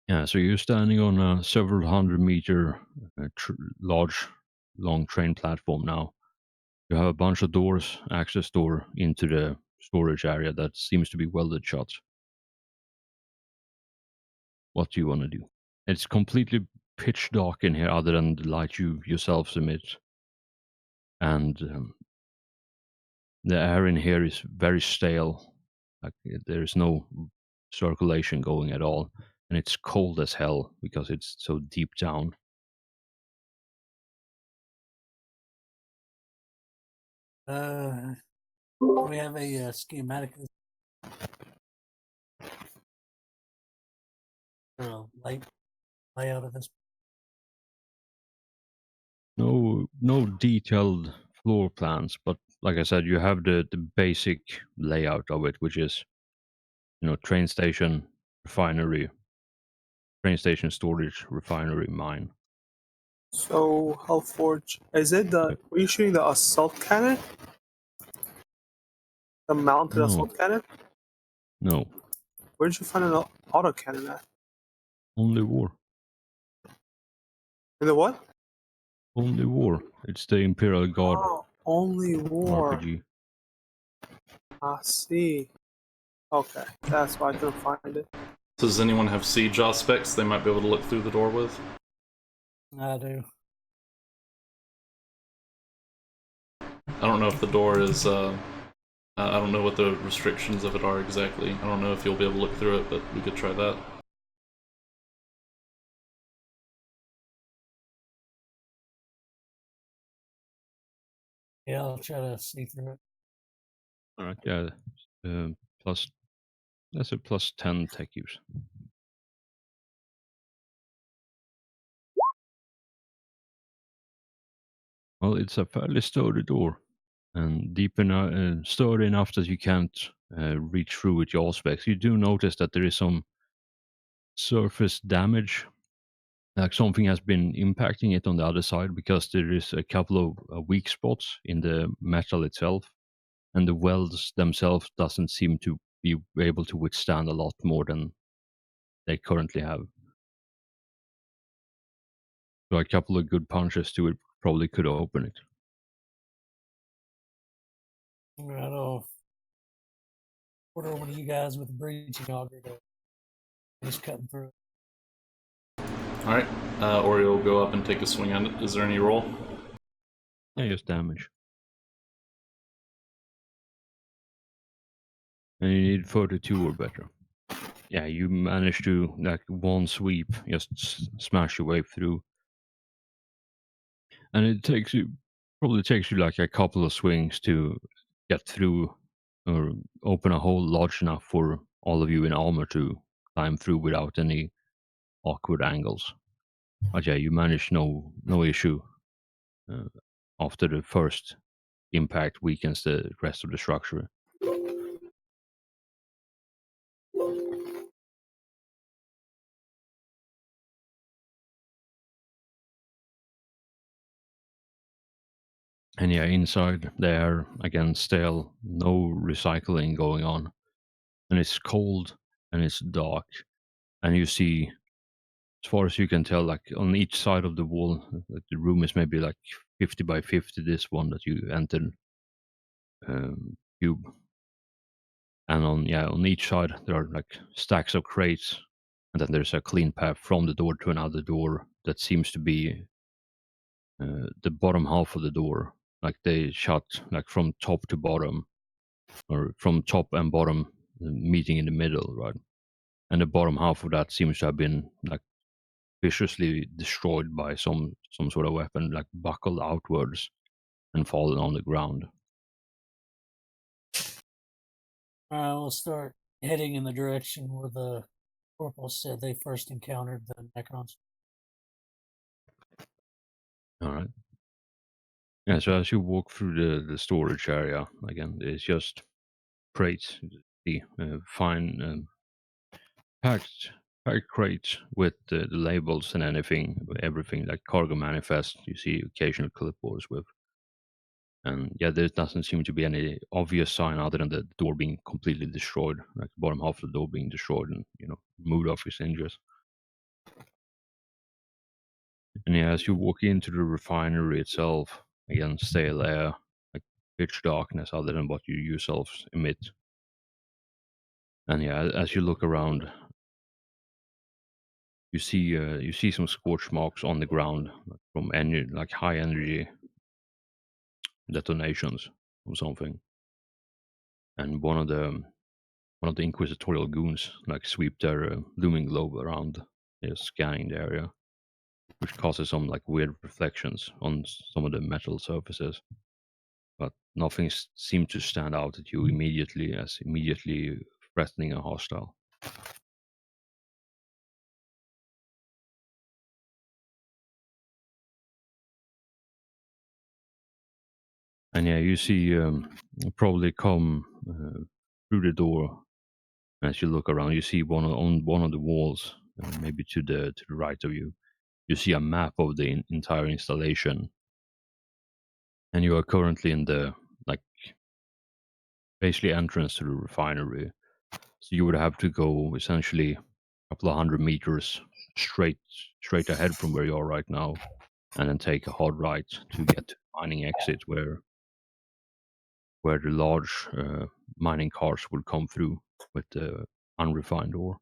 Yeah, so you're standing on a several hundred meter long train platform now. You have a bunch of doors, access door into the storage area that seems to be welded shut. What do you want to do? It's completely pitch dark in here, other than the light you yourselves emit. And the air in here is very stale. Like there's no circulation going at all. And it's cold as hell because it's so deep down. We have a schematic or a layout of this. No detailed floor plans, but like I said, you have the basic layout of it, which is train station, refinery, train station, storage, refinery, mine. So, Hellforge, were you shooting the assault cannon? The mounted No. assault cannon? No, Where did you find an autocannon at? only war. In the what? Only war. It's the Imperial Guard Oh, only war. RPG. I see. Okay, that's why I couldn't find it. Does anyone have siege specs they might be able to look through the door with? I do. I don't know if the door is. I don't know what the restrictions of it are exactly. I don't know if you'll be able to look through it, but we could try that. Yeah, I'll try to see through it. All right, yeah. That's a plus 10 tech use. Well, it's a fairly sturdy door, and deep enough, sturdy enough that you can't reach through with your specs. You do notice that there is some surface damage, like something has been impacting it on the other side, because there is a couple of weak spots in the metal itself, and the welds themselves doesn't seem to be able to withstand a lot more than they currently have. So a couple of good punches to it probably could open it. I know. Order one of you guys with a breaching auger to just cutting through it. Alright, Ori will go up and take a swing at it. Is there any roll? Yeah, just damage. And you need 32 or better. Yeah, you manage to, like, one sweep, just smash your way through. And it probably takes you like a couple of swings to get through, or open a hole large enough for all of you in armor to climb through without any awkward angles. But yeah, you manage no issue. After the first impact weakens the rest of the structure. And yeah, inside there again, still no recycling going on, and it's cold and it's dark, and you see, as far as you can tell, like on each side of the wall, like the room is maybe like 50 by 50. This one that you entered, cube, and on each side there are like stacks of crates, and then there's a clean path from the door to another door that seems to be the bottom half of the door, like they shut like from top to bottom, or from top and bottom meeting in the middle, right? And the bottom half of that seems to have been like viciously destroyed by some sort of weapon, like buckled outwards and fallen on the ground. All right, we'll start heading in the direction where the corporal said they first encountered the Necrons. All right. Yeah, so as you walk through the storage area, again, it's just crates, the fine packed crates with the labels and everything like cargo manifest. You see occasional clipboards with, and yeah, there doesn't seem to be any obvious sign other than the door being completely destroyed, like the bottom half of the door being destroyed and moved off its hinges. And yeah, as you walk into the refinery itself, again, stale air, like pitch darkness, other than what you yourselves emit. And yeah, as you look around, you see some scorch marks on the ground, like from any like high energy detonations or something. And one of the inquisitorial goons like sweep their looming globe around, scanning the area, which causes some like weird reflections on some of the metal surfaces. But nothing seemed to stand out at you immediately threatening or hostile. And yeah, you see probably come through the door. As you look around, you see on one of the walls, maybe to the right of you, you see a map of the entire installation, and you are currently in the like basically entrance to the refinery. So you would have to go essentially a couple of 100 meters straight ahead from where you are right now, and then take a hard right to get to the mining exit where the large mining cars will come through with the unrefined ore.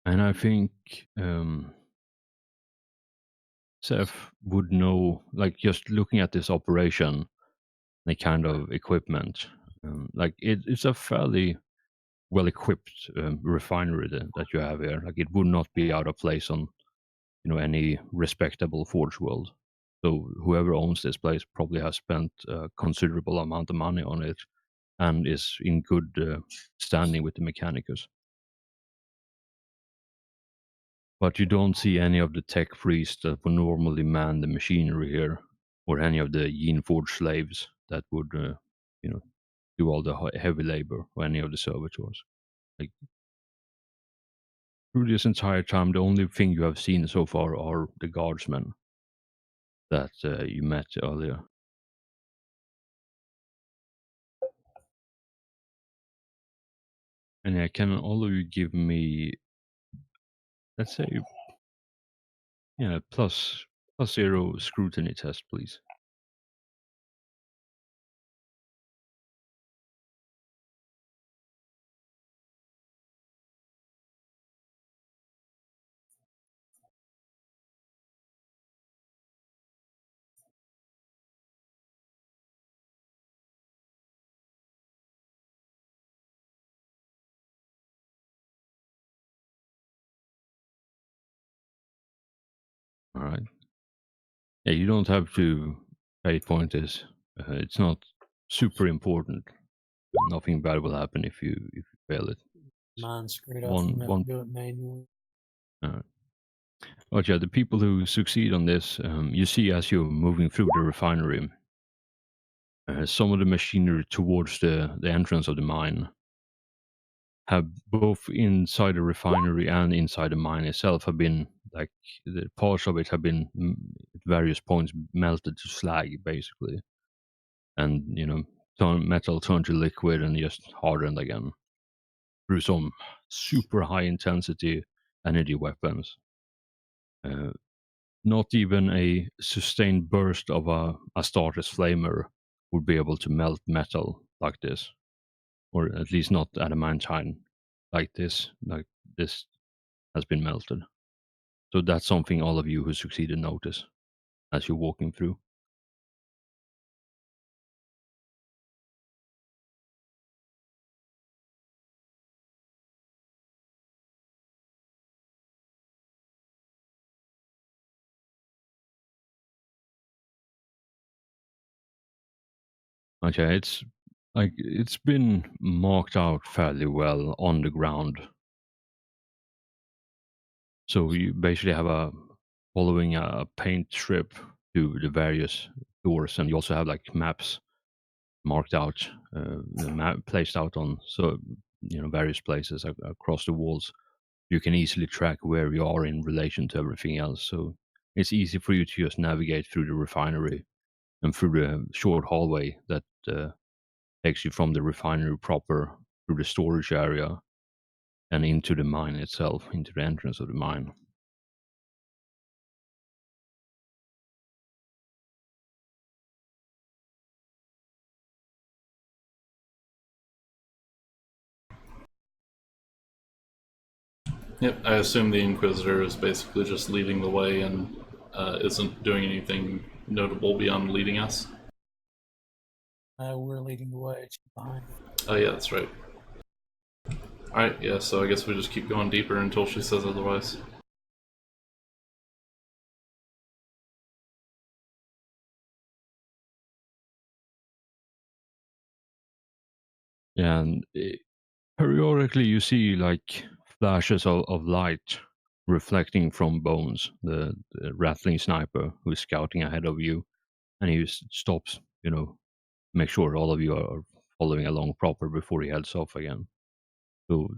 And I think Seth would know, like just looking at this operation, the kind of equipment, like it's a fairly well-equipped refinery that you have here. Like it would not be out of place on any respectable Forge world. So whoever owns this place probably has spent a considerable amount of money on it and is in good standing with the Mechanicus. But you don't see any of the tech priests that would normally man the machinery here, or any of the Yin Forge slaves that would, do all the heavy labor, or any of the servitors. Like through this entire time, the only thing you have seen so far are the guardsmen that you met earlier. And yeah, can all of you give me, let's say, plus 0 scrutiny test, please? All right. Yeah, you don't have to pay point this. It's not super important. Nothing bad will happen if you fail it. Mine screwed up One from having one. to do it manually. But yeah, the people who succeed on this, you see as you're moving through the refinery, some of the machinery towards the entrance of the mine have both inside the refinery and inside the mine itself have been like the parts of it have been at various points melted to slag basically, and metal turned to liquid and just hardened again through some super high intensity energy weapons. Not even a sustained burst of a Astartes flamer would be able to melt metal like this, or at least not adamantine like this. Like this has been melted. So that's something all of you who succeeded notice as you're walking through. Okay, it's been marked out fairly well on the ground. So you basically have following a paint strip to the various doors, and you also have like maps marked out, placed out on various places across the walls. You can easily track where you are in relation to everything else. So it's easy for you to just navigate through the refinery and through the short hallway that takes you from the refinery proper through the storage area and into the mine itself, into the entrance of the mine. Yep, I assume the Inquisitor is basically just leading the way and isn't doing anything notable beyond leading us. We're leading the way. It's behind. Oh yeah, that's right. Alright, yeah, so I guess we just keep going deeper until she says otherwise. Yeah, and periodically you see like flashes of light reflecting from Bones, the rattling sniper who's scouting ahead of you, and he stops, make sure all of you are following along proper before he heads off again. So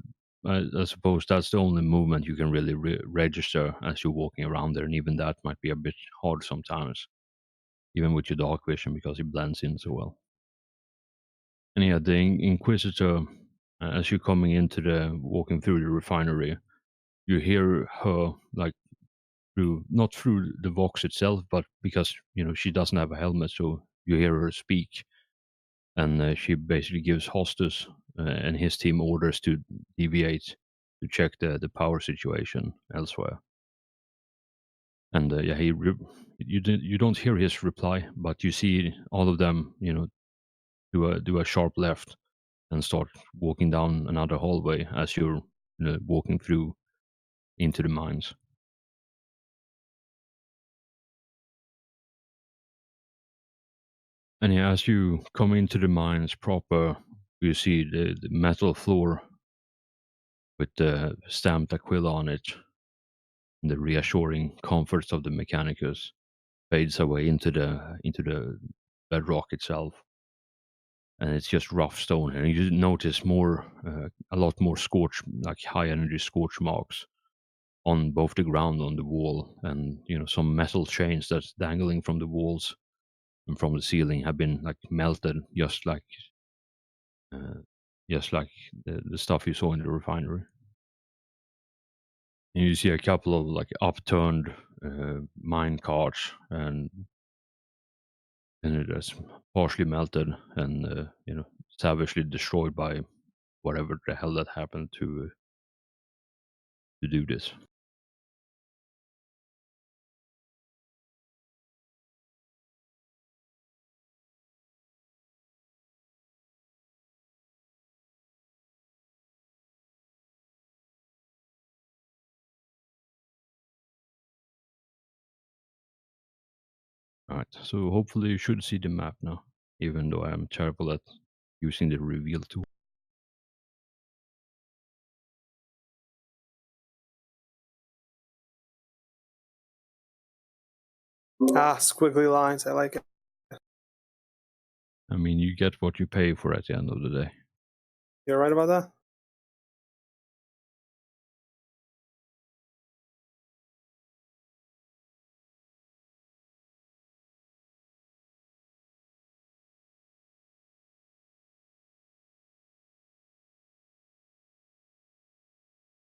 I suppose that's the only movement you can really register as you're walking around there, and even that might be a bit hard sometimes, even with your dark vision because it blends in so well. And yeah, the Inquisitor, as you're coming into walking through the refinery, you hear her like not through the Vox itself, but because she doesn't have a helmet, so you hear her speak, and she basically gives Hostus and his team orders to deviate to check the power situation elsewhere. And yeah, you don't hear his reply, but you see all of them, do a sharp left and start walking down another hallway as you're walking through into the mines. And yeah, as you come into the mines proper, you see the metal floor with the stamped Aquila on it, and the reassuring comforts of the Mechanicus fades away into the bedrock itself, and it's just rough stone. And you notice a lot more like high energy scorch marks on both the ground, on the wall, and some metal chains that's dangling from the walls and from the ceiling have been like melted, uh, just like the stuff you saw in the refinery. And you see a couple of like upturned mine carts, and it is partially melted and savagely destroyed by whatever the hell that happened to do this. All right, so hopefully you should see the map now, even though I'm terrible at using the reveal tool. Squiggly lines. I like it. I mean, you get what you pay for at the end of the day. You're right about that?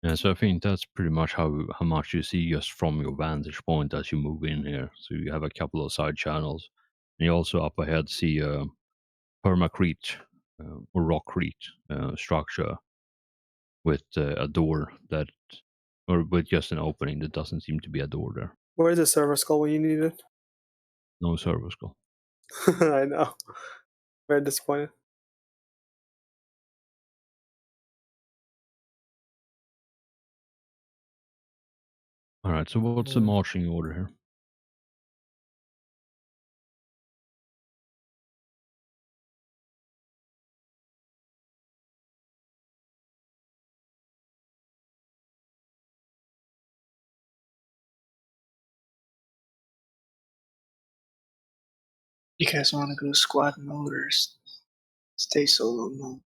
Yeah, so I think that's pretty much how much you see just from your vantage point as you move in here. So you have a couple of side channels, and you also up ahead see a permacrete or rockcrete structure with a door that, or with just an opening that doesn't seem to be a door there. Where's the server skull when you need it? No server skull. I know. Very disappointed. All right, so what's the marching order here? You guys want to go squad mode or stay solo mode?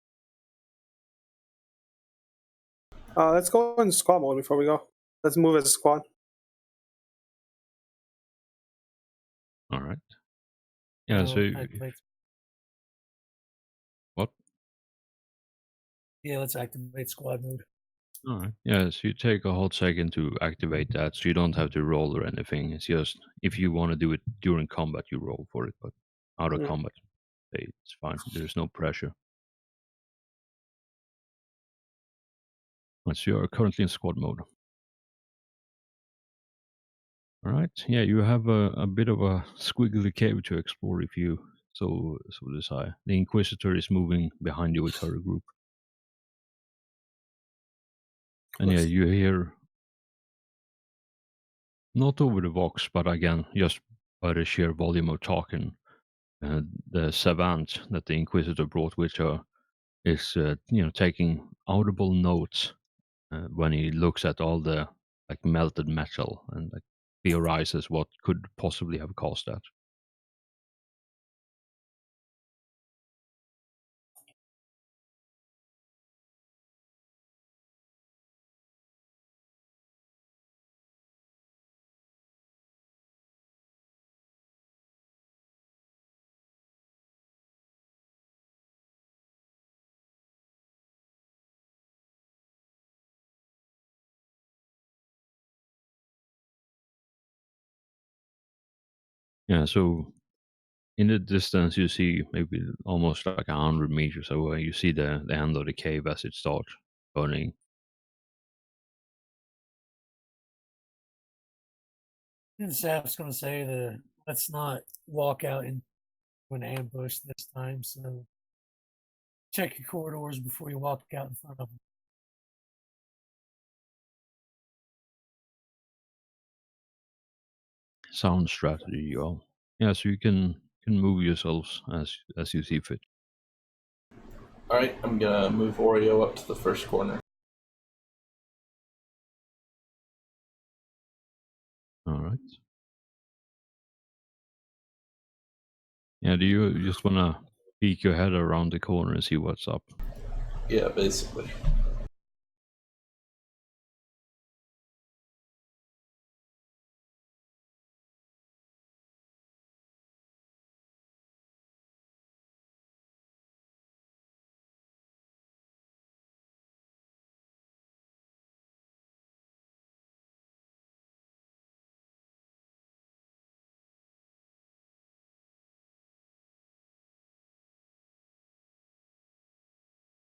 Let's go in squad mode before we go. Let's move as a squad. All right. Yeah, so what? Yeah, let's activate squad mode. All right. Yeah, so you take a hot second to activate that, so you don't have to roll or anything. It's just if you want to do it during combat, you roll for it, but out of combat, it's fine. There's no pressure. Right, so you are currently in squad mode. All right. Yeah, you have a bit of a squiggly cave to explore if you so desire. The Inquisitor is moving behind you with her group. And yeah, you hear, not over the vox, but again, just by the sheer volume of talking, the savant that the Inquisitor brought with her is, taking audible notes when he looks at all the like melted metal and like theorizes what could possibly have caused that. Yeah, so in the distance, you see maybe almost like 100 meters away. You see the end of the cave as it starts burning. And Sap's going to say let's not walk out into an ambush this time. So check your corridors before you walk out in front of them. Sound strategy, y'all. Yeah, so you can move yourselves as you see fit. All right, I'm gonna move Oreo up to the first corner. All right. Yeah, do you just want to peek your head around the corner and see what's up? Yeah, basically.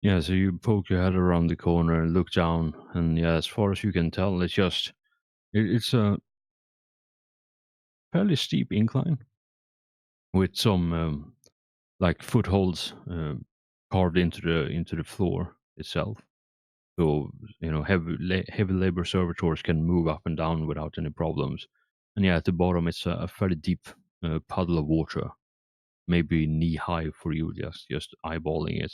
Yeah, so you poke your head around the corner and look down, and yeah, as far as you can tell, it's a fairly steep incline with some like footholds carved into the floor itself. So heavy labor servitors can move up and down without any problems. And yeah, at the bottom it's a fairly deep puddle of water, maybe knee high for you, just eyeballing it.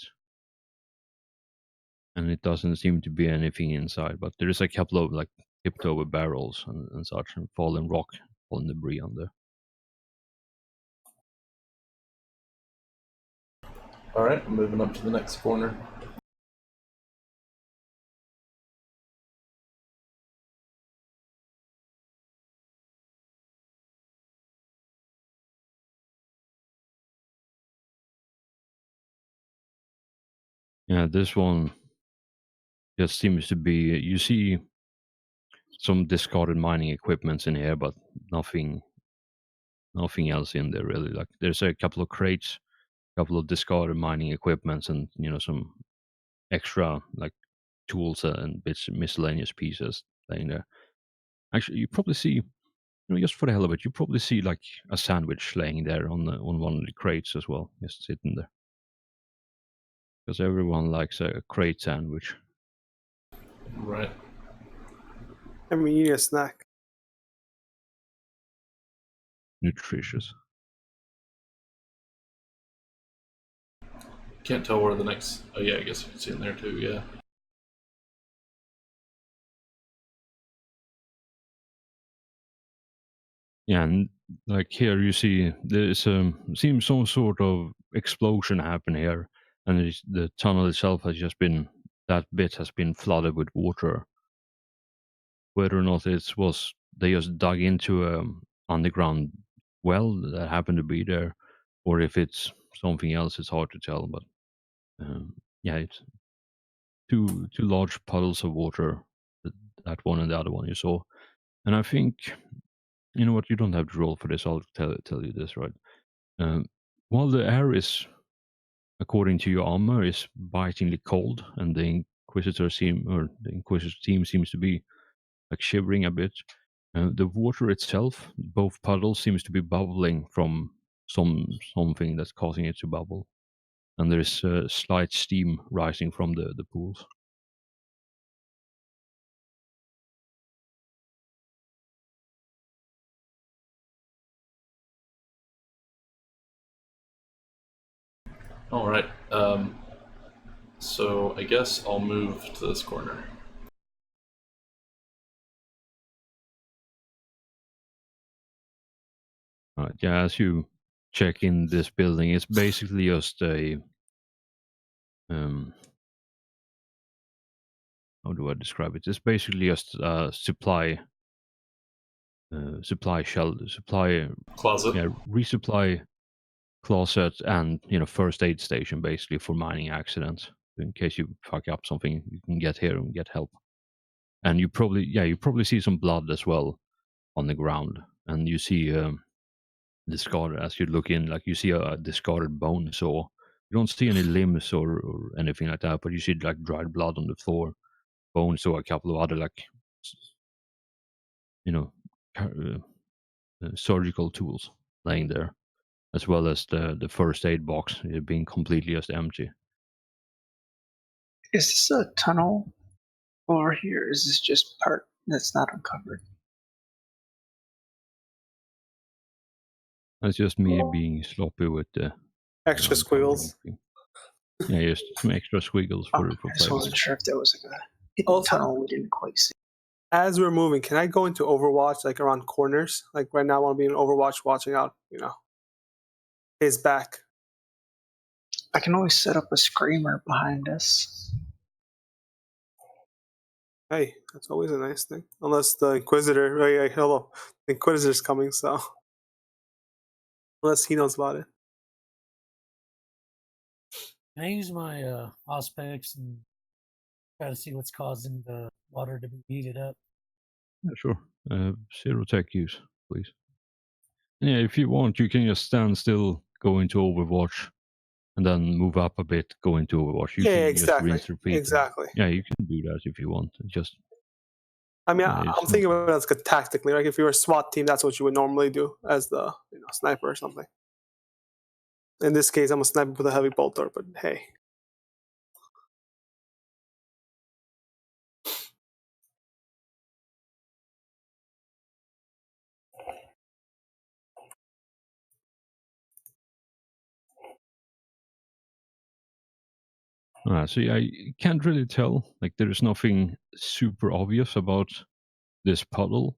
And it doesn't seem to be anything inside, but there is a couple of like tipped over barrels and such, and fallen rock, fallen debris on there. All right, I'm moving up to the next corner. Yeah, this one just seems to be, you see some discarded mining equipments in here, but nothing else in there really. Like there's a couple of crates, a couple of discarded mining equipments, and some extra like tools and bits, miscellaneous pieces laying there. Actually, you probably see, just for the hell of it, you probably see like a sandwich laying there on one of the crates as well, just sitting there. Because everyone likes a crate sandwich. Right. I mean, you need a snack. Nutritious. Can't tell where the next. Oh yeah, I guess you can see in there too. Yeah. Yeah, and like here you see there's seems some sort of explosion happen here, and the tunnel itself has just been, that bit has been flooded with water. Whether or not it was they just dug into a underground well that happened to be there, or if it's something else, it's hard to tell. But yeah, it's two large puddles of water, that one and the other one you saw, and I think, you know what, you don't have to roll for this. I'll tell you this, right? While the air is, according to your armor, is bitingly cold, and the Inquisitor team seems to be like shivering a bit, the water itself, both puddles, seems to be bubbling from something that's causing it to bubble, and there's slight steam rising from the pools. All right. So I guess I'll move to this corner. Yeah, as you check in this building, it's basically just a how do I describe it? It's basically just a supply Closet. resupply closet, and first aid station basically for mining accidents. In case you fuck up something, you can get here and get help. And you probably see some blood as well on the ground, and you see discarded, as you look in, like you see a discarded bone saw. You don't see any limbs or anything like that, but you see like dried blood on the floor, bones, or a couple of other like you know surgical tools laying there, as well as the first aid box being completely just empty. Is this a tunnel over here? Is this just part that's not uncovered? That's just me being sloppy with the Extra squiggles. Yeah, just some extra squiggles for I just players. wasn't sure if there was like a hidden Also- tunnel we didn't quite see. As we're moving, can I go into Overwatch, like around corners? Like right now, I want to be in Overwatch watching out, his back. I can always set up a screamer behind us. Hey, that's always a nice thing. Unless the Inquisitor, hello, the Inquisitor's coming, so. Unless he knows about it. Can I use my Auspex and try to see what's causing the water to be heated up? Yeah, sure. Zero tech use, please. And yeah, if you want, you can just stand still, go into Overwatch, and then move up a bit, go into Overwatch. You can Exactly. just rinse, repeat. Exactly. Yeah, you can do that if you want. Just I mean, Yeah, I'm thinking about it as tactically. Like if you were a SWAT team, that's what you would normally do as the sniper or something. In this case, I'm a sniper with a heavy bolter, but hey. so yeah, I can't really tell. Like there is nothing super obvious about this puddle.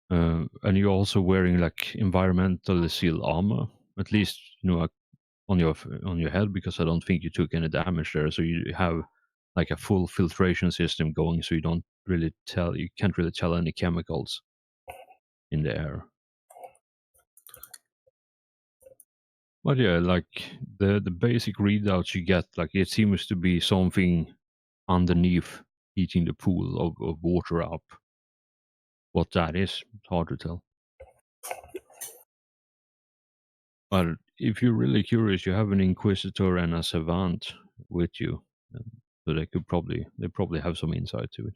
And you're also wearing like environmentally sealed armor, at least on your head, because I don't think you took any damage there. So you have like a full filtration system going, so you can't really tell any chemicals in the air. But yeah, like the basic readouts you get, like it seems to be something underneath heating the pool of water up. What that is, it's hard to tell. But if you're really curious, you have an Inquisitor and a Savant with you, so they probably have some insight to it.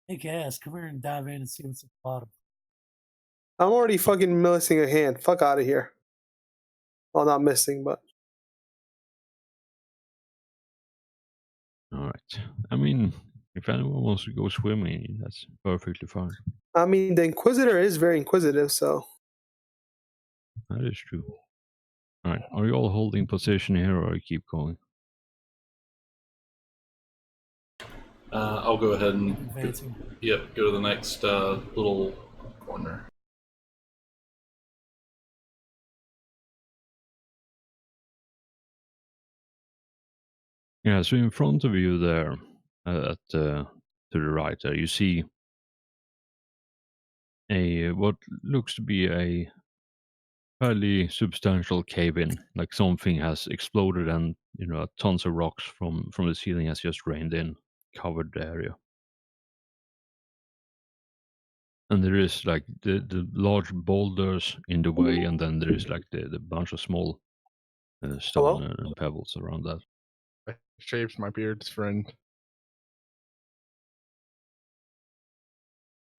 Hey, Cass, come here and dive in and see what's at the bottom. I'm already fucking missing a hand. Fuck out of here. Well, not missing, but. All right. I mean, if anyone wants to go swimming, that's perfectly fine. I mean, the Inquisitor is very inquisitive, so. That is true. All right. Are you all holding position here, or you keep going? I'll go ahead and Advancing. go to the next little corner. Yeah. So in front of you there, to the right there, you see a what looks to be a fairly substantial cave-in. Like something has exploded, and tons of rocks from the ceiling has just rained in, covered the area. And there is like the large boulders in the way, and then there is like the bunch of small stone Hello? and pebbles around that. I shaved my beard's friend.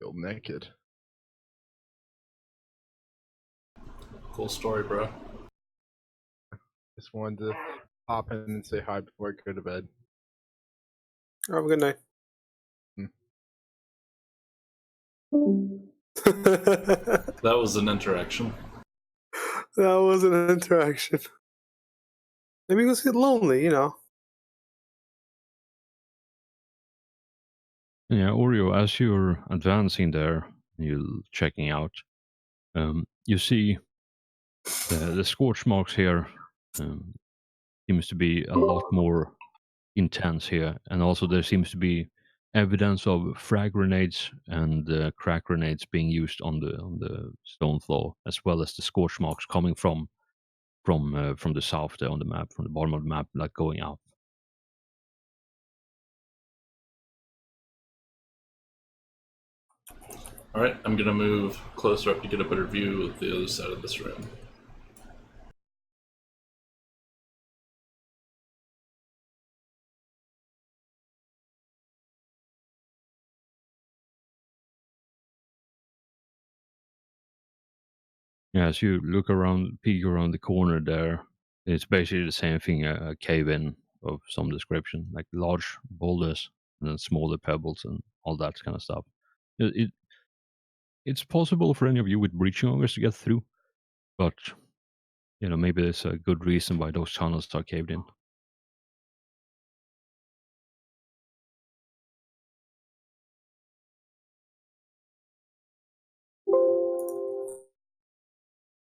Feel naked. Cool story, bro. Just wanted to hop in and say hi before I go to bed. Have a good night. That was an interaction. That was an interaction. Maybe he was get lonely, Yeah, Oreo, as you're advancing there, you're checking out, you see the scorch marks here seems to be a lot more intense here, and also there seems to be evidence of frag grenades and crack grenades being used on the stone floor, as well as the scorch marks coming from the south there on the map, from the bottom of the map, like going up. All right, I'm gonna move closer up to get a better view of the other side of this room. Yeah, as you look around, peek around the corner there, it's basically the same thing, a cave-in of some description, like large boulders and then smaller pebbles and all that kind of stuff. It's possible for any of you with breaching augers to get through, but maybe there's a good reason why those tunnels are caved in.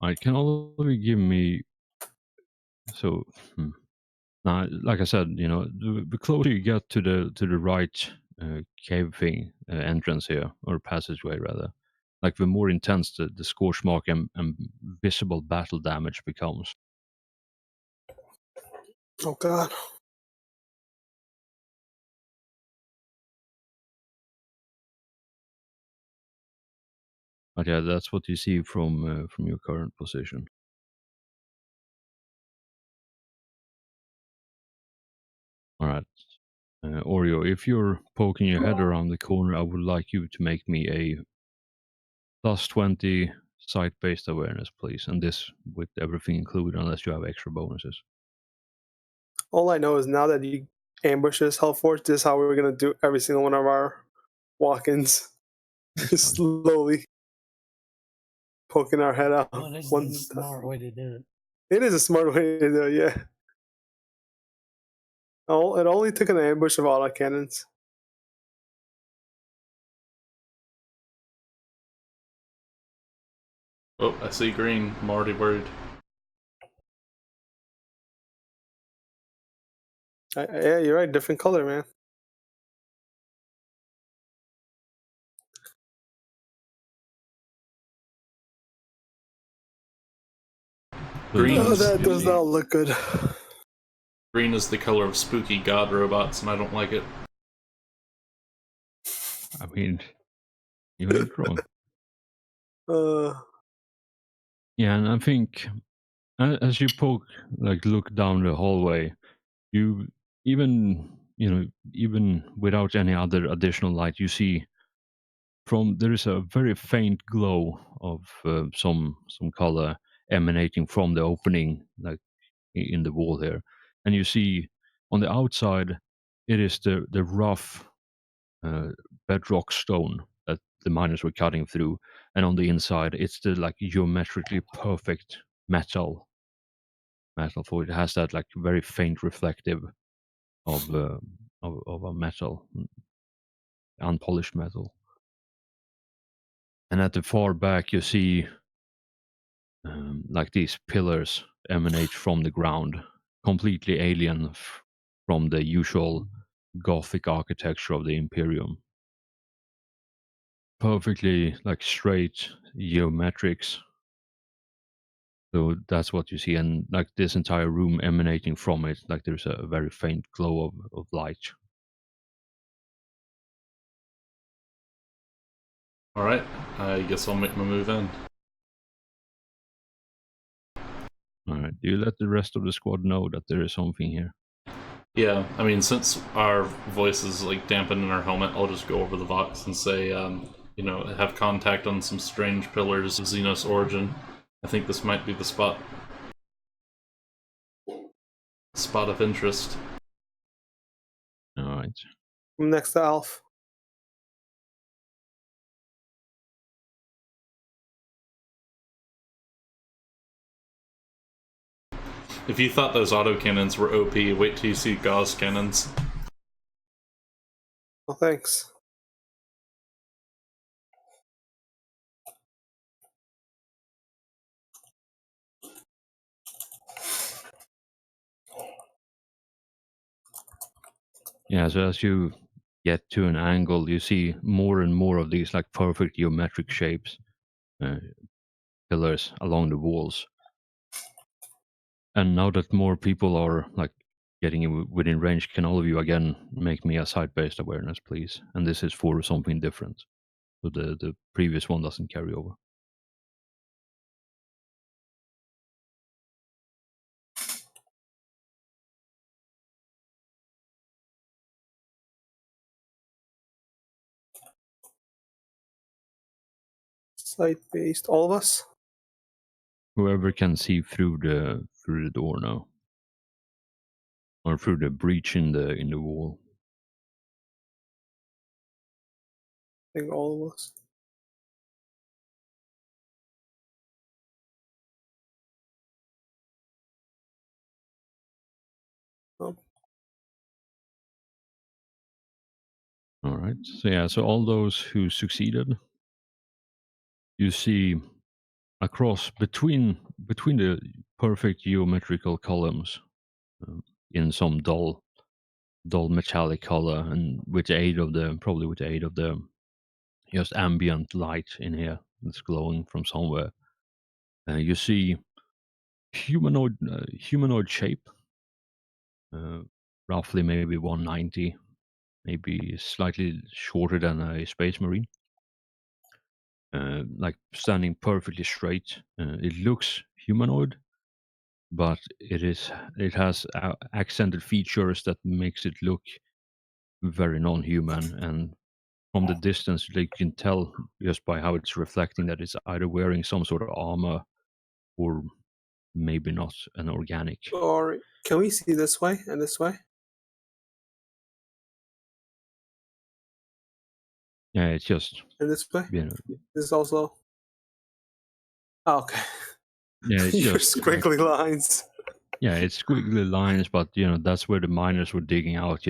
Alright, can all of you give me now, like I said, the closer you get to the right cave thing, entrance here, or passageway rather, like the more intense the scorch mark and visible battle damage becomes. Oh god. But yeah, that's what you see from your current position. All right, Oreo, if you're poking your head around the corner, I would like you to make me a +20 sight-based awareness, please, and this with everything included, unless you have extra bonuses. All I know is now that you ambush this Hellforge, this is how we're gonna do every single one of our walk-ins. Just slowly poking our head out. Well, that's one a smart way to do it. It is a smart way to do it, yeah. Oh, it only took an ambush of autocannons. Oh, I see green. I'm already worried. Yeah, you're right. Different color, man. Green. Oh, that does not look good. Green is the color of spooky god robots, and I don't like it. I mean, you ain't wrong. Yeah, and I think as you look down the hallway, you even without any other additional light, you see there is a very faint glow of some color emanating from the opening, like in the wall here, and you see on the outside it is the rough bedrock stone that the miners were cutting through, and on the inside it's the like geometrically perfect metal. For it has that like very faint reflective of a metal, unpolished metal. And at the far back, you see like these pillars emanate from the ground, completely alien from the usual Gothic architecture of the Imperium. Perfectly like straight geometrics. So that's what you see, and like this entire room emanating from it, like there's a very faint glow of light. All right, I guess I'll make my move in. All right, do you let the rest of the squad know that there is something here? Yeah, I mean, since our voice is like dampened in our helmet, I'll just go over the Vox and say, have contact on some strange pillars of Xenos origin. I think this might be the spot of interest. All right. I'm next to Alf. If you thought those autocannons were OP, wait till you see Gauss cannons. Well, thanks. Yeah, so as you get to an angle, you see more and more of these like perfect geometric shapes, pillars along the walls. And now that more people are like getting within range, can all of you again make me a site-based awareness, please? And this is for something different, so the previous one doesn't carry over. Site-based, all of us? Whoever can see through the door now, or through the breach in the wall. I think all of us. Oh. All right. So yeah, so all those who succeeded, you see across between the perfect geometrical columns in some dull metallic color, and with the aid of the just ambient light in here that's glowing from somewhere, you see humanoid shape, roughly maybe 190, maybe slightly shorter than a space marine, like standing perfectly straight. It looks humanoid, but it has accented features that makes it look very non-human, and from the distance you can tell just by how it's reflecting that it's either wearing some sort of armor or maybe not an organic. Or can we see this way and this way? Yeah, it's just And this way? This is also. Oh, okay. Yeah, it's Your just squiggly lines. Yeah, it's squiggly lines, but that's where the miners were digging out.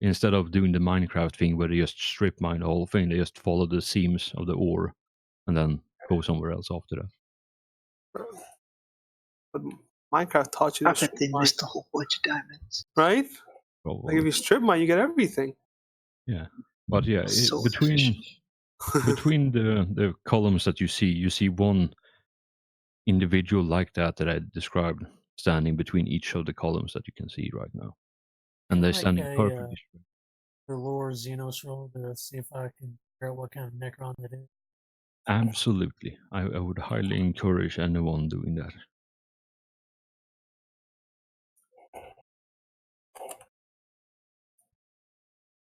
Instead of doing the Minecraft thing where they just strip mine the whole thing, they just follow the seams of the ore and then go somewhere else after that. But Minecraft taught you I to bet strip they mine, missed a whole bunch of diamonds. right? Probably. Like if you strip mine, you get everything. Yeah, but yeah, So between the columns that you see one individual like that I described, standing between each of the columns that you can see right now. And they're standing perfectly straight. The lore Xenos roll to see if I can figure out what kind of Necron it is. Absolutely. I would highly encourage anyone doing that.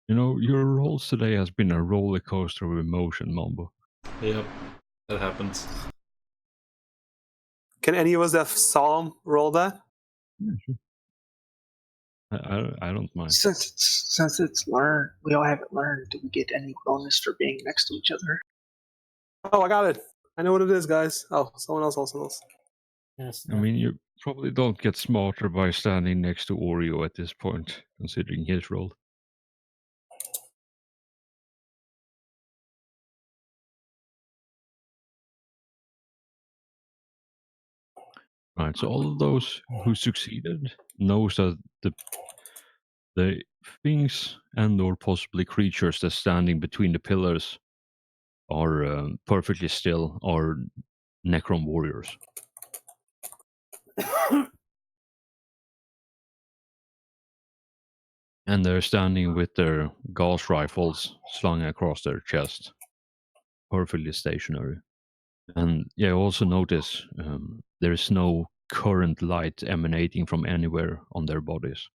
You know, your rolls today has been a roller coaster of emotion, Mambo. Yep, that happens. Can any of us have Solemn roll that? Yeah, sure. I don't mind. Since it's learned, we all have it learned. Do we get any bonus for being next to each other? Oh, I got it. I know what it is, guys. Oh, someone else. Yes, I mean, you probably don't get smarter by standing next to Oreo at this point, considering his role. Right, so all of those who succeeded knows that the things and or possibly creatures that's standing between the pillars are perfectly still, are Necron warriors. And they're standing with their Gauss rifles slung across their chest, perfectly stationary. And yeah, also notice there's no current light emanating from anywhere on their bodies.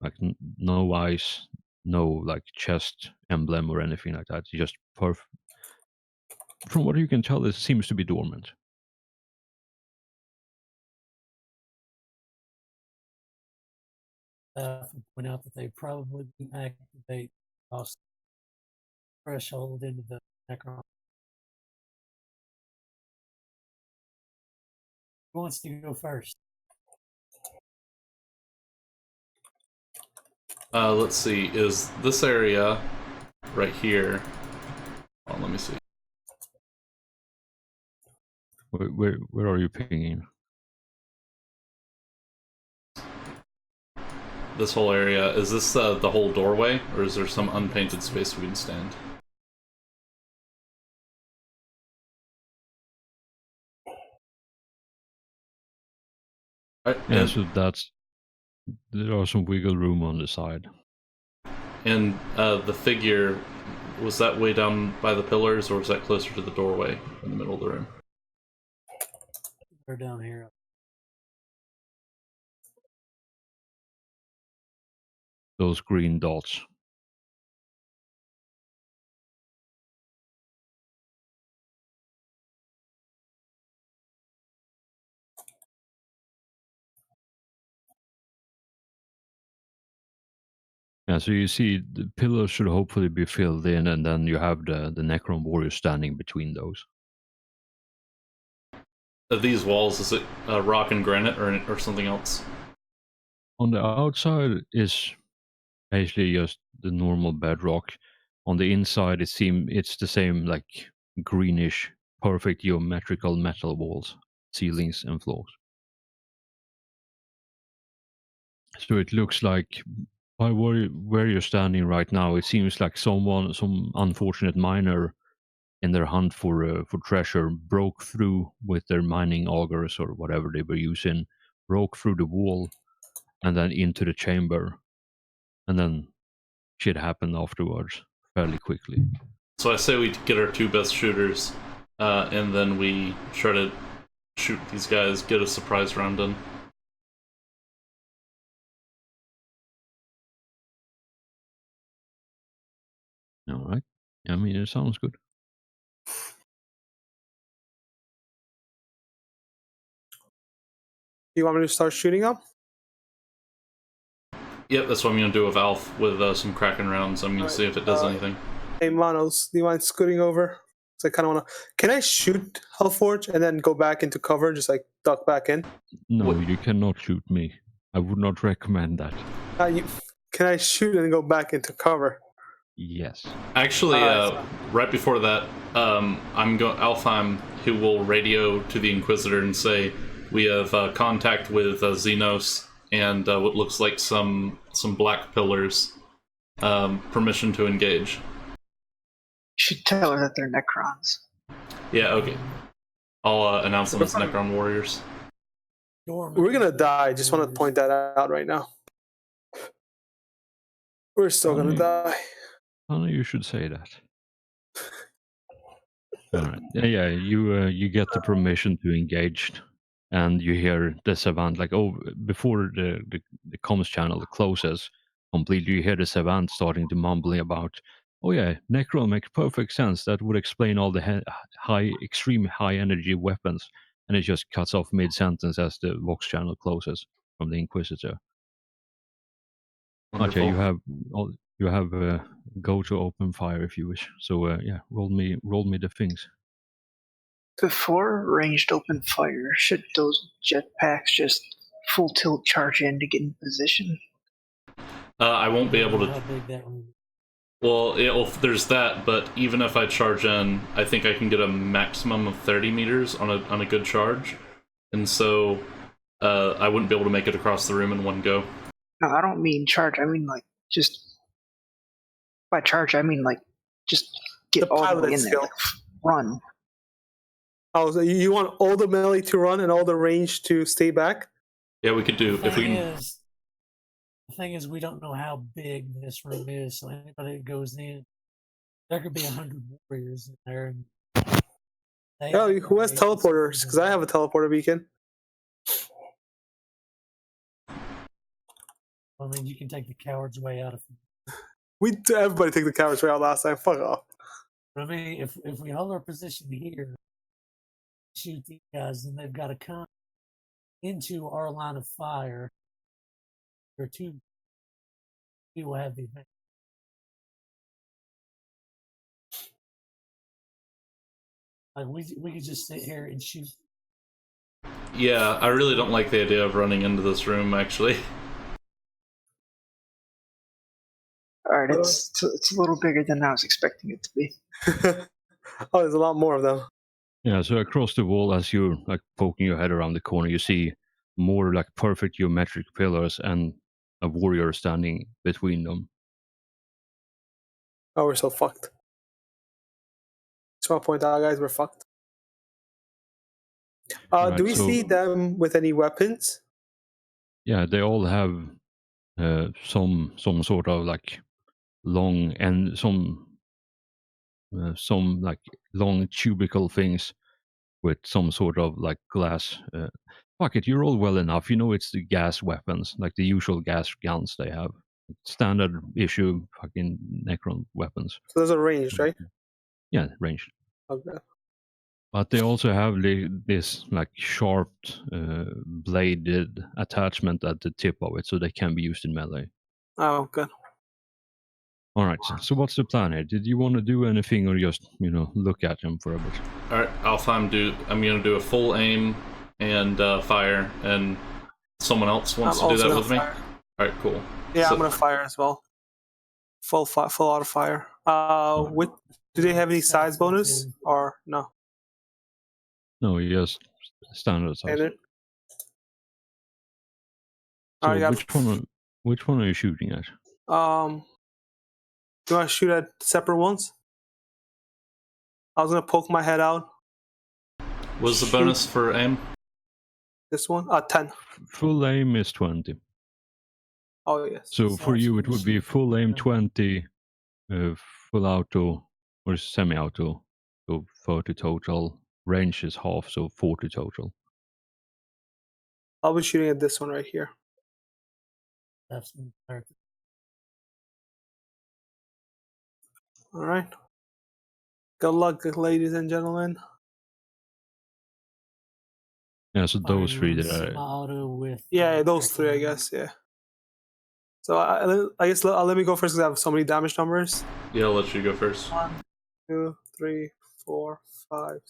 Like no eyes, no like chest emblem or anything like that. Just from what you can tell, it seems to be dormant. Point out that they probably didn't activate the threshold into the Necron. Who wants to go first? Let's see. Is this area right here? Oh, let me see. Where are you pinging? This whole area, is this the whole doorway, or is there some unpainted space we can stand? Right, Yeah, so there are some wiggle room on the side. And the figure, was that way down by the pillars, or was that closer to the doorway in the middle of the room? They're down here. Those green dots. Yeah, so you see the pillars should hopefully be filled in, and then you have the Necron warrior standing between those. Of these walls, is it rock and granite or something else? On the outside is basically just the normal bedrock. On the inside, it's the same like greenish, perfect geometrical metal walls, ceilings, and floors. So it looks like, by where you're standing right now, it seems like some unfortunate miner, in their hunt for treasure, broke through with their mining augers or whatever they were using, broke through the wall, and then into the chamber, and then shit happened afterwards fairly quickly. So I say we get our two best shooters, and then we try to shoot these guys, get a surprise round in. All right. I mean, it sounds good. You want me to start shooting up? Yep, that's what I'm gonna do with Alf with some Kraken rounds. I'm gonna see if it does anything. Hey, Manos, do you mind scooting over? So I kind of want to. Can I shoot Hellforge and then go back into cover, just like duck back in? No, you cannot shoot me. I would not recommend that. Can I shoot and go back into cover? Yes. Actually, right before that, Alfheim, who will radio to the Inquisitor and say we have contact with Xenos and what looks like some black pillars. Permission to engage. You should tell her that they're Necrons. Yeah. Okay. I'll announce them as Necron Warriors. We're gonna die. Just want to point that out right now. We're still gonna die. Only you should say that. All right. Yeah. You get the permission to engage, and you hear the savant like, oh, before the comms channel closes completely, you hear the savant starting to mumbling about, oh yeah, Necron makes perfect sense. That would explain all the extreme high energy weapons, and it just cuts off mid sentence as the Vox channel closes from the Inquisitor. Wonderful. Okay, you have go to open fire if you wish. So yeah, roll me the things. Before ranged open fire, should those jetpacks just full tilt charge in to get in position? I won't be able How to. big that room is. Well, there's that, but even if I charge in, I think I can get a maximum of 30 meters on a good charge, and so I wouldn't be able to make it across the room in one go. No, I don't mean charge. I mean like just by charge. I mean like just get The all the pilot way in there. skill. Like, run. Oh, so you want all the melee to run and all the range to stay back? Yeah, we could do if we can. The thing is, we don't know how big this room is, so anybody that goes in, there could be 100 warriors in there. And Oh, who has teleporters? Because I have a teleporter beacon. I mean, you can take the coward's way out of it. Everybody take the coward's way out last time. Fuck off. I mean, if we hold our position here, shoot these guys, then they've got to come into our line of fire. Or two will have the advantage. Like we could just sit here and shoot. Yeah, I really don't like the idea of running into this room. Actually, All right, it's a little bigger than I was expecting it to be. Oh, there's a lot more of them. Yeah, so across the wall, as you're like poking your head around the corner, you see more like perfect geometric pillars and a warrior standing between them. Oh, we're so fucked. Just want to point out, guys, we're fucked. Right, do we see them with any weapons? Yeah, they all have some sort of like long and some like long tubical things with some sort of like glass. Fuck it, you're all well enough. You know it's the gas weapons, like the usual gas guns they have. Standard issue fucking Necron weapons. So those are ranged, right? Yeah, ranged. Okay. But they also have this like sharp bladed attachment at the tip of it, so they can be used in melee. Oh, good. All right. So what's the plan here? Did you want to do anything, or just look at them for a bit? all right, Alpha. I'm gonna do a full aim and fire, and someone else wants to do that with me. Fire. All right, cool. Yeah, So- I'm gonna fire as well. Full auto fire. Do they have any size bonus or no? No, just standard size. Standard. So Alright, which one are you shooting at? Do I shoot at separate ones? I was gonna poke my head out. What's the bonus for aim? This one? 10. Full aim is 20. Oh, yes. So for you, it would be full aim 20, full auto or semi-auto, so 30 total. Range is half, so 40 total. I'll be shooting at this one right here. That's All right. Good luck, ladies and gentlemen. Yeah, so those three that are... auto with. Yeah, those three, I guess. Yeah. So I guess let me go first because I have so many damage numbers. Yeah, I'll let you go first. 1, 2, 3, 4, 5,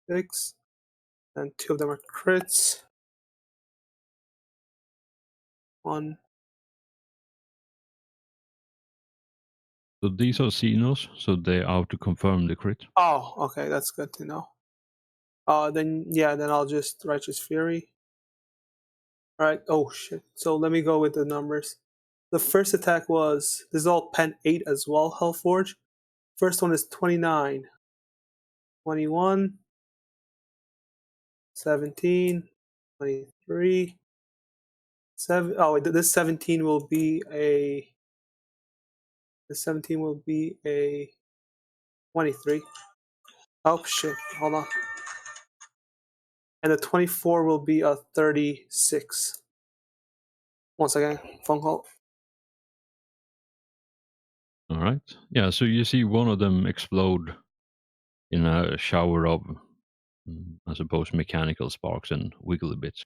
6, and 2 of them are crits. 1. So these are Xenos, so they auto-confirm the crit. Oh, okay, that's good to know. Then I'll just Righteous Fury. Alright, oh shit. So let me go with the numbers. The first attack was, this is all Pen 8 as well, Hellforge. First one is 29. 21. 17, 23, 7. Oh, wait, this 17 will be a. This 17 will be a 23. Oh shit! Hold on. And the 24 will be a 36. Once again, phone call. All right. Yeah, so you see one of them explode in a shower of, I suppose, mechanical sparks and wiggly bits.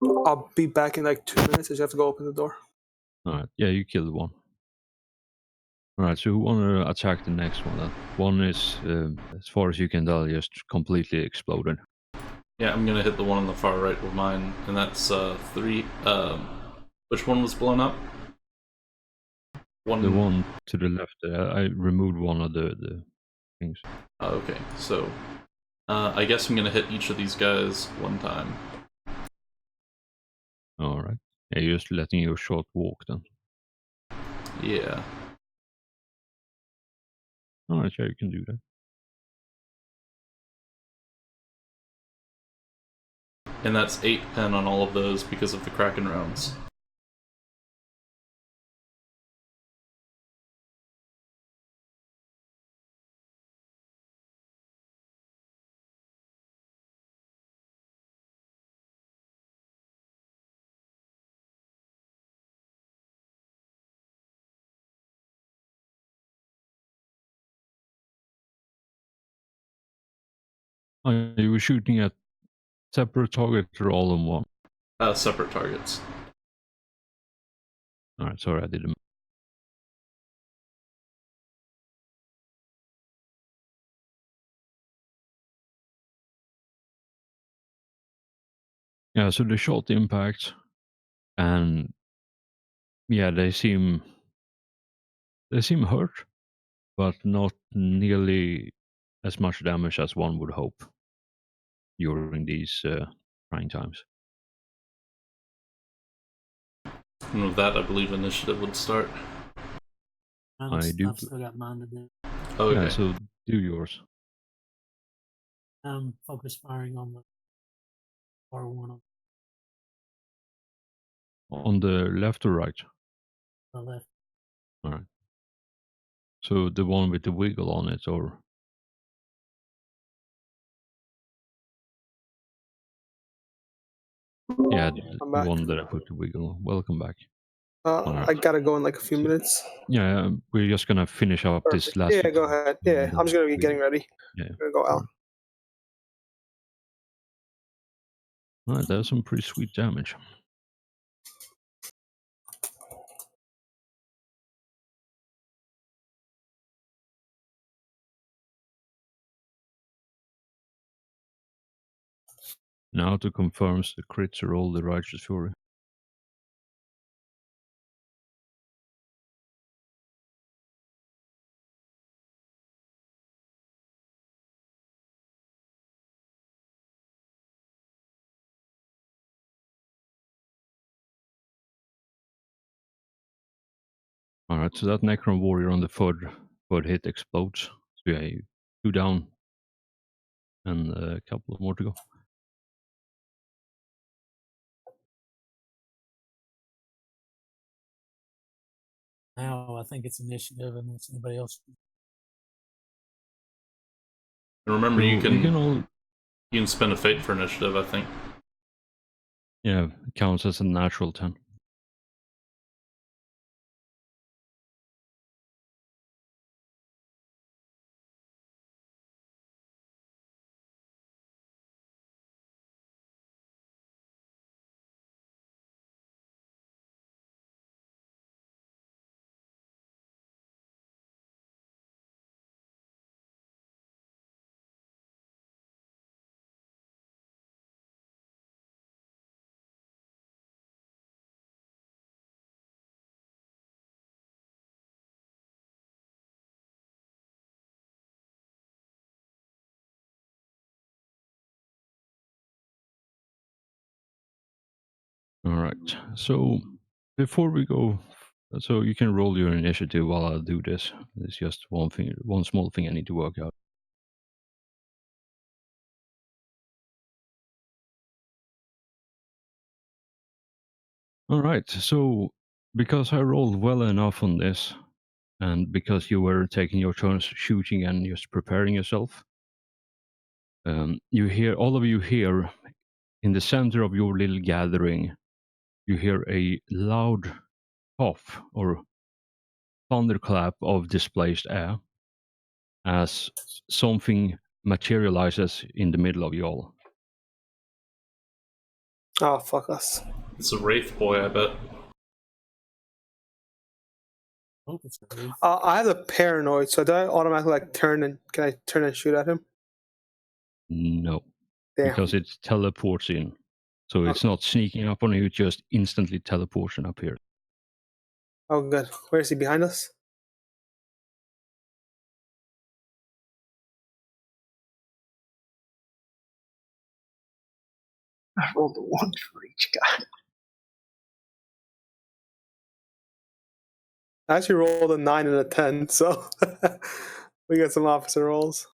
I'll be back in like 2 minutes. I just have to go open the door. All right. Yeah, you killed one. All right. So who want to attack the next one? Then? One is, as far as you can tell, just completely exploded. Yeah, I'm gonna hit the one on the far right with mine, and that's 3. Which one was blown up? The one to the left. I removed one of the things. Okay, so I guess I'm gonna hit each of these guys one time. All right. Yeah, you're just letting your shot walk then. Yeah. All right. Yeah, you can do that. And that's 8 pen on all of those because of the Kraken rounds. You were shooting at separate targets or all in one? Separate targets. All right. Sorry, I didn't. Yeah, so the shot impacts, and yeah, they seem hurt, but not nearly as much damage as one would hope during these trying times. And with that, I believe initiative would start. I do. I've still got mine to do. Okay. Yeah, so do yours. I'm focus firing on the R1 On the left or right? on the left. All right. So the one with the wiggle on it, or yeah, the I'm back. one that I put the wiggle on. Welcome back. I gotta go in like a few minutes. Yeah, we're just gonna finish up this Perfect. last. Yeah, go ahead. Yeah, I'm just gonna be getting ready. Yeah. I'm gonna go out. All right, that's some pretty sweet damage. Now to confirm the crits are all the Righteous Fury. All right, so that Necron Warrior on the third hit explodes. So yeah, 2 down and a couple more to go. Now I think it's initiative unless anybody else. And remember, So you can all, spend a fate for initiative, I think. yeah, it counts as a natural 10. All right, so before we go So you can roll your initiative while I do this. It's just one small thing I need to work out. All right. So because I rolled well enough on this, and because you were taking your turns shooting and just preparing yourself, all of you hear in the center of your little gathering, you hear a loud cough or thunderclap of displaced air as something materializes in the middle of you all. Oh, fuck us. It's a Wraith boy, I bet. Hope it's a wraith. I have a paranoid, so do I automatically turn and shoot at him? No, Damn. because it teleports in. So it's not sneaking up on you, it just instantly teleports and appears. Oh, good. Where is he? Behind us? I rolled a 1 for each guy. I actually rolled a 9 and a 10, so we got some opposite rolls.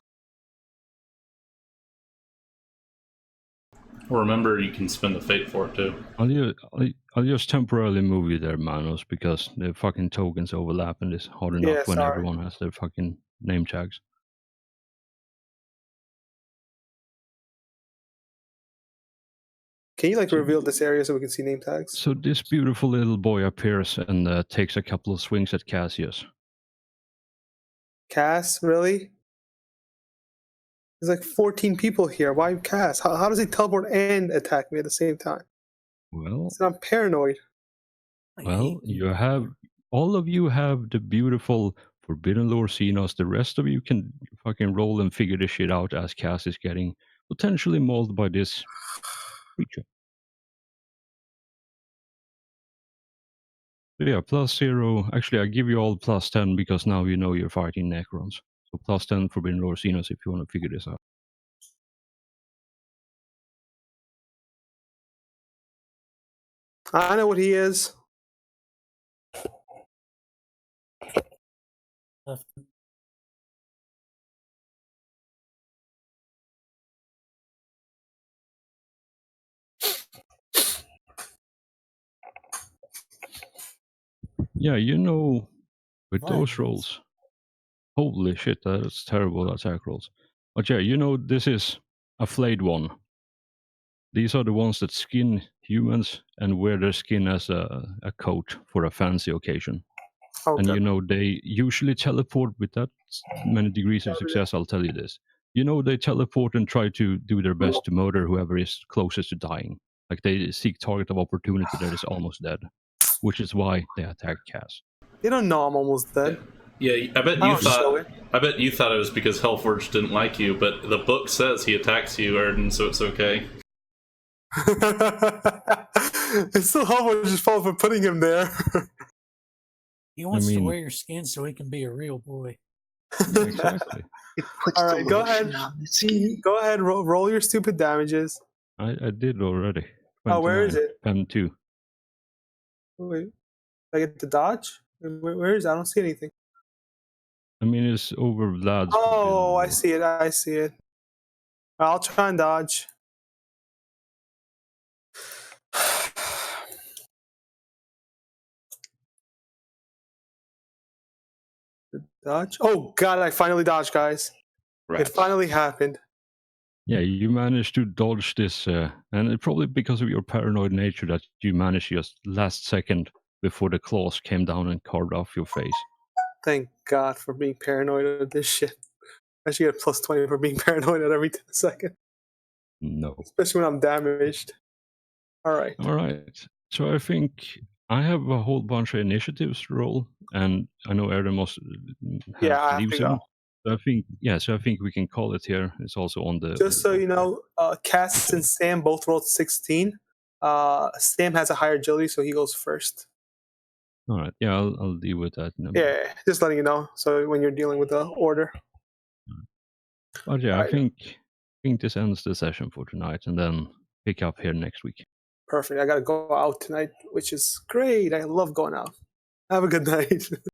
Well, remember, you can spend the fate for it too. I'll just temporarily move you there, Manos, because the fucking tokens overlap and it's hard enough Yeah, when sorry. everyone has their fucking name tags. Can you reveal this area so we can see name tags? So this beautiful little boy appears and takes a couple of swings at Cassius. Cass, really? There's 14 people here. Why Cass? How does he teleport and attack me at the same time? Well, So I'm paranoid. All of you have the beautiful Forbidden Lore Xenos. The rest of you can fucking roll and figure this shit out as Cass is getting potentially mauled by this creature. So yeah, +0. Actually, I give you all +10 because now you know you're fighting Necrons. So +10 Forbidden Lore Xenos if you want to figure this out. I know what he is. Left. Yeah, you know, with those Violence. rolls, holy shit, that's terrible attack rolls. But yeah, you know, this is a flayed one. These are the ones that skin humans and wear their skin as a coat for a fancy occasion. Oh, And good. you know, they usually teleport with that many degrees of success, I'll tell you this. You know, they teleport and try to do their best to murder whoever is closest to dying. Like they seek target of opportunity that is almost dead, which is why they attack Cass. They don't know I'm almost dead. Yeah, I bet I you don't show thought. it. I bet you thought it was because Hellforge didn't like you, but the book says he attacks you, Erden, so it's okay. It's still Hellforge's fault for putting him there. He wants to mean- wear your skin so he can be a real boy. Exactly. It puts All the right, go lotion ahead. on the skin. Go ahead, roll your stupid damages. I did already. Oh, where is 29, it? Pen 2. Wait, I get to dodge? Where is it? I don't see anything. I mean, it's over Vlad's. Oh, I see it. I see it. I'll try and dodge. Dodge? Oh, God, I finally dodged, guys. Rats. It finally happened. Yeah, you managed to dodge this, and it probably because of your paranoid nature that you managed just last second before the claws came down and carved off your face. Thank God for being paranoid of this shit. I should get +20 for being paranoid at every 10 seconds, No. especially when I'm damaged. All right. All right. So I think I have a whole bunch of initiatives to roll, and I know Erden must Yeah, I have leave to soon. go. So I think we can call it here. It's also on the. Just so you know, Cass and Sam both rolled 16. Sam has a higher agility, so he goes first. All right. Yeah, I'll deal with that. In a minute. Yeah, just letting you know. So when you're dealing with the order. But yeah, I Alright. think this ends the session for tonight, and then pick up here next week. Perfect. I gotta go out tonight, which is great. I love going out. Have a good night.